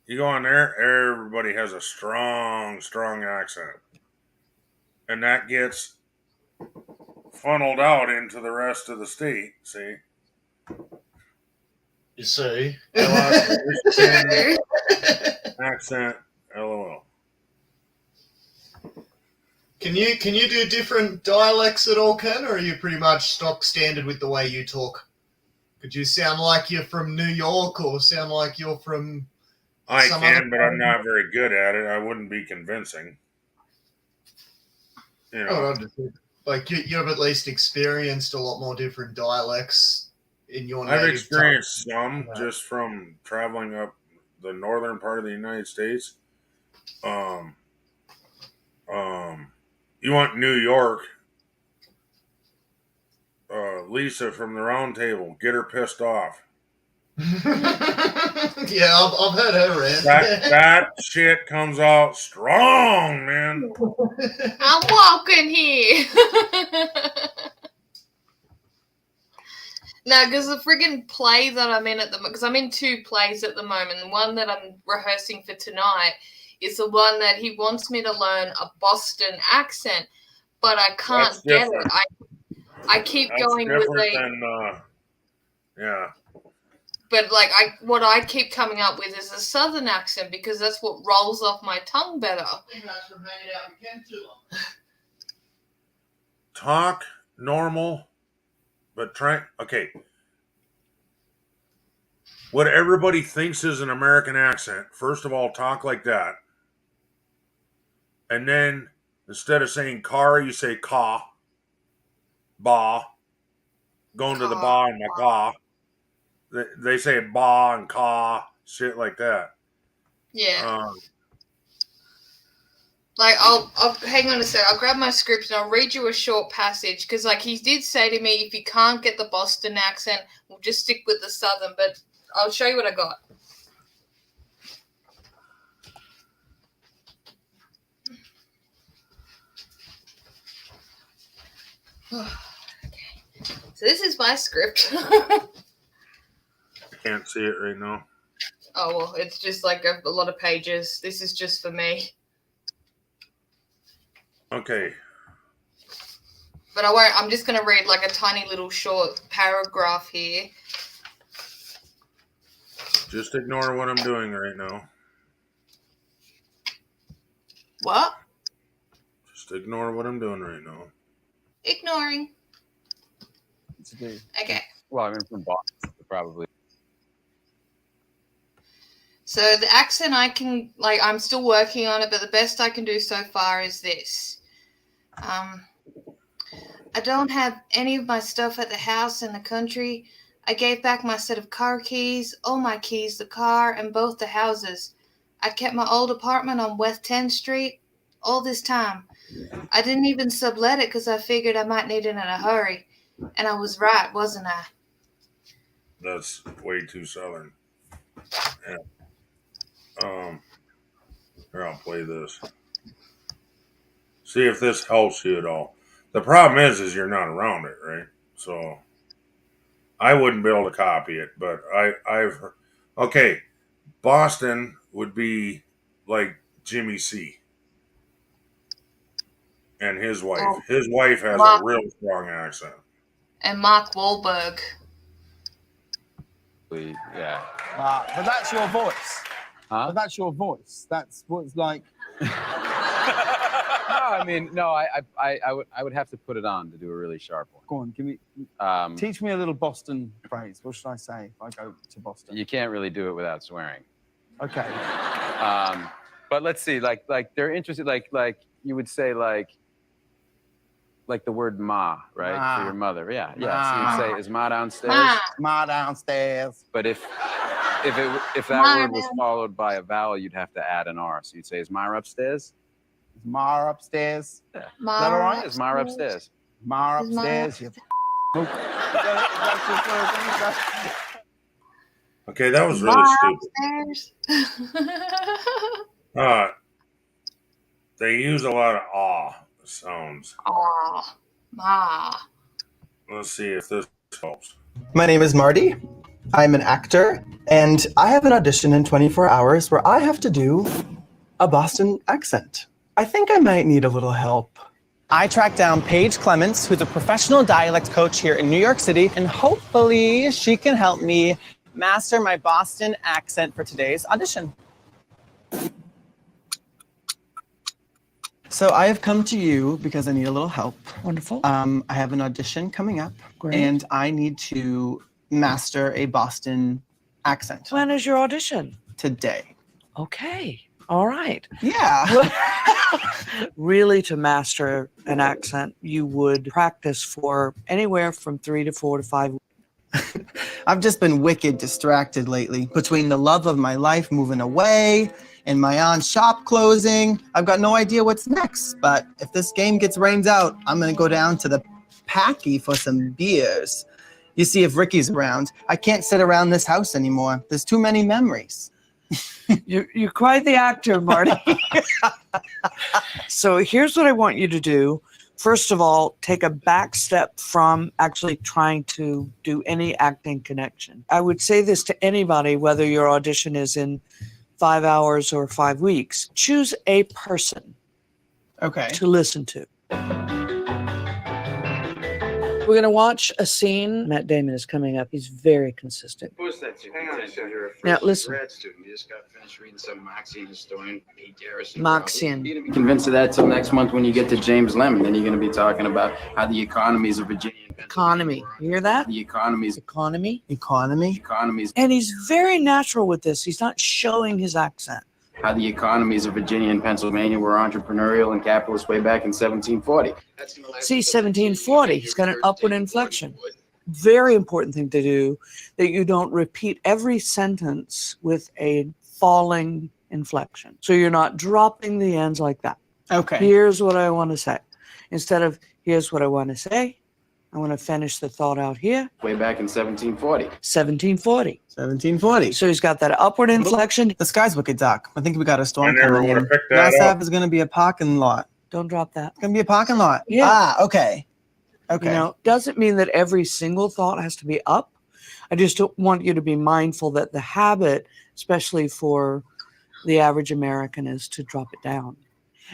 You go on there, everybody has a strong accent, and that gets funneled out into the rest of the state. See. You see. Accent. LOL. Can you do different dialects at all, Ken, or are you pretty much stock standard with the way you talk? Could you sound like you're from New York or sound like you're from I can, but I'm not very good at it. I wouldn't be convincing. You know. Like you have at least experienced a lot more different dialects in your native I've experienced tongue. some just from traveling up the northern part of the United States. You want New York? Lisa from the Round Table, get her pissed off. Yeah, I've heard her rant. That shit comes out strong, man. I'm walking here. No, because the friggin' play that I'm in at the moment, because I'm in 2 plays at the moment. The one that I'm rehearsing for tonight is the one that he wants me to learn a Boston accent, but I can't get it. I keep going with yeah. But like what I keep coming up with is a Southern accent because that's what rolls off my tongue better. Talk normal, but okay. What everybody thinks is an American accent, first of all, talk like that. And then instead of saying car, you say ka, ba. Going to the ba and my ka. They say ba and ka, shit like that. Yeah. Like I'll hang on a sec. I'll grab my script and I'll read you a short passage because like he did say to me, if you can't get the Boston accent, we'll just stick with the Southern. But I'll show you what I got. Okay. So this is my script. I can't see it right now. Oh well, it's just like a lot of pages. This is just for me. Okay. But I won't. I'm just going to read like a tiny little short paragraph here. Just ignore what I'm doing right now. What? Just ignore what I'm doing right now. Ignoring. Okay. Well, I'm from Boston, probably. So the accent I can, like, I'm still working on it, but the best I can do so far is this. I don't have any of my stuff at the house in the country. I gave back my set of car keys, all my keys, the car, and both the houses. I kept my old apartment on West 10th Street all this time. I didn't even sublet it because I figured I might need it in a hurry. And I was right, wasn't I? That's way too Southern. Yeah. Here, I'll play this. See if this helps you at all. The problem is you're not around it, right? So I wouldn't be able to copy it, but I've heard. Okay, Boston would be like Jimmy C. and his wife. Oh. His wife has a real strong accent. And Mark Wahlberg. Yeah. But that's your voice. Huh? But that's your voice. That's what it's like. No, I mean, no. I would have to put it on to do a really sharp one. Go on, give me. Teach me a little Boston phrase. What should I say if I go to Boston? You can't really do it without swearing. Okay. But let's see. Like they're interested. Like you would say like the word ma, right? Ma. For your mother. Yeah. Ma. Yeah. So you'd say, is ma downstairs? Ma. Ma downstairs. But if that Ma word was followed by a vowel, you'd have to add an R. So you'd say, is Ma upstairs? Is Ma upstairs? Yeah. Ma Is that all right? Is Ma upstairs? Ma Is Ma upstairs. You Okay, that was really stupid. They use a lot of sounds. Aw. Ma. Let's see if this helps. My name is Marty. I'm an actor, and I have an audition in 24 hours where I have to do a Boston accent. I think I might need a little help. I tracked down Paige Clements, who's a professional dialect coach here in New York City, and hopefully she can help me master my Boston accent for today's audition. So I have come to you because I need a little help. Wonderful. I have an audition coming up, Great. and I need to master a Boston accent. When is your audition? Today. Okay. All right. Yeah. Really, to master an accent, you would practice for anywhere from 3 to 4 to 5 I've just been wicked distracted lately between the love of my life moving away and my aunt's shop closing. I've got no idea what's next, but if this game gets rained out, I'm gonna go down to the Packy for some beers. You see if Ricky's around. I can't sit around this house anymore. There's too many memories. You're quite the actor, Marty. So here's what I want you to do. First of all, take a back step from actually trying to do any acting connection. I would say this to anybody, whether your audition is in 5 hours or 5 weeks. Choose a person to listen to. We're going to watch a scene. Matt Damon is coming up. He's very consistent. Who's that? Hang on a second. You're a Now, first listen. grad student. You just got finished reading some Marxian historian, Pete Garrison. Marxian. You're going to be convinced of that till next month when you get to James Lemon. Then you're going to be talking about how the economies of Virginia. Economy. You hear that? The economies. Economy. Economies. And he's very natural with this. He's not showing his accent. How the economies of Virginia and Pennsylvania were entrepreneurial and capitalist way back in 1740. See, 1740, he's got an upward inflection. Very important thing to do, that you don't repeat every sentence with a falling inflection. So you're not dropping the ends like that. Okay. Here's what I want to say. Instead of, here's what I want to say, I want to finish the thought out here. Way back in 1740. 1740. So he's got that upward inflection. The sky's wicked dark. I think we got a storm I never coming would in. have picked that Last up. half is going to be a parking lot. Don't drop that. It's going to be a parking lot. Yeah. Ah, okay. Okay. You know, doesn't mean that every single thought has to be up. I just don't want you to be mindful that the habit, especially for the average American, is to drop it down.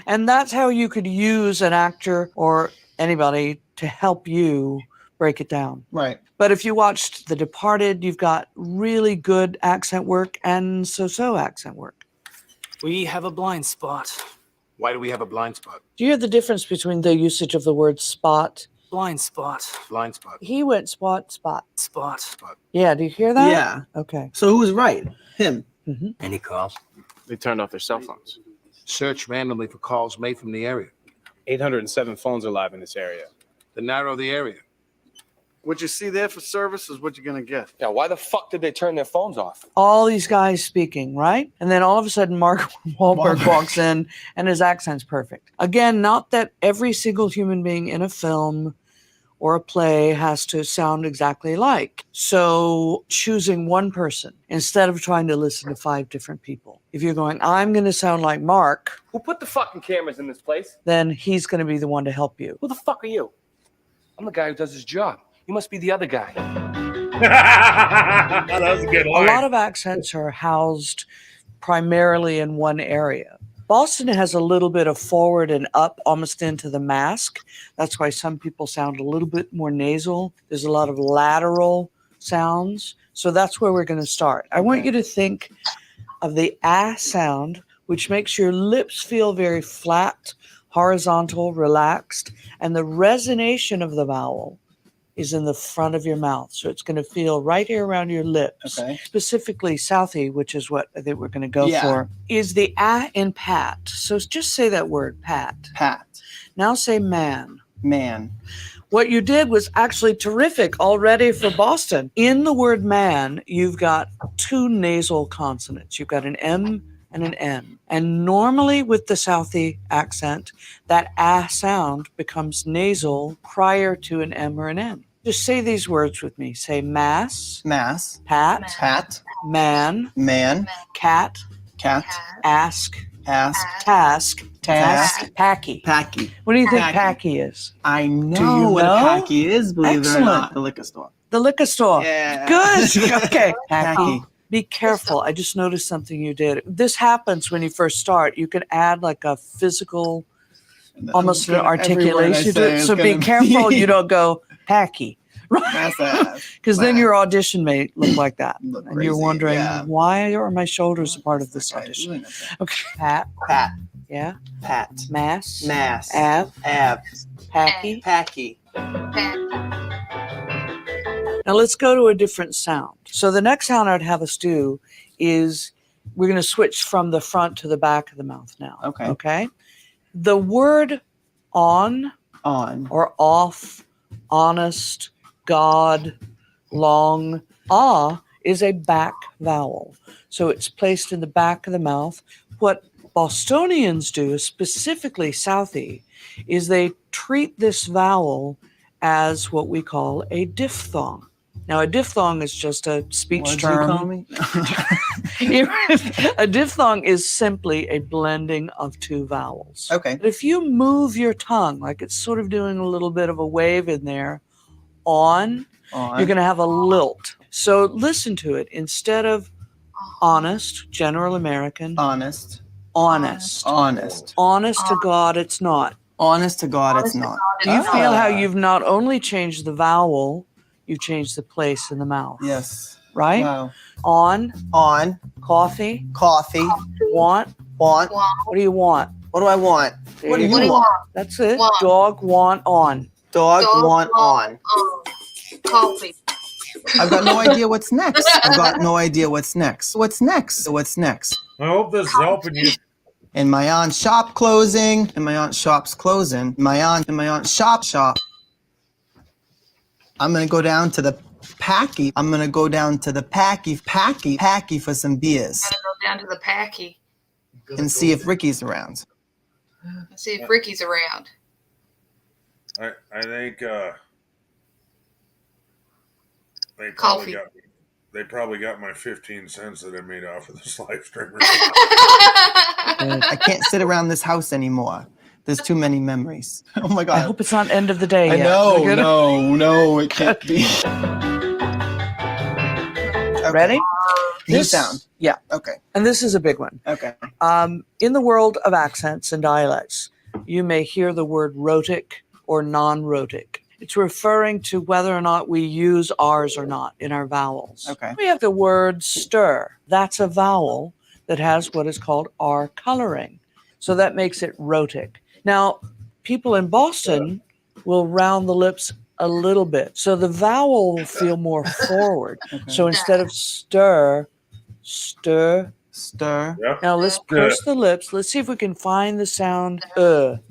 And that's how you could use an actor or anybody to help you break it down. Right. But if you watched The Departed, you've got really good accent work and so-so accent work. We have a blind spot. Why do we have a blind spot? Do you hear the difference between the usage of the word spot? Blind spot. Blind spot. He went spot. Spot. Yeah, do you hear that? Yeah. Okay. So who was right? Him. Mm-hmm. Any calls? They turned off their cell phones. Search randomly for calls made from the area. 807 phones are live in this area. To narrow the area. What you see there for service is what you're going to get. Yeah, why the fuck did they turn their phones off? All these guys speaking, right? And then all of a sudden, Mark Wahlberg walks in and his accent's perfect. Again, not that every single human being in a film or a play has to sound exactly alike. So choosing one person instead of trying to listen to 5 different people. If you're going, I'm going to sound like Mark, Who put the fucking cameras in this place? then he's going to be the one to help you. Who the fuck are you? I'm the guy who does his job. You must be the other guy. That was a good A line. lot of accents are housed primarily in one area. Boston has a little bit of forward and up almost into the mask. That's why some people sound a little bit more nasal. There's a lot of lateral sounds. So that's where we're going to start. I want you to think of the ah sound, which makes your lips feel very flat, horizontal, relaxed, and the resonation of the vowel is in the front of your mouth. So it's going to feel right here around your lips. Okay. Specifically, Southie, which is what I think we're going to go Yeah. for, is the ah in pat. So just say that word, pat. Pat. Now say man. Man. What you did was actually terrific already for Boston. In the word man, you've got 2 nasal consonants. You've got an M and an N. And normally with the Southie accent, that ah sound becomes nasal prior to an M or an N. Just say these words with me. Say mass, Mass. pat, Pat. man, Man. cat, Cat. ask, Ask. task, Task. packy. Packy. What do you think Packy. packy is? I know Do you what a know? packy is, believe it or Excellent. not. The liquor store. The liquor store. Yeah. Good. Okay. Packy. Be careful. I just noticed something you did. This happens when you first start. You can add like a physical, almost an Every word I articulation say to it. is So be gonna careful be- you don't go packy. That's ass. Because then your audition may look like that. Look And you're crazy, wondering, yeah. why are my shoulders a part of this audition? Okay. Pat. Pat. Yeah. Pat. Mass. Mass. Av. Ab. Packy. Packy. Now let's go to a different sound. So the next sound I'd have us do is we're going to switch from the front to the back of the mouth now. Okay. Okay. The word on or off, honest, God, long, ah is a back vowel. So it's placed in the back of the mouth What Bostonians do, specifically Southie, is they treat this vowel as what we call a diphthong. Now, a diphthong is just a speech What'd term. you call me? A diphthong is simply a blending of two vowels. Okay. But if you move your tongue, like it's sort of doing a little bit of a wave in there, on, you're going to have a lilt. So listen to it. Instead of honest, general American. Honest. Honest. Honest. Honest to God, it's not. Honest to God, it's not. Do you feel how you've not only changed the vowel, you've changed the place in the mouth? Yes. Right? Wow. On. On. Coffee. Coffee. Want. Want. What do you want? What do I want? There What do you you go. want? That's it. Want. Dog, want, on. Dog want on. Coffee. I've got no idea what's next. I've got no idea what's next. What's next? What's next? I hope this is helping you. And my aunt's shop closing. And my aunt's shop's closing. My aunt's shop. I'm gonna go down to the Packy. I'm gonna go down to the Packy for some beers. I'm gonna go down to the Packy And see if Ricky's around. and see if Ricky's around. I think Coffee. they probably got my 15 cents that I made off of this live stream. I can't sit around this house anymore. There's too many memories. Oh my I God. hope it's not end of the day I yet. know, We're good? no, it can't be. Ready? New sound. Yeah. Okay. And this is a big one. Okay. In the world of accents and dialects, you may hear the word rhotic or non-rhotic. It's referring to whether or not we use R's or not in our vowels. Okay. We have the word stir. That's a vowel that has what is called R coloring. So that makes it rhotic. Now, people in Boston will round the lips a little bit. So the vowel will feel more forward. Okay. So instead of stir, stir. Stir. Yep. Now let's purse the lips. Let's see if we can find the sound person,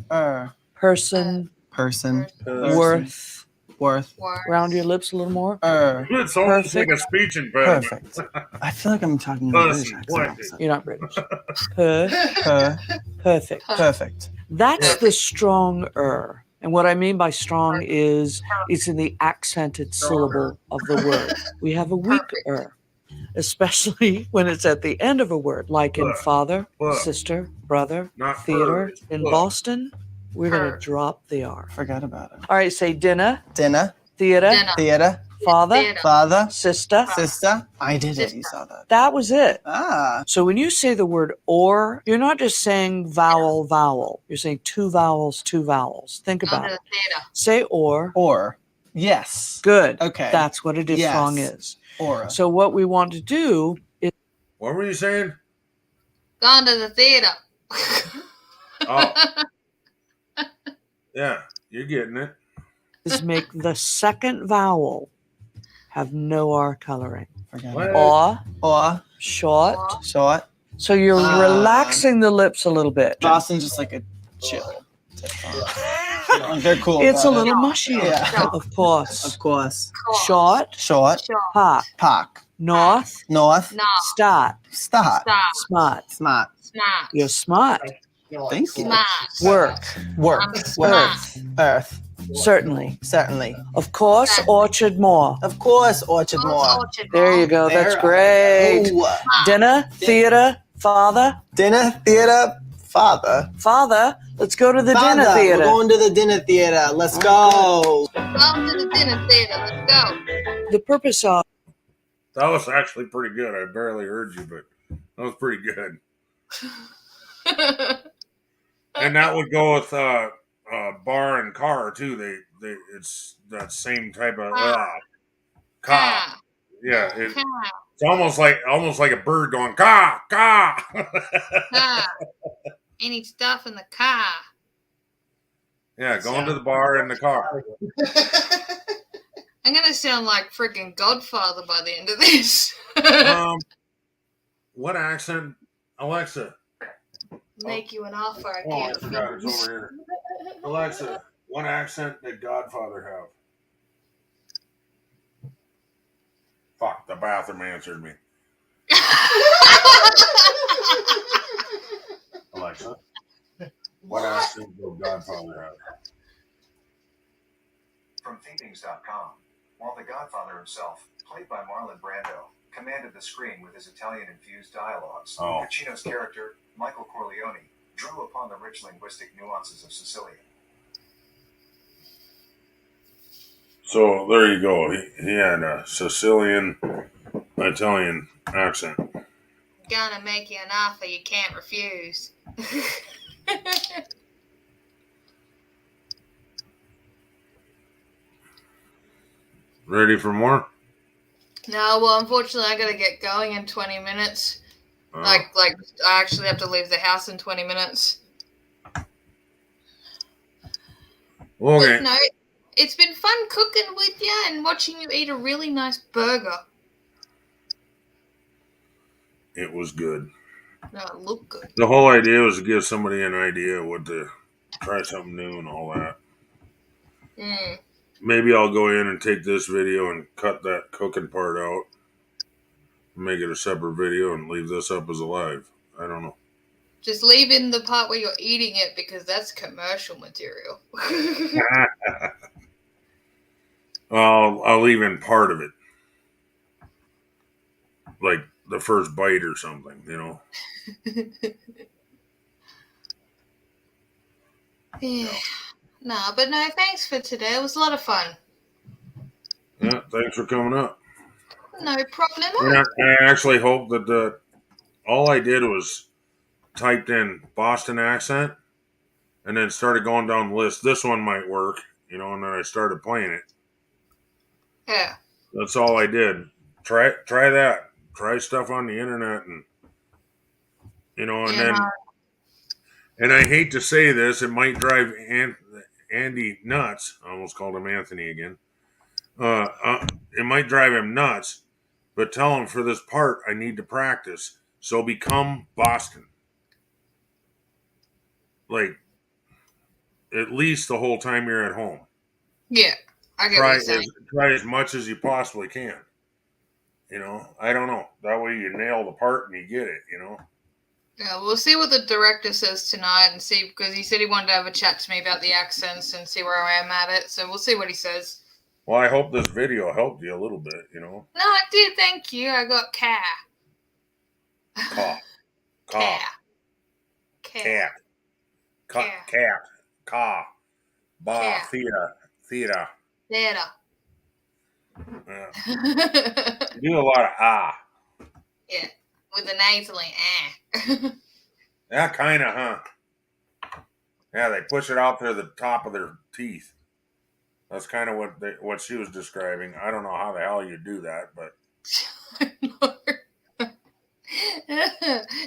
Person. worth. Worth. Round your lips a little more. It's almost like Perfect. a speech impediment. Perfect. I feel like I'm talking in a British accent. You're not British. Perfect. Perfect. That's the strong And what I mean by strong is it's in the accented syllable of the word. We have a weak especially when it's at the end of a word, like in father, sister, brother, theater. In Boston, we're going to drop the R. Forgot about it. All right, say dinner. Dinner. Theater. Theater. Father. Father. Sister. Sister. I did it. You saw that. That was it. Ah. So when you say the word or, you're not just saying vowel, vowel. You're saying two vowels, two vowels. Think about it. Say or. Or. Yes. Good. Okay. That's what a diphthong is. Or. So what we want to do is. What were you saying? Gone to the theater. Oh. Yeah, you're getting it. Is make the second vowel have no R coloring. Or. Short. Short. So you're relaxing the lips a little bit. Boston's just like a chill. They're cool. It's a about little it. mushier, Yeah. of course. Of course. Short. Short. Park. Park. North. North. Start. Start. Smart. Smart. Smart. You're smart. Thank you. Smart. Work. Work. Earth. Earth. Certainly. Certainly. Of course, Orchard Moor. Of course, Orchard Moor. There you go. That's great. Ooh. Dinner, theater, father. Dinner, theater, father. Father, let's go to the Father, dinner theater. We're going to the dinner theater. Let's go. Come to the dinner theater. Let's go. The purpose of. That was actually pretty good. I barely heard you, but that was pretty good. And that would go with bar and car too. They it's that same type of ka. Yeah, it's almost like a bird going ka ka. Any stuff in the car. Yeah, going to the bar in the car. I'm gonna sound like freaking Godfather by the end of this. What accent, Alexa? Make you an offer I Oh, I can't forgot it's refuse. over here. Alexa, what accent did Godfather have? Fuck, the bathroom answered me. Alexa, what accent will Godfather have? From Thinkings.com. While the Godfather himself, played by Marlon Brando, commanded the screen with his Italian-infused dialogues, Pacino's character, Michael Corleone, drew upon the rich linguistic nuances of Sicilian. So there you go. He had a Sicilian Italian accent. Gonna make you an offer you can't refuse. Ready for more? No, well, unfortunately, I gotta get going in 20 minutes. Like I actually have to leave the house in 20 minutes. Okay. But no, it's been fun cooking with you and watching you eat a really nice burger. It was good. No, it looked good. The whole idea was to give somebody an idea what to try something new and all that. Mm. Maybe I'll go in and take this video and cut that cooking part out. Make it a separate video and leave this up as a live. I don't know. Just leave in the part where you're eating it because that's commercial material. I'll leave in part of it. Like the first bite or something, you know. Yeah. No, but no, thanks for today. It was a lot of fun. Yeah, thanks for coming up. No problem. And I actually hope that all I did was typed in Boston accent and then started going down the list. This one might work, you know, and then I started playing it. Yeah. That's all I did. Try that. Try stuff on the internet and you know, and then and I hate to say this, it might drive Andy nuts. I almost called him Anthony again. It might drive him nuts, but tell him for this part I need to practice. So become Boston. Like at least the whole time you're at home. Yeah, I get what you're saying. Try as much as you possibly can. You know, I don't know. That way you nail the part and you get it, you know. Yeah, we'll see what the director says tonight and see, because he said he wanted to have a chat to me about the accents and see where I am at it. So we'll see what he says. Well, I hope this video helped you a little bit, you know. No, it did. Thank you. I got cat. Cat. Ba. Theta. Theta. Yeah. You do a lot of Yeah, with the nasally Yeah, kind of, huh? Yeah, they push it out to the top of their teeth. That's kind of what she was describing. I don't know how the hell you do that, but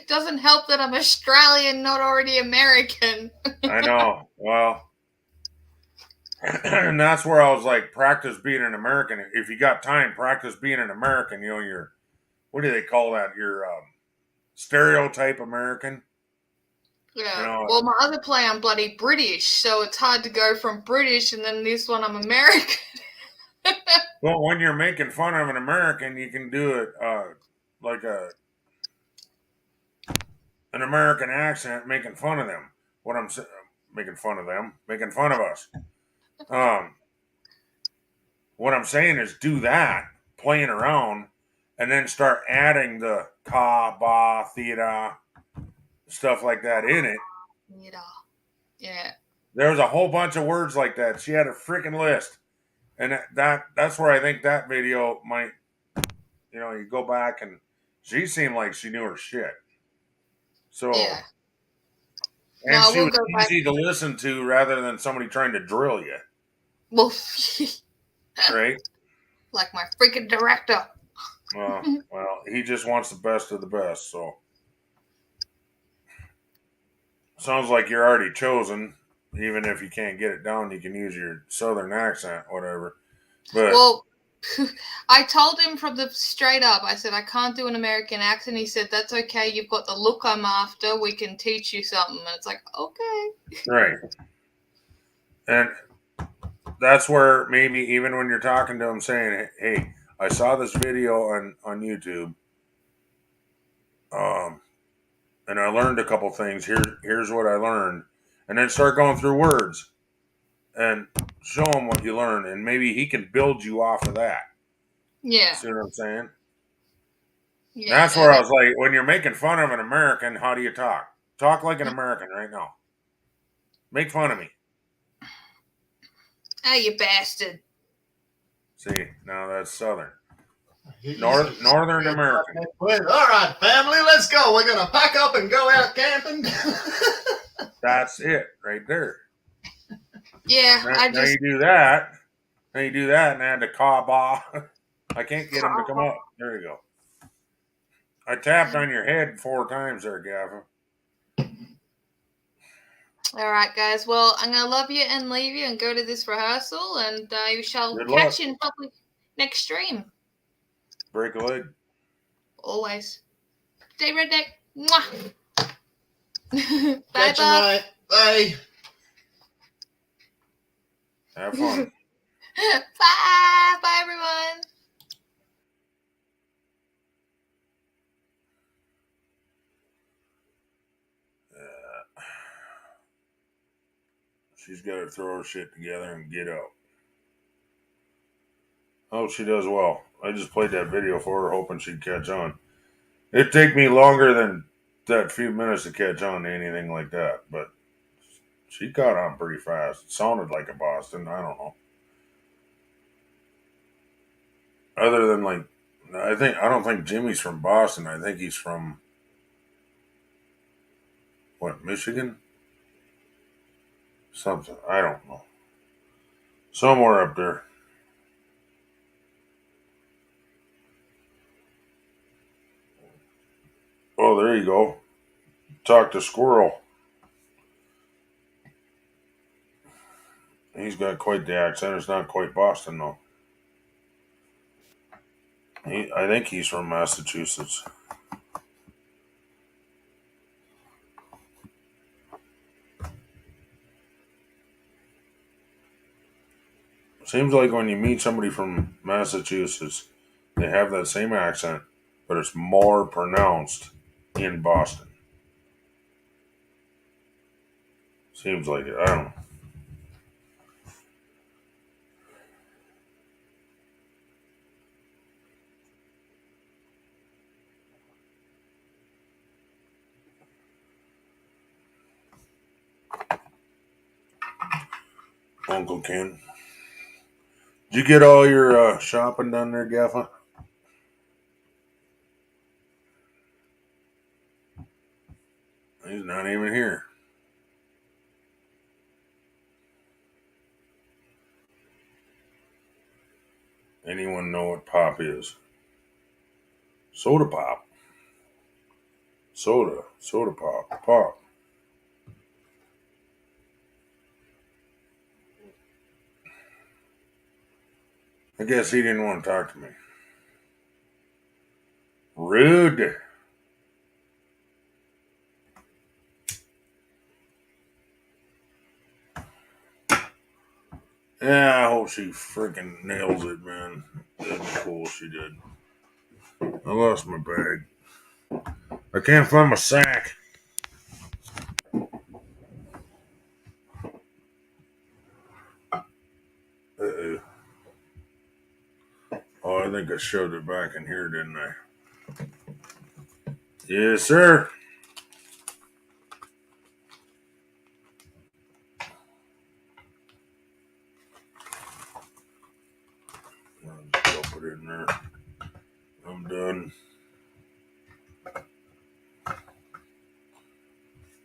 doesn't help that I'm Australian, not already American. I know. Well, and that's where I was like, practice being an American. If you got time, practice being an American. You know, your what do they call that? Your stereotype American. Yeah. You know, well, my other play, I'm bloody British, so it's hard to go from British and then this one I'm American. Well, when you're making fun of an American, you can do it like an American accent, making fun of them. What I'm saying, making fun of them, making fun of us. What I'm saying is do that, playing around, and then start adding the ka, ba, theta, stuff like that in it. Yeah. There was a whole bunch of words like that. She had a freaking list. And that's where I think that video might, you know, you go back and she seemed like she knew her shit. So, yeah. And no, she was easy to listen to rather than somebody trying to drill you. Well, right? Like my freaking director. Well, he just wants the best of the best, so. Sounds like you're already chosen. Even if you can't get it down, you can use your southern accent, whatever. But well, I told him from the straight up, I said, I can't do an American accent. He said, that's okay. You've got the look I'm after. We can teach you something. And it's like, okay. Right. And that's where maybe even when you're talking to him saying, hey, I saw this video on YouTube. and I learned a couple things. Here's what I learned, and then start going through words and show him what you learn, and maybe he can build you off of that. Yeah. See what I'm saying? Yeah. That's where I was like, when you're making fun of an American, how do you talk? Talk like an American right now. Make fun of me. Oh, you bastard. See, now that's Southern. Northern American. All right, family, let's go. We're going to pack up and go out camping. That's it right there. Yeah, now you do that. Now you do that and add the kaba. I can't get him to come up. There you go. I tapped on your head 4 times there, Gavin. All right, guys. Well, I'm going to love you and leave you and go to this rehearsal, and we shall Good catch luck. you in probably next stream. Break a leg. Always. Stay redneck. Mwah. Bye, bye. Bye. Have fun. Bye. Bye, everyone. She's got to throw her shit together and get out. Oh, she does well. I just played that video for her, hoping she'd catch on. It'd take me longer than that few minutes to catch on to anything like that, but she caught on pretty fast. It sounded like a Boston. I don't know. Other than like, I don't think Jimmy's from Boston. I think he's from what, Michigan? Something. I don't know. Somewhere up there. Oh, there you go. Talk to Squirrel. He's got quite the accent. It's not quite Boston, though. I think he's from Massachusetts. Seems like when you meet somebody from Massachusetts, they have that same accent, but it's more pronounced in Boston. Seems like it. I don't know. Uncle Ken. Did you get all your shopping done there, Gaffa? He's not even here. Anyone know what pop is? Soda pop. Soda pop. Pop. I guess he didn't want to talk to me. Rude. Yeah, I hope she freaking nails it, man. That'd be cool if she did. I lost my bag. I can't find my sack. Uh-oh. Oh, I think I shoved it back in here, didn't I? Yes, sir. I'll put it in there. I'm done.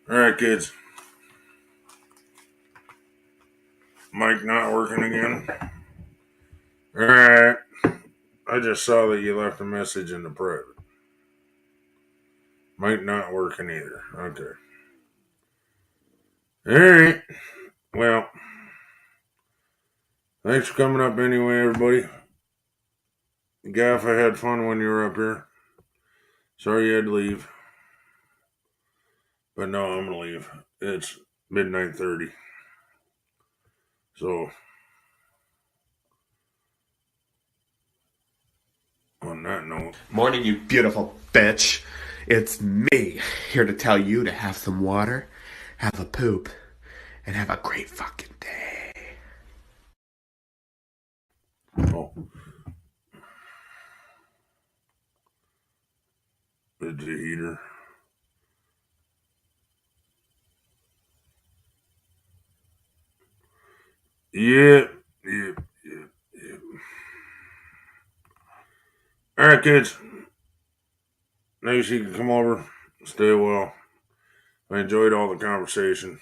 All right, kids. Mic not working again. All right. I just saw that you left a message in the private. Mic not working either. Okay. All right. Well, thanks for coming up anyway, everybody. Gaff, I had fun when you were up here. Sorry you had to leave. But no, I'm going to leave. It's midnight 30. So, on that note. Morning, you beautiful bitch. It's me, here to tell you to have some water, have a poop, and have a great fucking day. Oh. The heater. Yeah. All right, kids. Nice you can come over. Stay well. I enjoyed all the conversation.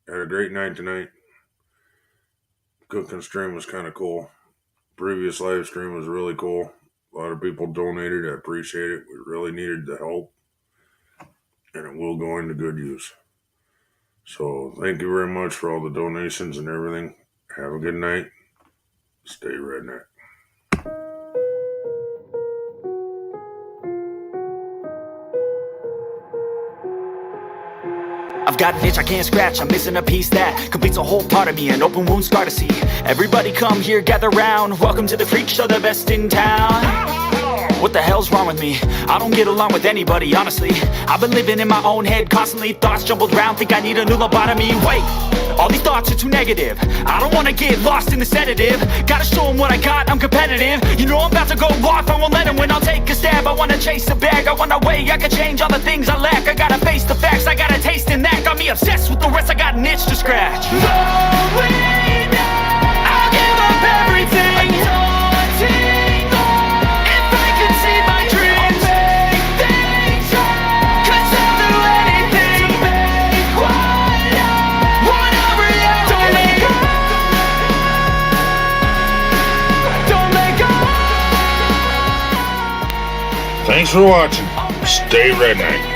Had a great night tonight. Cooking stream was kind of cool. Previous live stream was really cool. A lot of people donated. I appreciate it. We really needed the help. And it will go into good use. So thank you very much for all the donations and everything. Have a good night. Stay redneck. I've got an itch I can't scratch, I'm missing a piece that completes a whole part of me, an open wound scar to see. Everybody come here, gather round, welcome to the freak show, the best in town. What the hell's wrong with me? I don't get along with anybody, honestly. I've been living in my own head constantly, thoughts jumbled round, think I need a new lobotomy. Wait, all these thoughts are too negative. I don't wanna get lost in the sedative. Gotta show them what I got, I'm competitive. You know I'm about to go off, I won't let them win, I'll take a stab. I wanna chase the bag, I wanna weigh, I can change all the things I lack. I gotta face the facts, I got a taste in that. Got me obsessed with the rest, I got an itch to scratch. I'll give up everything. If I could see my dreams, I'll make things right. 'Cause I'll do anything to make what I want a reality. Don't let go. Thanks for watching. Stay redneck.